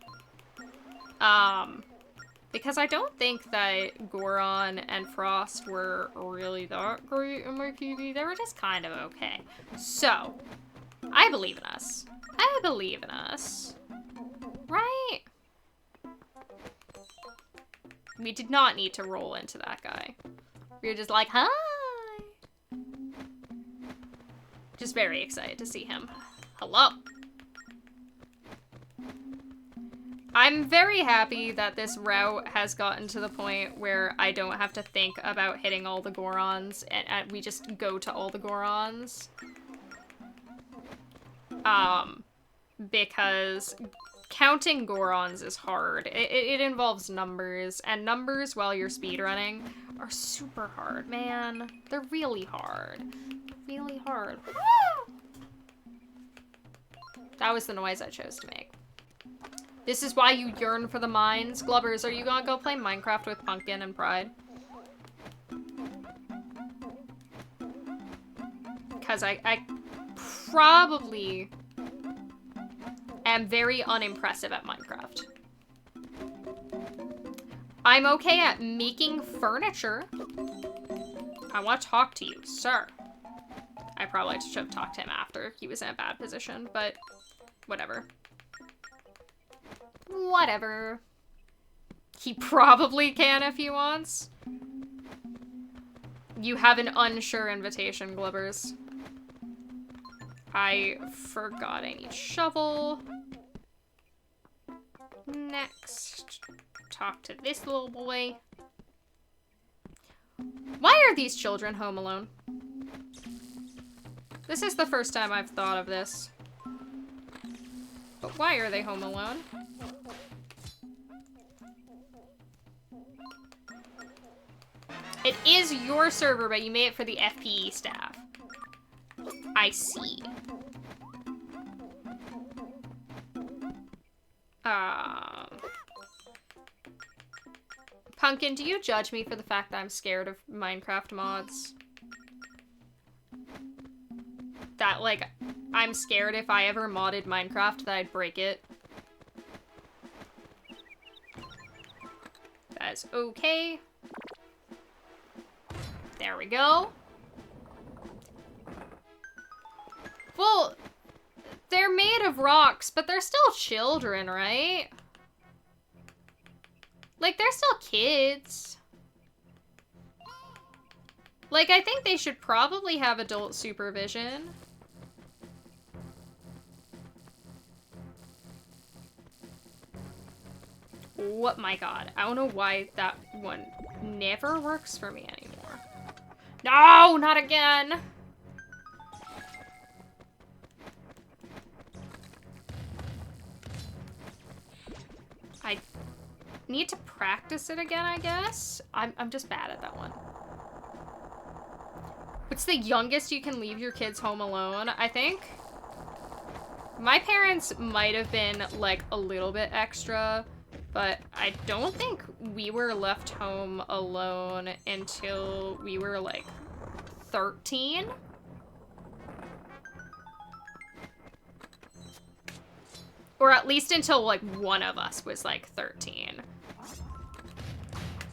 Because I don't think that Goron and Frost were really that great in my PB. They were just kind of okay. So, I believe in us. I believe in us. Right? We did not need to roll into that guy. We were just like, hi! Just very excited to see him. Hello. I'm very happy that this route has gotten to the point where I don't have to think about hitting all the Gorons, and we just go to all the Gorons. Because counting Gorons is hard. It involves numbers, and numbers while you're speedrunning are super hard, man. They're really hard. Really hard. That was the noise I chose to make. This is why you yearn for the mines. Glubbers, are you gonna go play Minecraft with Pumpkin and Pride? Because I probably am very unimpressive at Minecraft. I'm okay at making furniture. I want to talk to you, sir. I probably should have talked to him after. He was in a bad position, but whatever. Whatever. He probably can if he wants. You have an unsure invitation, Glubbers. I forgot I need shovel. Next. Talk to this little boy. Why are these children home alone? This is the first time I've thought of this. But why are they home alone? It is your server, but you made it for the FPE staff. I see. Pumpkin, do you judge me for the fact that I'm scared of Minecraft mods? That, like, I'm scared if I ever modded Minecraft that I'd break it. That's okay. There we go. Well, they're made of rocks, but they're still children, right? Like, they're still kids. Like, I think they should probably have adult supervision. Oh my god. I don't know why that one never works for me anymore. No, not again! I need to practice it again, I guess. I'm just bad at that one. What's the youngest you can leave your kids home alone? I think my parents might have been like a little bit extra, but I don't think we were left home alone until we were like 13. Or at least until, like, one of us was, like, 13.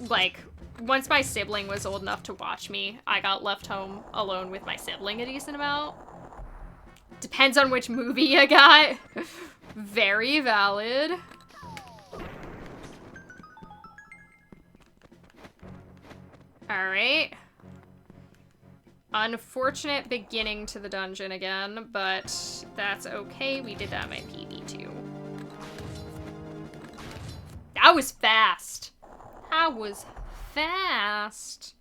Like, once my sibling was old enough to watch me, I got left home alone with my sibling a decent amount. Depends on which movie you got. Very valid. Alright. Unfortunate beginning to the dungeon again, but that's okay. We did that in my PB too. That was fast. That was fast.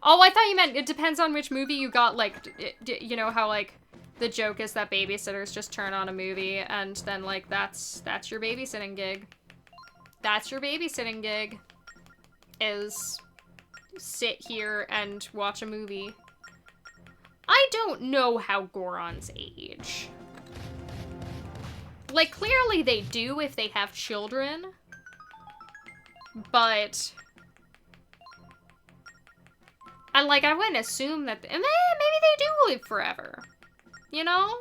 Oh, I thought you meant it depends on which movie you got, like, you know how, like, the joke is that babysitters just turn on a movie and then, like, that's your babysitting gig. That's your babysitting gig. Is sit here and watch a movie. I don't know how Gorons age. Like, clearly they do if they have children. But... and, like, I wouldn't assume that... maybe they do live forever. You know?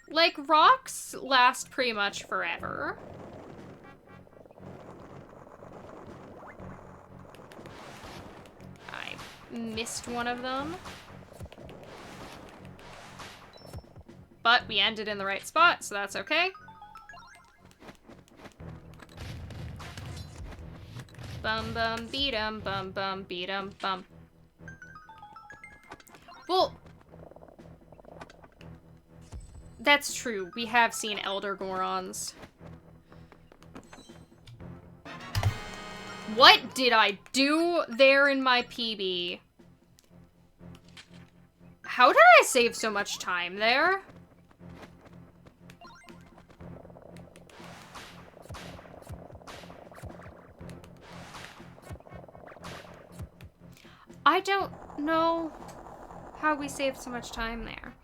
Like, rocks last pretty much forever. I missed one of them. But we ended in the right spot, so that's okay. Bum bum beat 'em, bum bum beat 'em, bum. Well, that's true. We have seen Elder Gorons. What did I do there in my PB? How did I save so much time there? I don't know how we saved so much time there.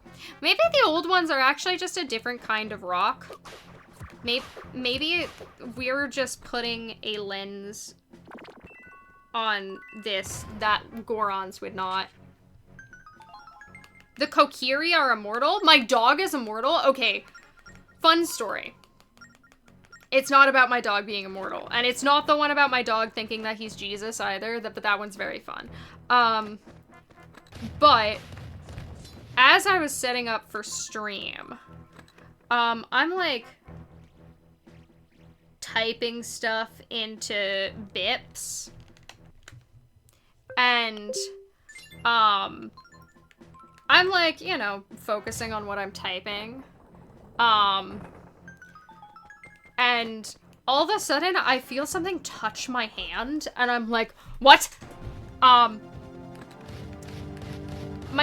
Maybe the old ones are actually just a different kind of rock. Maybe we're just putting a lens on this that Gorons would not. The Kokiri are immortal? My dog is immortal? Okay, fun story. It's not about my dog being immortal. And it's not the one about my dog thinking that he's Jesus either, but that one's very fun. But as I was setting up for stream, I'm like typing stuff into bips. And, I'm like, you know, focusing on what I'm typing. And all of a sudden, I feel something touch my hand, and I'm like, what? My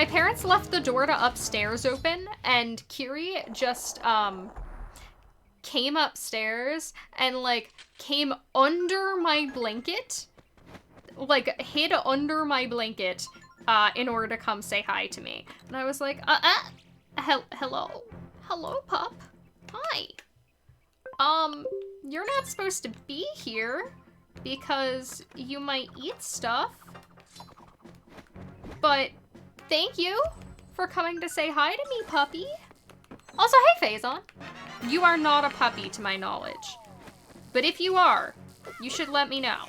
parents left the door to upstairs open, and Kiri just, came upstairs and, like, came under my blanket, like, hid under my blanket, in order to come say hi to me. And I was like, hello? Hello, pup? Hi. You're not supposed to be here because you might eat stuff. But thank you for coming to say hi to me, puppy. Also, hey, Faison. You are not a puppy to my knowledge. But if you are, you should let me know.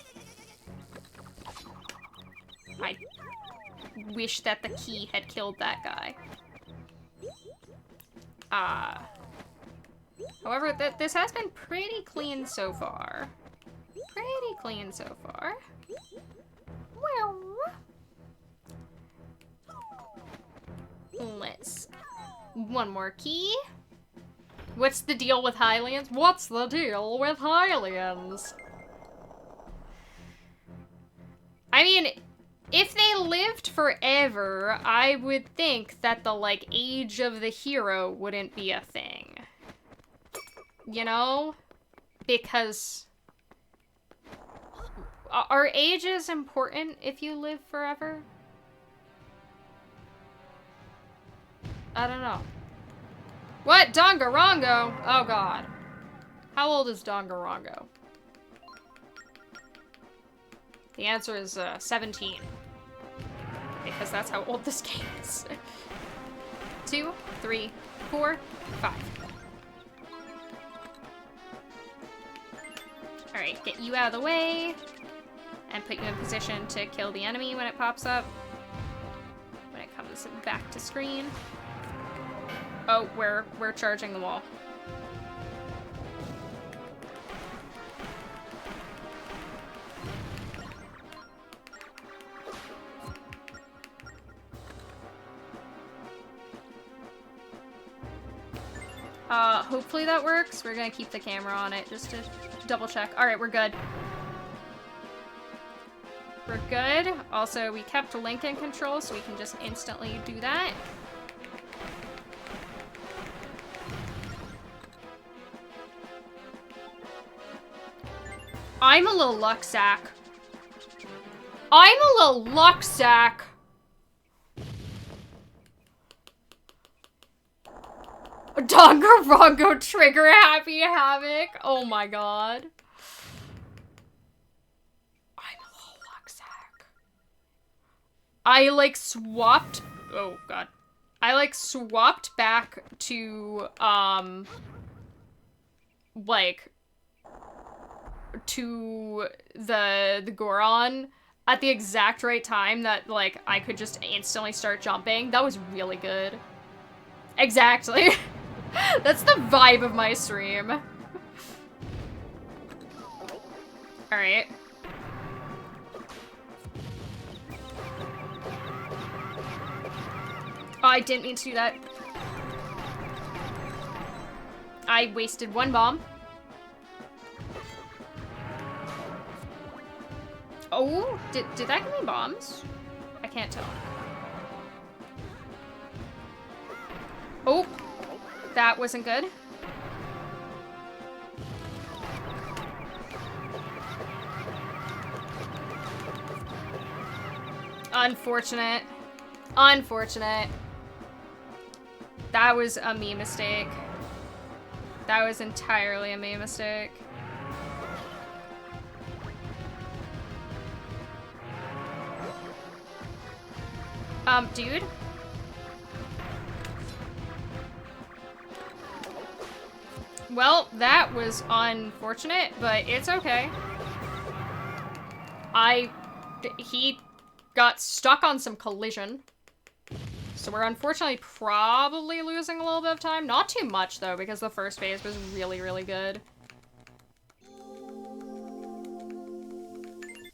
I wish that the key had killed that guy. However, this has been pretty clean so far. Pretty clean so far. Well, let's... One more key. What's the deal with Hylians? What's the deal with Hylians? I mean, if they lived forever, I would think that the, like, age of the hero wouldn't be a thing. You know? Because... Are ages important if you live forever? I don't know. What? Dongarongo? Oh god. How old is Dongarongo? The answer is 17. Because that's how old this game is. 2, 3, 4, 5. Alright, get you out of the way. And put you in position to kill the enemy when it pops up. When it comes back to screen. Oh, we're charging the wall. Hopefully that works. We're gonna keep the camera on it just to double check. Alright, we're good. We're good. Also, we kept Link in control, so we can just instantly do that. I'm a little luck sack. I'm a little luck sack. Dongarongo trigger happy havoc. Oh my god. I'm a little luck sack. I like swapped. Oh god. I like swapped back to like to the Goron at the exact right time that like I could just instantly start jumping. That was really good. Exactly. That's the vibe of my stream. Alright. Oh, I didn't mean to do that. I wasted one bomb. Oh, did that give me bombs? I can't tell. Oh, that wasn't good. Unfortunate. Unfortunate. That was a me mistake. That was entirely a me mistake. Dude? Well, that was unfortunate, but it's okay. He got stuck on some collision. So we're unfortunately probably losing a little bit of time. Not too much, though, because the first phase was really, really good.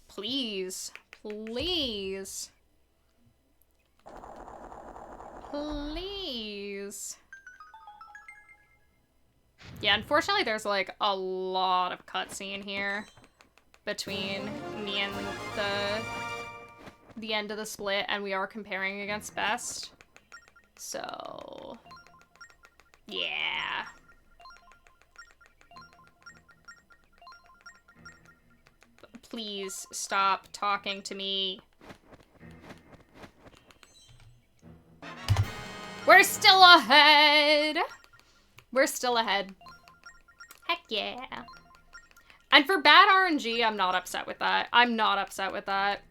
Please. Please. Please. Yeah, unfortunately there's like a lot of cutscene here between me and the end of the split, and we are comparing against best. So, yeah. Please stop talking to me. We're still ahead! We're still ahead. Heck yeah. And for bad RNG, I'm not upset with that. I'm not upset with that.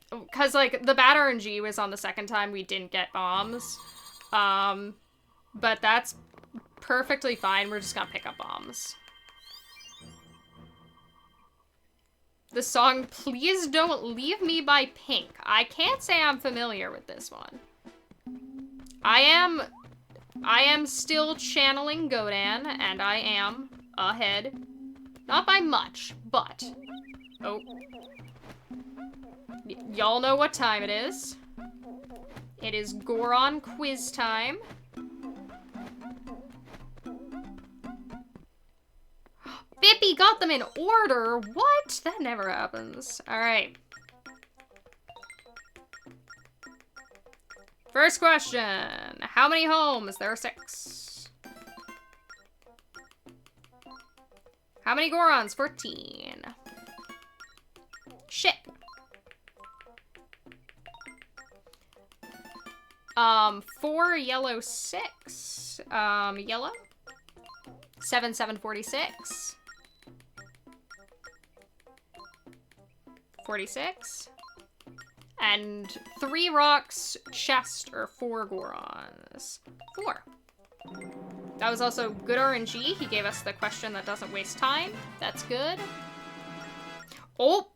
Because, like, the bad RNG was on the second time we didn't get bombs. But that's perfectly fine. We're just gonna pick up bombs. the song Please Don't Leave Me by Pink. I can't say I'm familiar with this one. I am still channeling Godan, and I am ahead. Not by much, but... Oh. Y'all know what time it is. It is Goron quiz time. Bippy got them in order? What? That never happens. Alright. First question. How many homes? There are 6. How many Gorons? 14. Shit. 4 yellow 6. Yellow? 7 46. 46. And 3 rocks, chest, or 4 Gorons. 4. That was also good RNG. He gave us the question that doesn't waste time. That's good. Oh!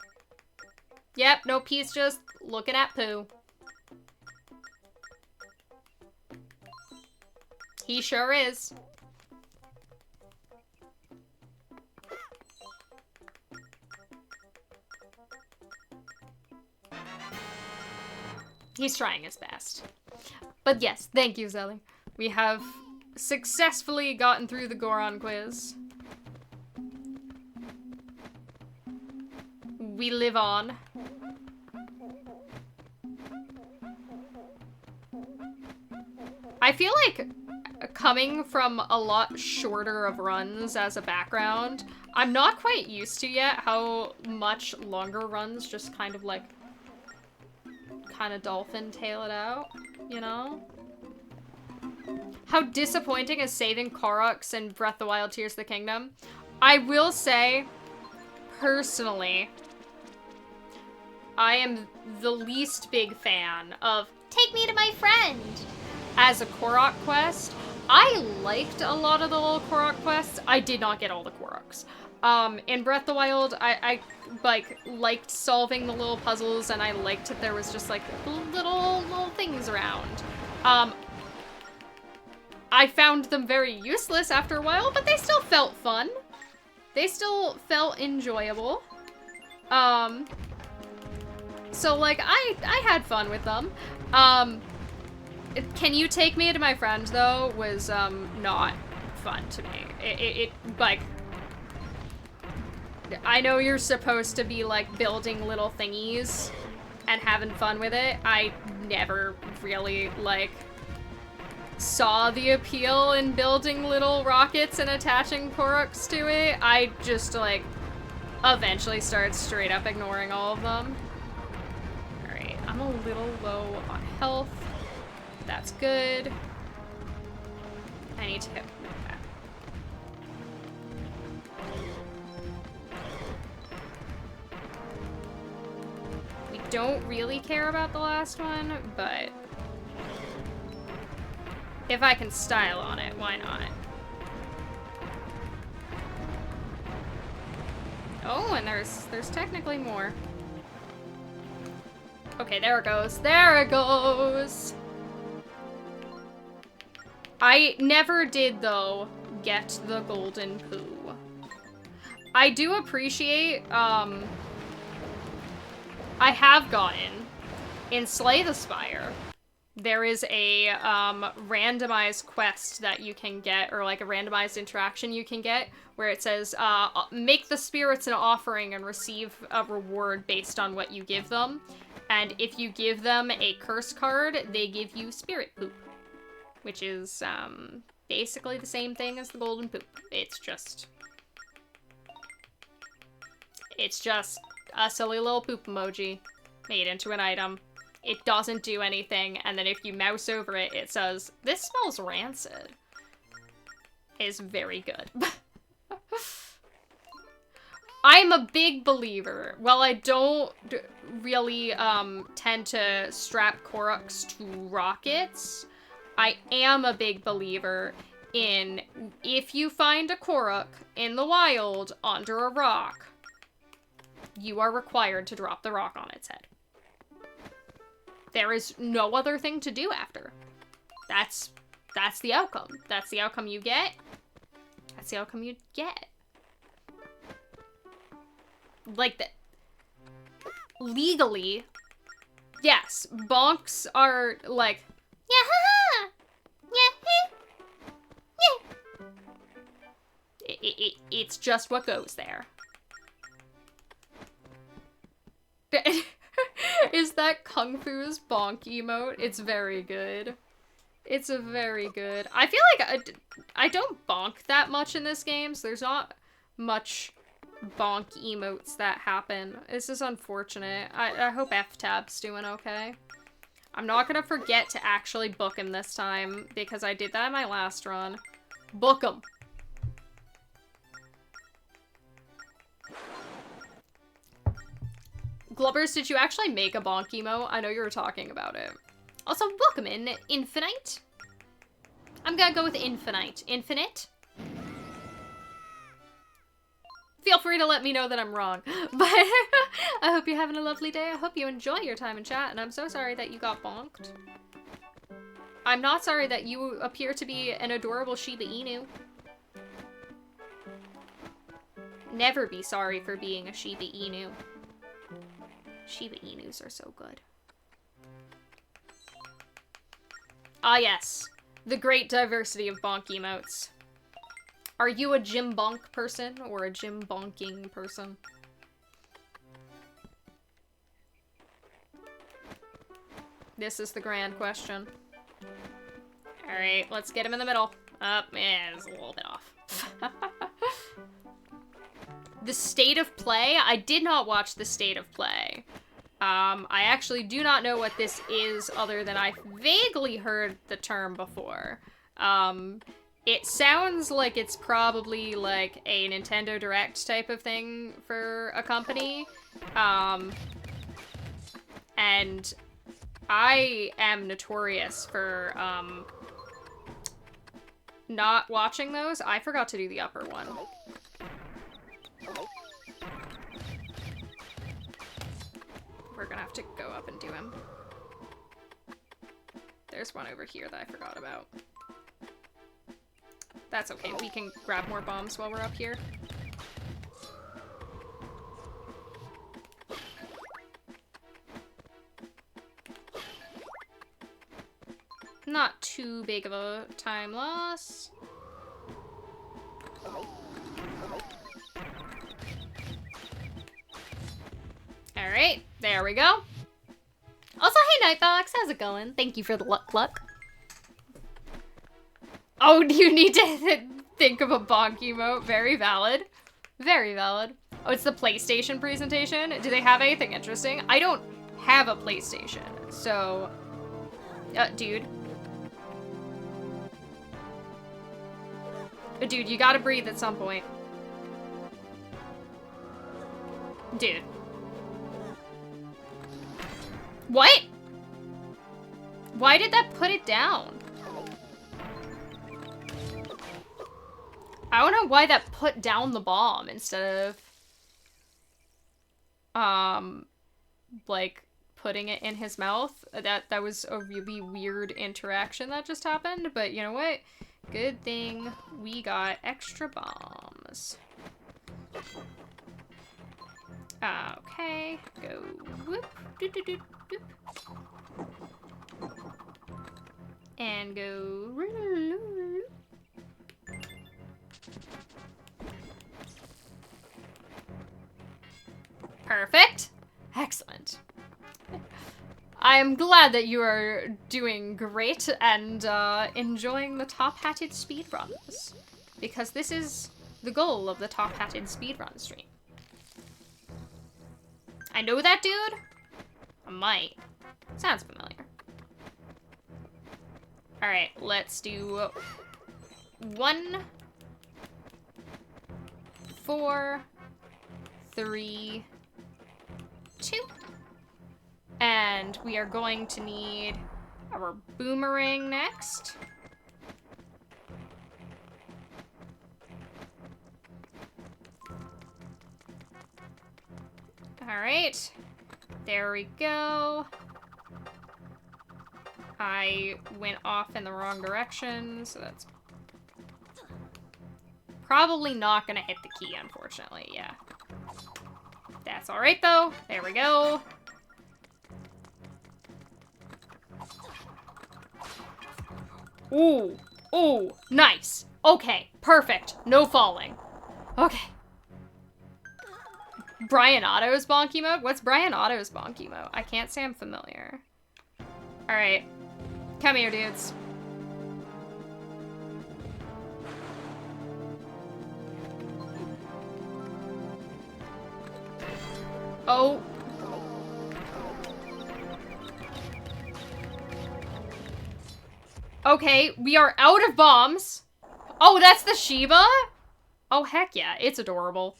Yep, nope, he's just looking at poo. He sure is. He's trying his best. But yes, thank you, Zelly. We have successfully gotten through the Goron quiz. We live on. I feel like coming from a lot shorter of runs as a background, I'm not quite used to yet how much longer runs just kind of like dolphin tail it out, you know? How disappointing is saving Koroks in Breath of the Wild Tears of the Kingdom? I will say, personally, I am the least big fan of Take me to my friend. as a Korok quest. I liked a lot of the little Korok quests. I did not get all the Koroks. In Breath of the Wild, I liked solving the little puzzles, and I liked that there was just like little things around. I found them very useless after a while, but they still felt fun. They still felt enjoyable. So like I had fun with them. Can you take me to my friend though was not fun to me. It like, I know you're supposed to be like building little thingies and having fun with it. I never really like saw the appeal in building little rockets and attaching Koroks to it. I just like eventually started straight up ignoring all of them. Alright, I'm a little low on health. That's good. I need to hit that. We don't really care about the last one, but if I can style on it, why not? Oh, and there's technically more. Okay, there it goes. There it goes! I never did, though, get the golden poo. I do appreciate, I have gotten, in Slay the Spire, there is a randomized quest that you can get, or like a randomized interaction you can get, where it says, make the spirits an offering and receive a reward based on what you give them. And if you give them a curse card, they give you spirit poop, which is basically the same thing as the golden poop. It's just a silly little poop emoji made into an item. It doesn't do anything, and then if you mouse over it, it says, "This smells rancid." It's very good. I'm a big believer. While I don't really tend to strap Koroks to rockets, I am a big believer in if you find a Korok in the wild under a rock, you are required to drop the rock on its head. There is no other thing to do after. That's the outcome. That's the outcome you get. That's the outcome you get. Like that. Legally, yes, bonks are like, Yeah, yeah, it's just what goes there. Is that Kung Fu's bonk emote? It's very good. It's a very good. I feel like I don't bonk that much in this game, so there's not much bonk emotes that happen. This is unfortunate. I hope F-Tab's doing okay. I'm not gonna forget to actually book him this time, because I did that in my last run. Book him! Glubbers, did you actually make a bonk emote? I know you were talking about it. Also, welcome in, Infinite. I'm gonna go with Infinite. Infinite? Feel free to let me know that I'm wrong. But I hope you're having a lovely day. I hope you enjoy your time in chat, and I'm so sorry that you got bonked. I'm not sorry that you appear to be an adorable Shiba Inu. Never be sorry for being a Shiba Inu. Shiba Inus are so good. Ah yes, the great diversity of bonk emotes. Are you a gym bonk person or a gym bonking person? This is the grand question. Alright, let's get him in the middle. It's a little bit off. The state of play? I did not watch the state of play. I actually do not know what this is other than I've vaguely heard the term before. It sounds like it's probably like a Nintendo Direct type of thing for a company. And I am notorious for, not watching those. I forgot to do the upper one. We're gonna have to go up and do him. There's one over here that I forgot about. That's okay, we can grab more bombs while we're up here. Not too big of a time loss. Alright, there we go. Also, hey Nightbox, how's it going? Thank you for the luck. Oh, do you need to think of a bonk emote? Very valid. Very valid. Oh, it's the PlayStation presentation? Do they have anything interesting? I don't have a PlayStation, so... dude. Dude, you gotta breathe at some point. Dude. What? Why did that put it down? I don't know why that put down the bomb instead of, like, putting it in his mouth. That was a really weird interaction that just happened, but you know what? Good thing we got extra bombs. Okay, go whoop, doop, doop, doop, doop. And go. Perfect. Excellent. I am glad that you are doing great and enjoying the top-hatted speedruns, because this is the goal of the top-hatted speedrun stream. I know that dude? I might. Sounds familiar. Alright, let's do 1, 4, 3, 2. And we are going to need our boomerang next. Alright. There we go. I went off in the wrong direction, so that's probably not gonna hit the key, unfortunately, yeah. That's alright, though. There we go. Ooh. Ooh. Nice. Okay. Perfect. No falling. Okay. Brian Otto's bonky mode? What's Brian Otto's bonky mode? I can't say I'm familiar. Alright. Come here, dudes. Oh. Okay, we are out of bombs. Oh, that's the Shiba? Oh, heck yeah. It's adorable.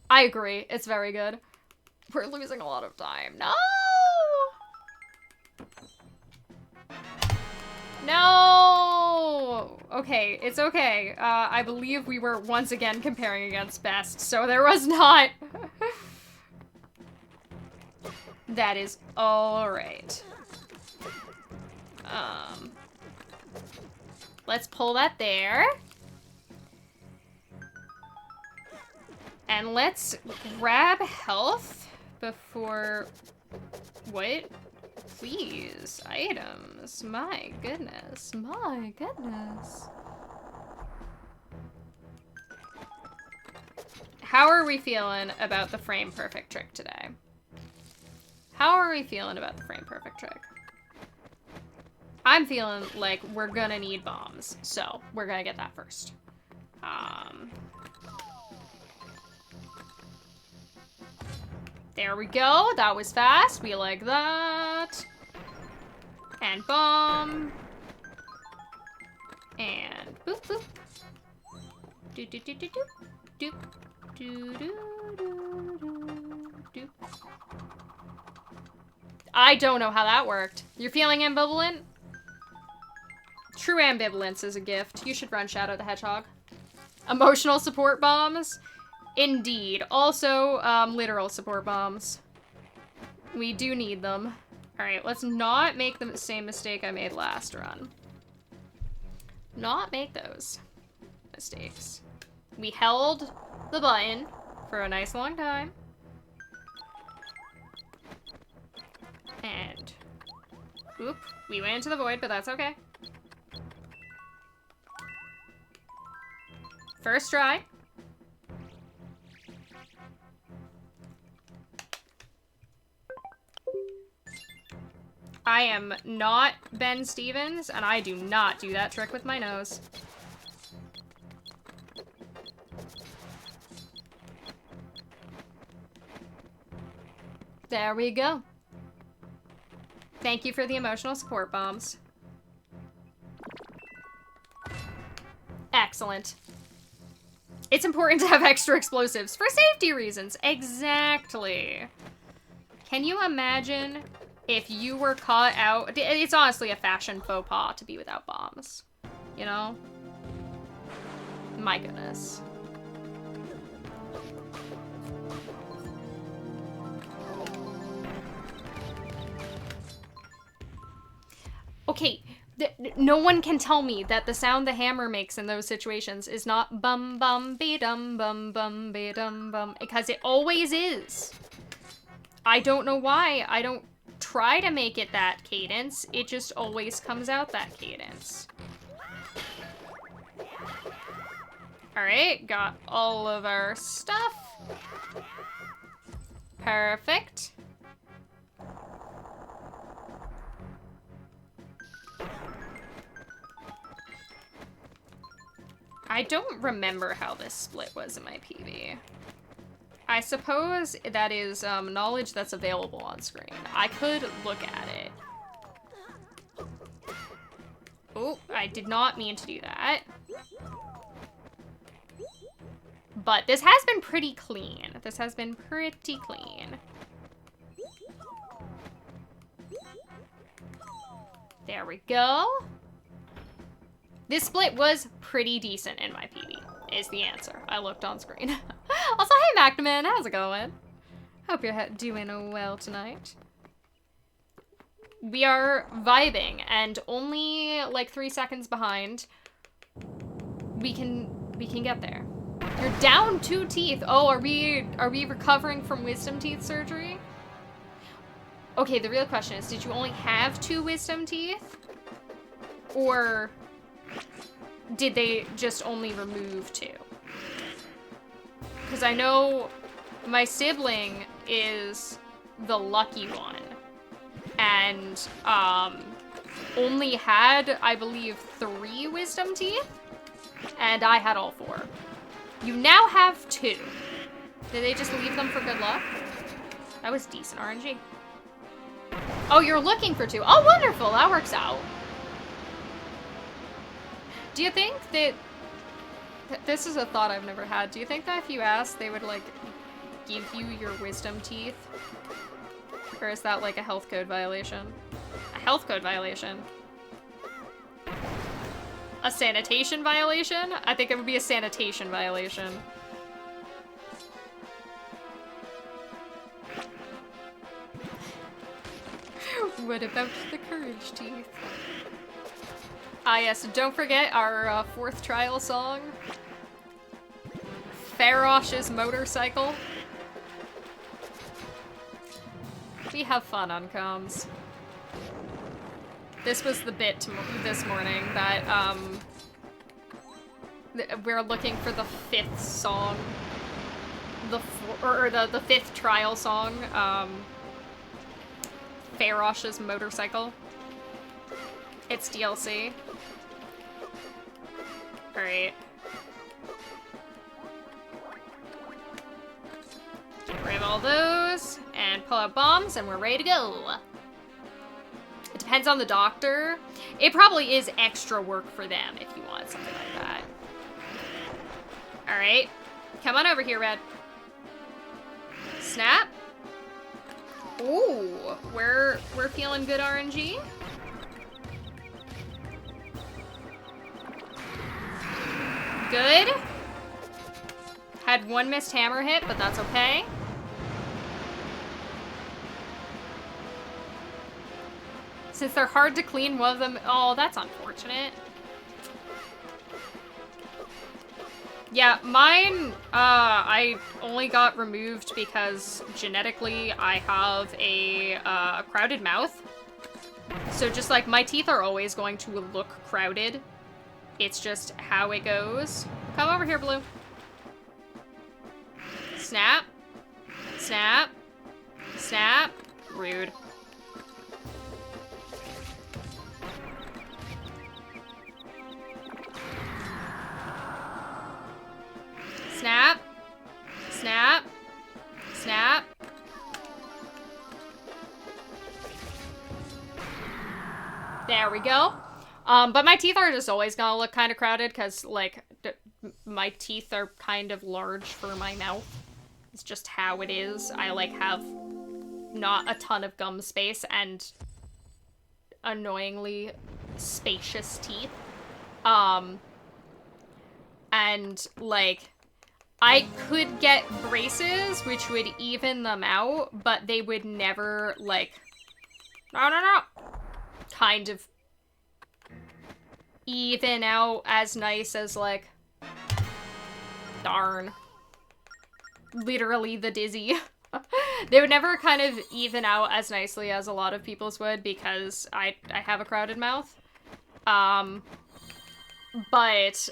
I agree. It's very good. We're losing a lot of time. No! No! Okay, it's okay. I believe we were once again comparing against best, so there was not... That is alright. Let's pull that there. And let's grab health before... What? Please, items. My goodness. My goodness. How are we feeling about the frame perfect trick today? How are we feeling about the frame perfect trick? I'm feeling like we're gonna need bombs, so we're gonna get that first. There we go. That was fast. We like that. And bomb. And boop boop. Do do do do do. Doop. Do do do do do. I don't know how that worked. You're feeling ambivalent? True ambivalence is a gift. You should run Shadow the Hedgehog. Emotional support bombs? Indeed. Also, literal support bombs. We do need them. Alright, let's not make the same mistake I made last run. Not make those mistakes. We held the button for a nice long time. And, oop, we went into the void, but that's okay. First try. I am not Ben Stevens, and I do not do that trick with my nose. There we go. Thank you for the emotional support bombs. Excellent. It's important to have extra explosives for safety reasons. Exactly. Can you imagine if you were caught out? It's honestly a fashion faux pas to be without bombs. You know? My goodness. Okay, no one can tell me that the sound the hammer makes in those situations is not bum bum be dum bum bum be dum bum, because it always is. I don't know why. I don't try to make it that cadence. It just always comes out that cadence. Alright, got all of our stuff. Perfect. I don't remember how this split was in my PB. I suppose that is knowledge that's available on screen. I could look at it. Oh, I did not mean to do that. But this has been pretty clean. This has been pretty clean. There we go. This split was pretty decent in my PB, is the answer. I looked on screen. Also, hey, McNamara, how's it going? Hope you're doing well tonight. We are vibing, and only like 3 seconds behind. We can get there. You're down 2 teeth. Oh, are we recovering from wisdom teeth surgery? Okay, the real question is, did you only have 2 wisdom teeth? Or did they just only remove 2? Because I know my sibling is the lucky one. And only had, I believe, 3 wisdom teeth. And I had all 4. You now have 2. Did they just leave them for good luck? That was decent RNG. Oh, you're looking for 2. Oh, wonderful. That works out. Do you think that... This is a thought I've never had. Do you think that if you asked, they would, like, give you your wisdom teeth? Or is that, like, a health code violation? A health code violation? A sanitation violation? I think it would be a sanitation violation. What about the courage teeth? Ah yes, don't forget our 4th trial song. Farosh's motorcycle. We have fun on comms. This was the bit this morning that, we're looking for the 5th song. The 5th trial song, Farosh's motorcycle. It's DLC. Alright. Get rid of all those, and pull out bombs, and we're ready to go. It depends on the doctor. It probably is extra work for them if you want something like that. Alright. Come on over here, Red. Snap. Ooh, we're feeling good RNG. Good. Had 1 missed hammer hit, but that's okay. Since they're hard to clean, one of them... Oh, that's unfortunate. Yeah, mine, I only got removed because genetically I have a crowded mouth. So just like, my teeth are always going to look crowded. It's just how it goes. Come over here, Blue. Snap. Snap. Snap. Rude. Snap. Snap. Snap. There we go. But my teeth are just always gonna look kind of crowded because, like, my teeth are kind of large for my mouth. It's just how it is. I, like, have not a ton of gum space and annoyingly spacious teeth. And, like, I could get braces, which would even them out, but they would never, like, kind of even out as nice as, like, darn. Literally the dizzy. They would never kind of even out as nicely as a lot of people's would because I have a crowded mouth. But,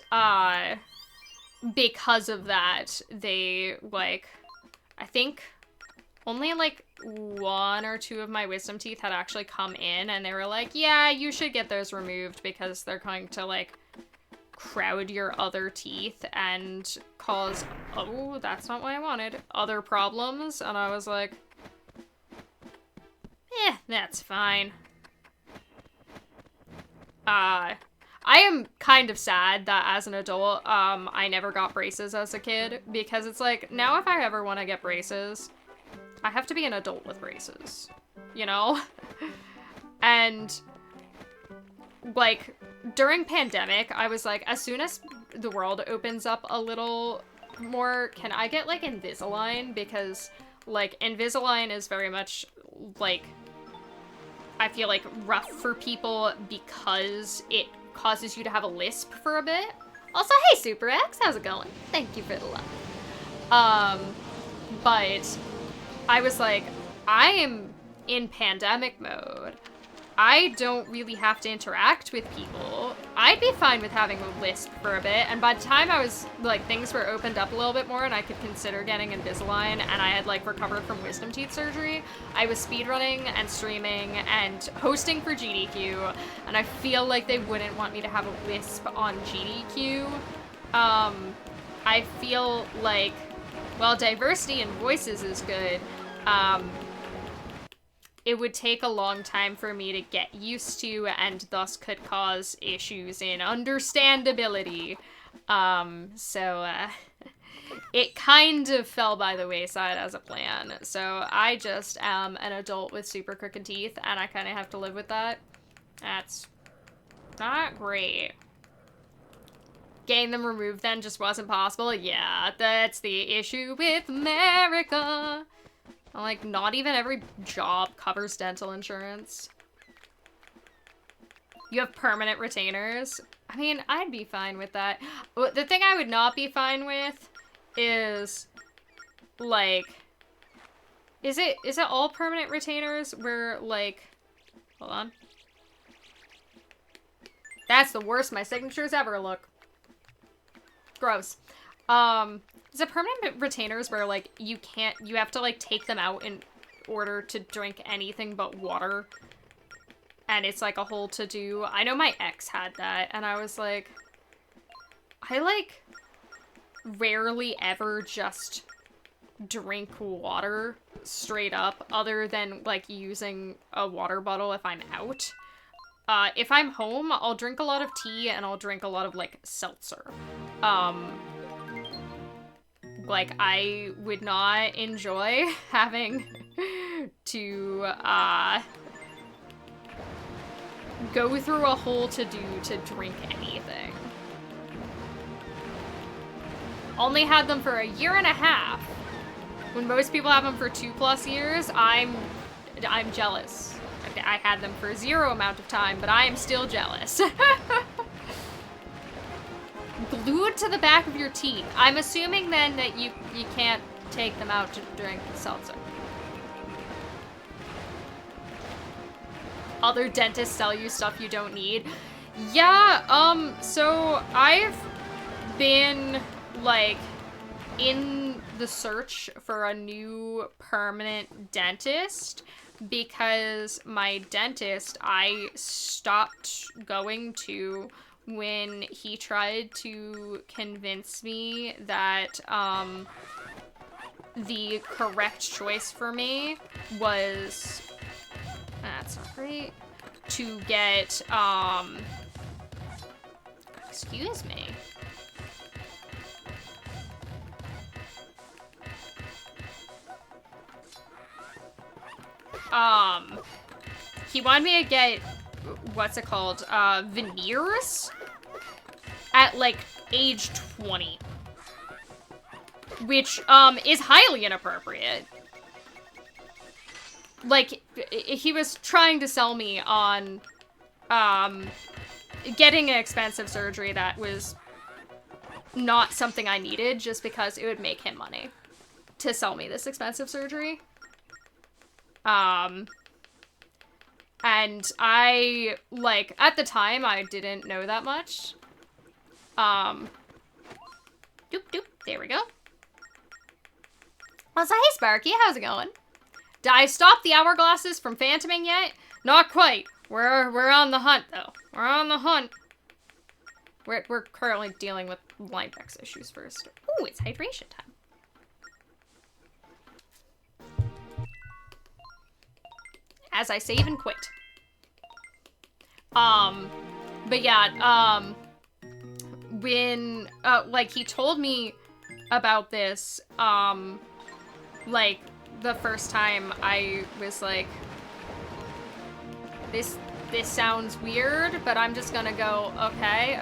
because of that, they, like, I think only, like, 1 or 2 of my wisdom teeth had actually come in, and they were like, yeah, you should get those removed because they're going to, like, crowd your other teeth and cause, oh, that's not what I wanted, other problems. And I was like, that's fine. I am kind of sad that as an adult, I never got braces as a kid, because it's like, now if I ever want to get braces, I have to be an adult with braces, you know? And, like, during pandemic, I was like, as soon as the world opens up a little more, can I get, like, Invisalign? Because, like, Invisalign is very much, like, I feel like rough for people because it causes you to have a lisp for a bit. Also, hey, Super X, how's it going? Thank you for the love. But I was like, I am in pandemic mode. I don't really have to interact with people. I'd be fine with having a lisp for a bit, and by the time I was, like, things were opened up a little bit more and I could consider getting Invisalign, and I had, like, recovered from wisdom teeth surgery, I was speedrunning and streaming and hosting for GDQ, and I feel like they wouldn't want me to have a lisp on GDQ. I feel like, while diversity in voices is good, it would take a long time for me to get used to, and thus could cause issues in understandability. It kind of fell by the wayside as a plan. So I just am an adult with super crooked teeth, and I kind of have to live with that. That's not great. Getting them removed then just wasn't possible. Yeah, that's the issue with America. Like, not even every job covers dental insurance. You have permanent retainers. I mean, I'd be fine with that. The thing I would not be fine with is, like, is it all permanent retainers where, like, hold on. That's the worst my signatures ever look. Gross. Is it permanent retainers where, like, you have to, like, take them out in order to drink anything but water? And it's, like, a whole to-do. I know my ex had that, and I was like, I, like, rarely ever just drink water straight up, other than, like, using a water bottle if I'm out. If I'm home, I'll drink a lot of tea, and I'll drink a lot of, like, seltzer. Like, I would not enjoy having to, go through a whole to-do to drink anything. Only had them for a year and a half. When most people have them for 2+ years, I'm jealous. I had them for 0 amount of time, but I am still jealous. Glued to the back of your teeth. I'm assuming then that you can't take them out to drink seltzer. Other dentists sell you stuff you don't need. Yeah, so I've been, like, in the search for a new permanent dentist because my dentist I stopped going to when he tried to convince me that, the correct choice for me was, that's not great, to get, excuse me. He wanted me to get, what's it called, veneers at, like, age 20. Which, is highly inappropriate. Like, he was trying to sell me on, getting an expensive surgery that was not something I needed just because it would make him money to sell me this expensive surgery. And I, like, at the time, I didn't know that much. Doop doop, there we go. Also, hey Sparky, how's it going? Did I stop the hourglasses from phantoming yet? Not quite. We're on the hunt, though. We're on the hunt. We're currently dealing with Linebex issues first. Ooh, it's hydration time. As I save and quit. But yeah, when, like, he told me about this, like, the first time I was like, this sounds weird, but I'm just gonna go, okay,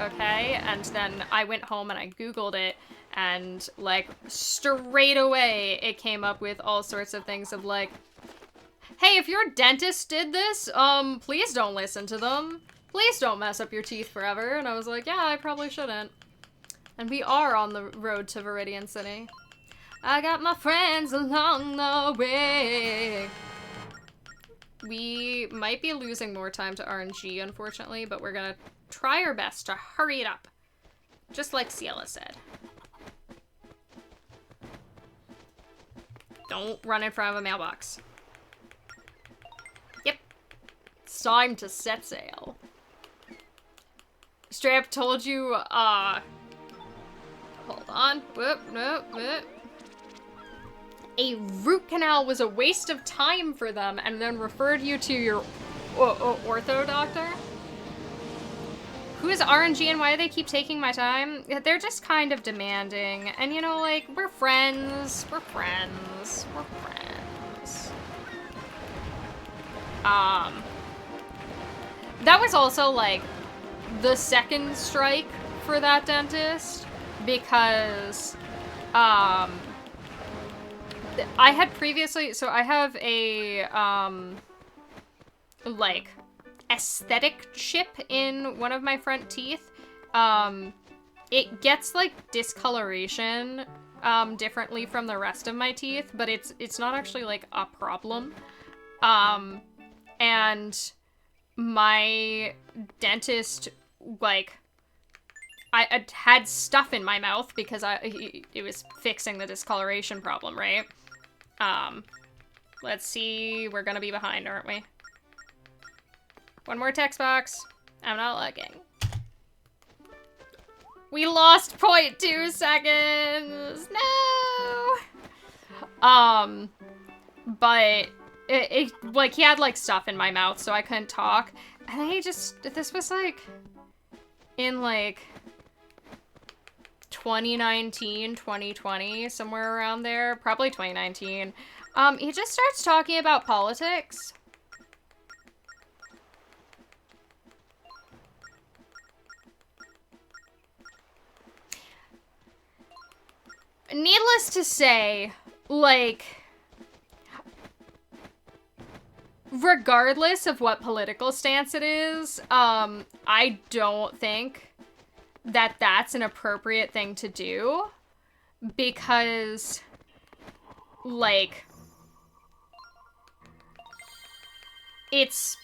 and then I went home and I Googled it, And, like, straight away, it came up with all sorts of things of, like, hey, if your dentist did this, please don't listen to them. Please don't mess up your teeth forever. And I was like, yeah, I probably shouldn't. And we are on the road to Viridian City. I got my friends along the way. We might be losing more time to RNG, unfortunately, but we're gonna try our best to hurry it up. Just like Ciela said. Don't run in front of a mailbox. Yep. It's time to set sail. Straight up told you, hold on. Whoop, whoop, whoop. A root canal was a waste of time for them, and then referred you to your ortho doctor? Who is RNG and why do they keep taking my time? They're just kind of demanding. And you know, like, we're friends. We're friends. We're friends. That was also, like, the second strike for that dentist. Because, I had previously, so I have a, like, aesthetic chip in one of my front teeth. It gets, like, discoloration, differently from the rest of my teeth, but it's not actually, like, a problem. And my dentist, like, I had stuff in my mouth because it was fixing the discoloration problem, right? Let's see, we're gonna be behind, aren't we? One more text box. I'm not looking. We lost 0.2 seconds. No. But it like he had like stuff in my mouth, so I couldn't talk. And this was like in like 2019, 2020, somewhere around there, probably 2019. He just starts talking about politics. Needless to say, like, regardless of what political stance it is, I don't think that that's an appropriate thing to do, because, like, it's...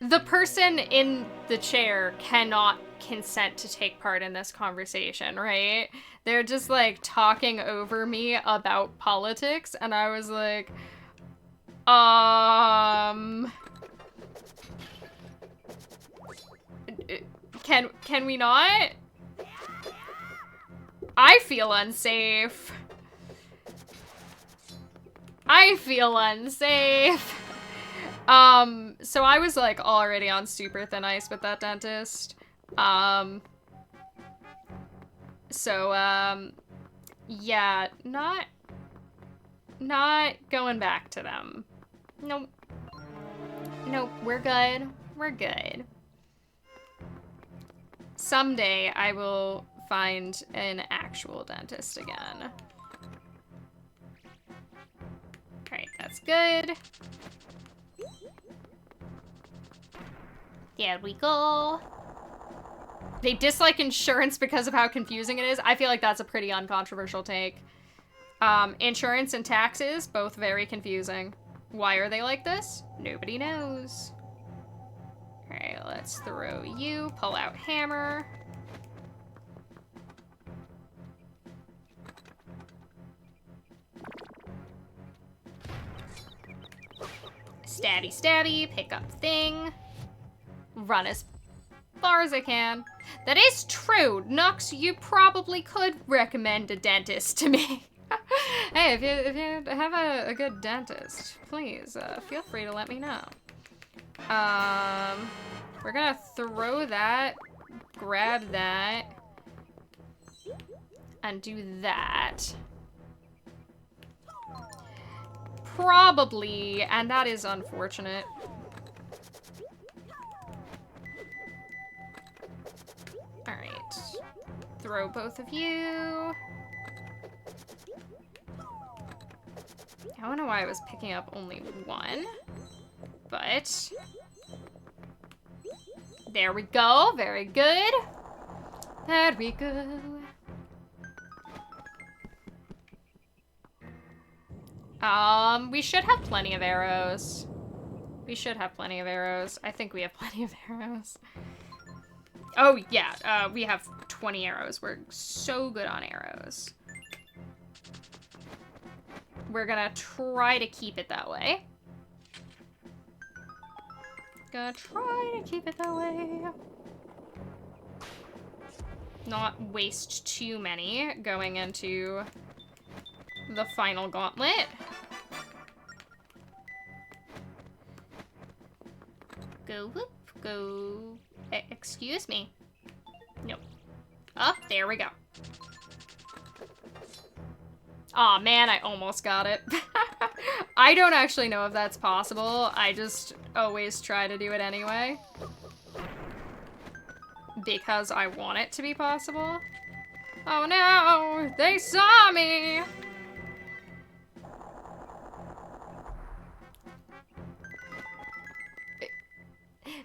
the person in the chair cannot consent to take part in this conversation, right? They're just, like, talking over me about politics, and I was like, Can we not? I feel unsafe. I feel unsafe. So I was, like, already on super thin ice with that dentist. Yeah, not going back to them. Nope. Nope, we're good. We're good. Someday I will find an actual dentist again. Alright, that's good. There we go. They dislike insurance because of how confusing it is. I feel like that's a pretty uncontroversial take. Insurance and taxes, both very confusing. Why are they like this? Nobody knows. Alright, let's throw you. Pull out hammer. Stabby, stabby. Pick up thing. Run as far as I can. That is true. Nux, you probably could recommend a dentist to me. Hey, if you have a good dentist, please feel free to let me know. We're gonna throw that, grab that, and do that. Probably, and that is unfortunate. Alright. throw both of you. I don't know why I was picking up only one, but there we go. Very good. There we go. We should have plenty of arrows. We should have plenty of arrows. I think we have plenty of arrows. Oh, yeah, we have 20 arrows. We're so good on arrows. We're gonna try to keep it that way. Gonna try to keep it that way. Not waste too many going into the final gauntlet. Go whoop, go. Excuse me. Nope. Up, there we go. Aw, man, I almost got it. I don't actually know if that's possible. I just always try to do it anyway. Because I want it to be possible. Oh no, they saw me!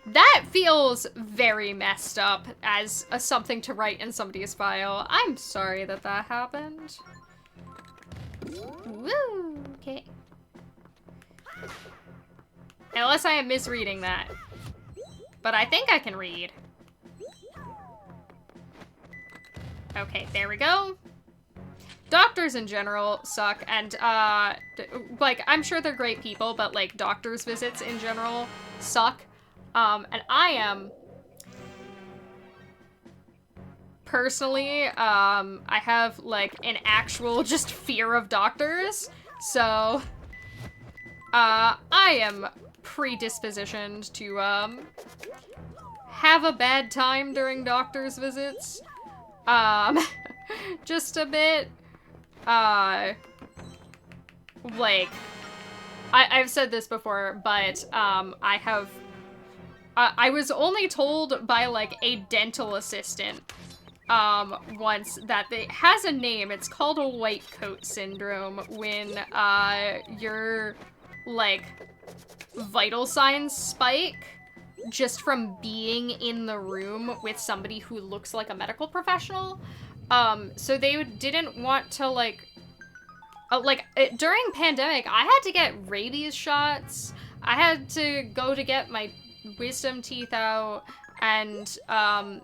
That feels very messed up as something to write in somebody's file. I'm sorry that that happened. Woo! Okay. Unless I am misreading that. But I think I can read. Okay, there we go. Doctors in general suck, and, like, I'm sure they're great people, but, like, doctor's visits in general suck. And I am... Personally, I have, like, an actual just fear of doctors, so... I am predispositioned to, have a bad time during doctor's visits. Just a bit, like, I've said this before, but, I was only told by, like, a dental assistant, once that it has a name. It's called a white coat syndrome when, your, like, vital signs spike just from being in the room with somebody who looks like a medical professional. So they didn't want to, like, during pandemic, I had to get rabies shots. I had to go to get my wisdom teeth out, and,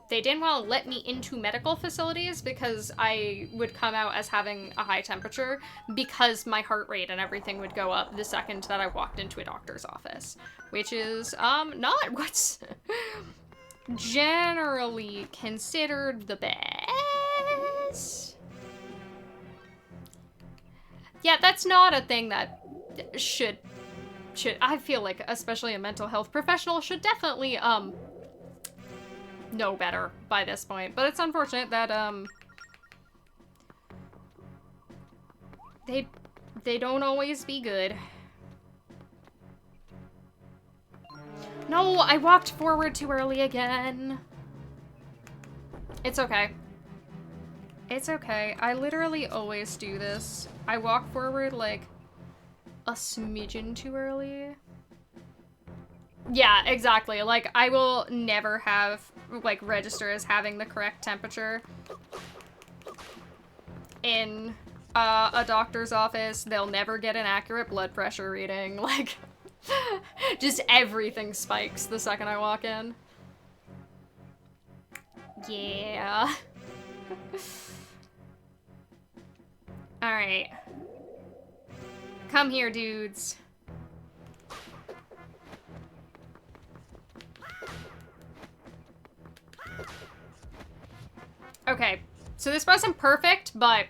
they didn't want to let me into medical facilities because I would come out as having a high temperature because my heart rate and everything would go up the second that I walked into a doctor's office, which is, not what's generally considered the best. Yeah, that's not a thing that should, I feel like, especially a mental health professional, should definitely, know better by this point. But it's unfortunate that, they don't always be good. No, I walked forward too early again. It's okay. It's okay. I literally always do this. I walk forward, like, a smidgen too early. Yeah, exactly. Like, I will never have, like, register as having the correct temperature in a doctor's office. They'll never get an accurate blood pressure reading. Like, just everything spikes the second I walk in. Yeah. Alright. Come here, dudes. Okay, so this wasn't perfect, but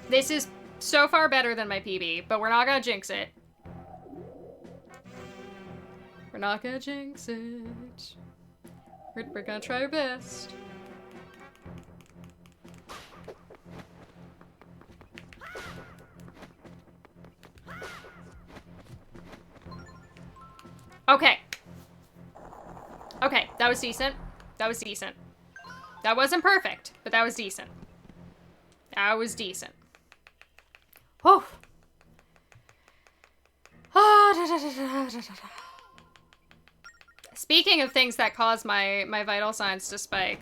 this is so far better than my PB, but we're not gonna jinx it. We're not gonna jinx it. We're gonna try our best. Okay. Okay, that was decent. That was decent. That wasn't perfect, but that was decent. That was decent. Whew. Speaking of things that cause my vital signs to spike.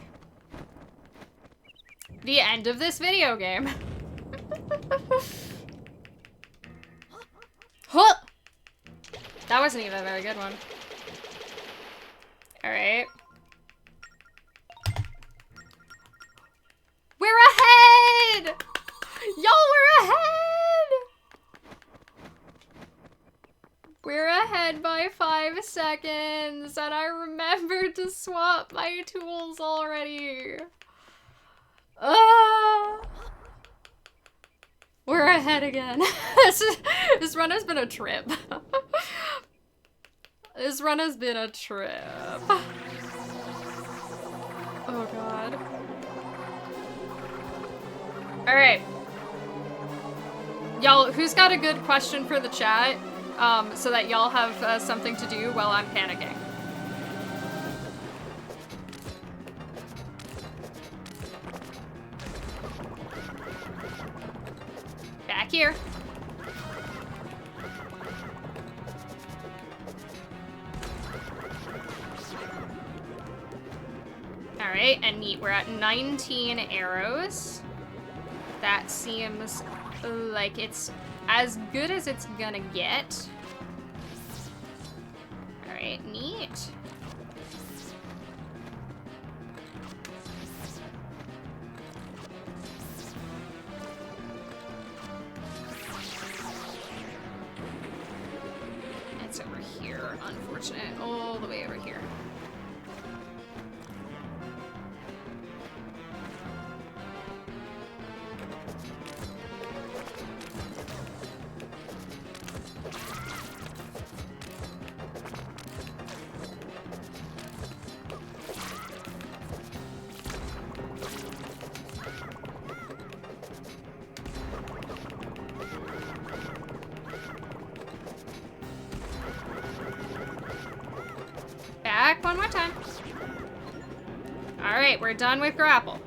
The end of this video game. Huh! That wasn't even a very good one. Alright. We're ahead! Y'all, we're ahead! We're ahead by 5 seconds, and I remembered to swap my tools already. We're ahead again. This run has been a trip. This run has been a trip. Oh god. Alright. Y'all, who's got a good question for the chat? So that y'all have something to do while I'm panicking. Back here. Alright, and neat. We're at 19 arrows. That seems like it's as good as it's gonna get. Alright, neat. It's over here, unfortunate. All the way over here. Back one more time. Alright, we're done with grapple.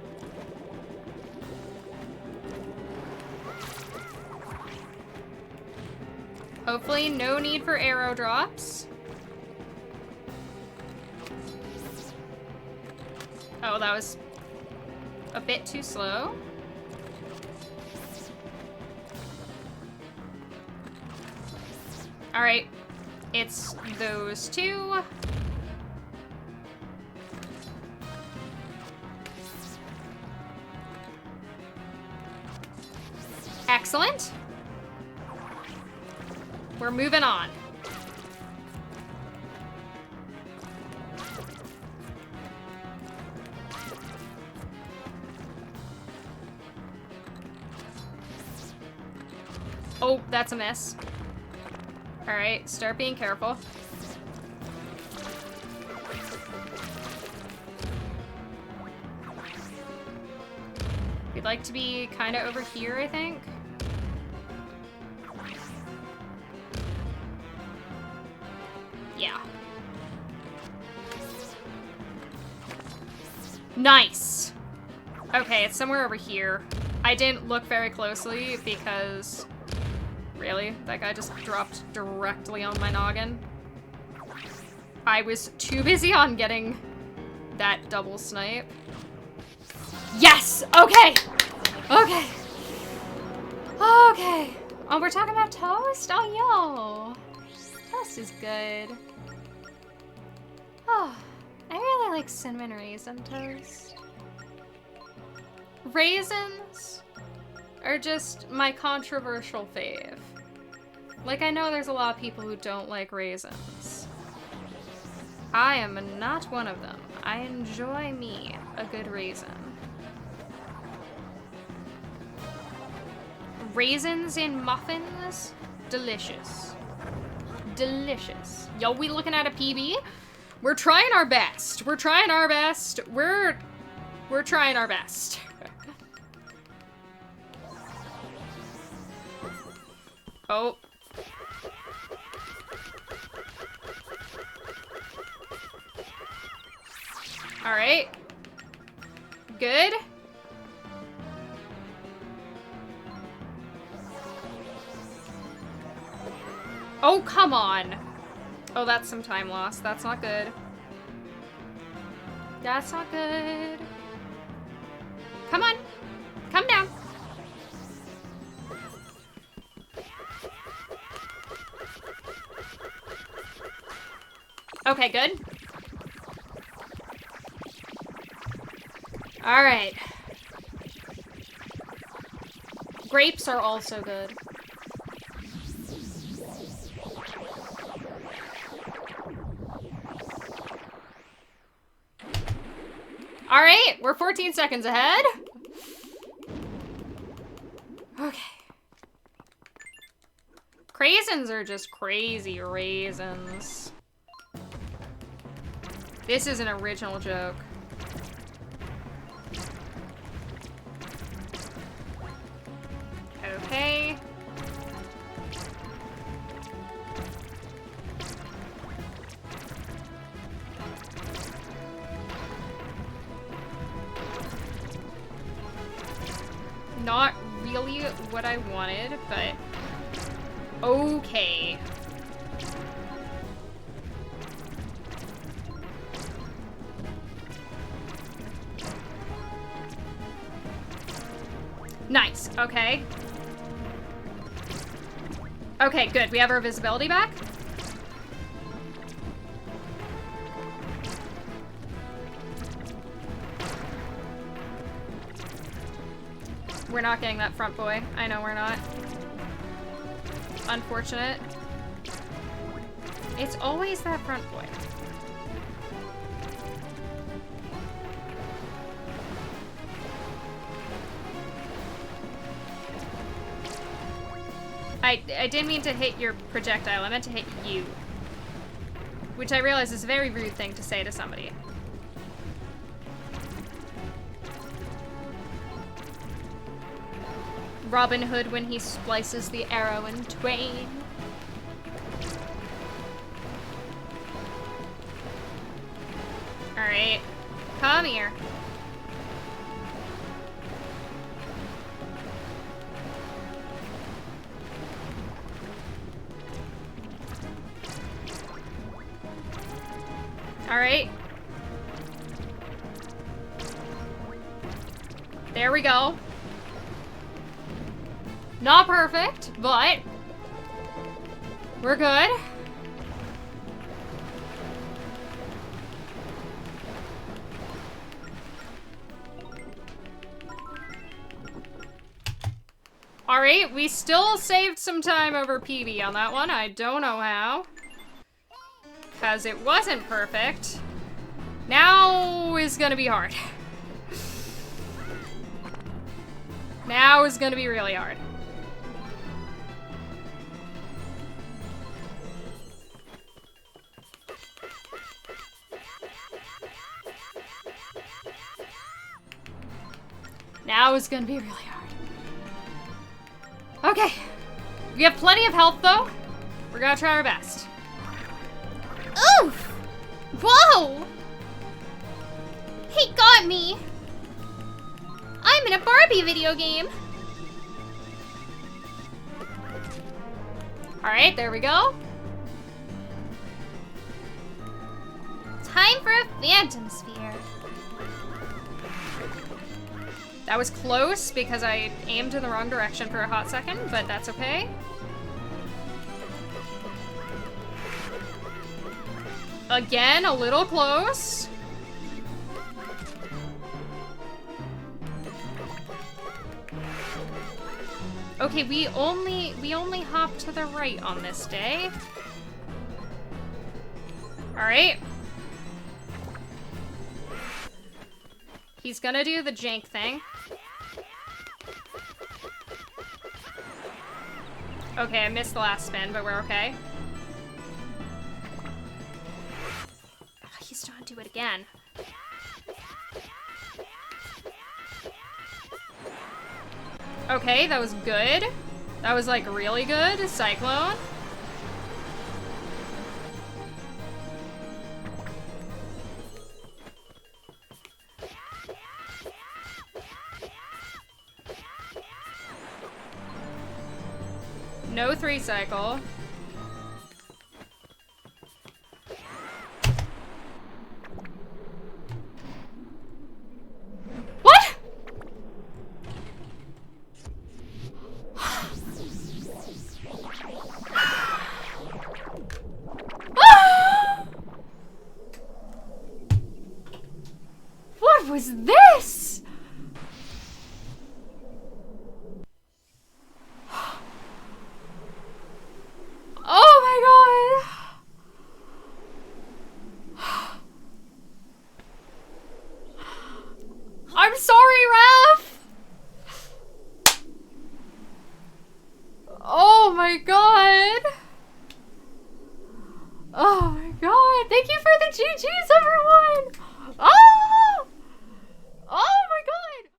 Hopefully no need for arrow drops. Oh, that was a bit too slow. Alright, it's those two. Excellent. We're moving on. Oh, that's a miss. All right, start being careful. We'd like to be kind of over here, I think. Yeah. Nice. Okay, it's somewhere over here. I didn't look very closely because... Really? That guy just dropped directly on my noggin? I was too busy on getting that double snipe. Yes! Okay! Okay. Okay. Oh, we're talking about toast? Oh, yo. Toast is good. Oh, I really like cinnamon raisin toast. Raisins are just my controversial fave. Like, I know there's a lot of people who don't like raisins. I am not one of them. I enjoy me a good raisin. Raisins in muffins? Delicious. Delicious. Yo, we looking at a PB? We're trying our best. We're trying our best. We're trying our best. Oh. All right. Good. Oh, come on. Oh, that's some time lost. That's not good. That's not good. Come on. Come down. Okay, good. All right. Grapes are also good. All right, we're 14 seconds ahead. Okay. Craisins are just crazy raisins. This is an original joke. Okay. Not really what I wanted, but okay. Nice, okay. Okay, good. We have our visibility back. We're not getting that front boy. I know we're not. Unfortunate. It's always that front boy. I didn't mean to hit your projectile. I meant to hit you. Which I realize is a very rude thing to say to somebody. Robin Hood when he splices the arrow in twain. Alright. Come here. Alright. There we go. Not perfect, but we're good. Alright, we still saved some time over PB on that one. I don't know how. Because it wasn't perfect. Now is gonna be hard. Now is gonna be really hard. Now is gonna be really hard. Okay. We have plenty of health though. We're gonna try our best. Oof! Whoa! He got me! I'm in a Barbie video game! Alright, there we go. Time for a Phantom Sphere. That was close because I aimed in the wrong direction for a hot second, but that's okay. Again, a little close. Okay, we only hop to the right on this day. All right. He's gonna do the jank thing. Okay, I missed the last spin, but we're okay. He's trying to do it again. Okay, that was good. That was like really good. Cyclone. No 3-cycle. What? What was this? Oh my god. I'm sorry, RaF. Oh my god. Oh my god. Thank you for the GGs, everyone.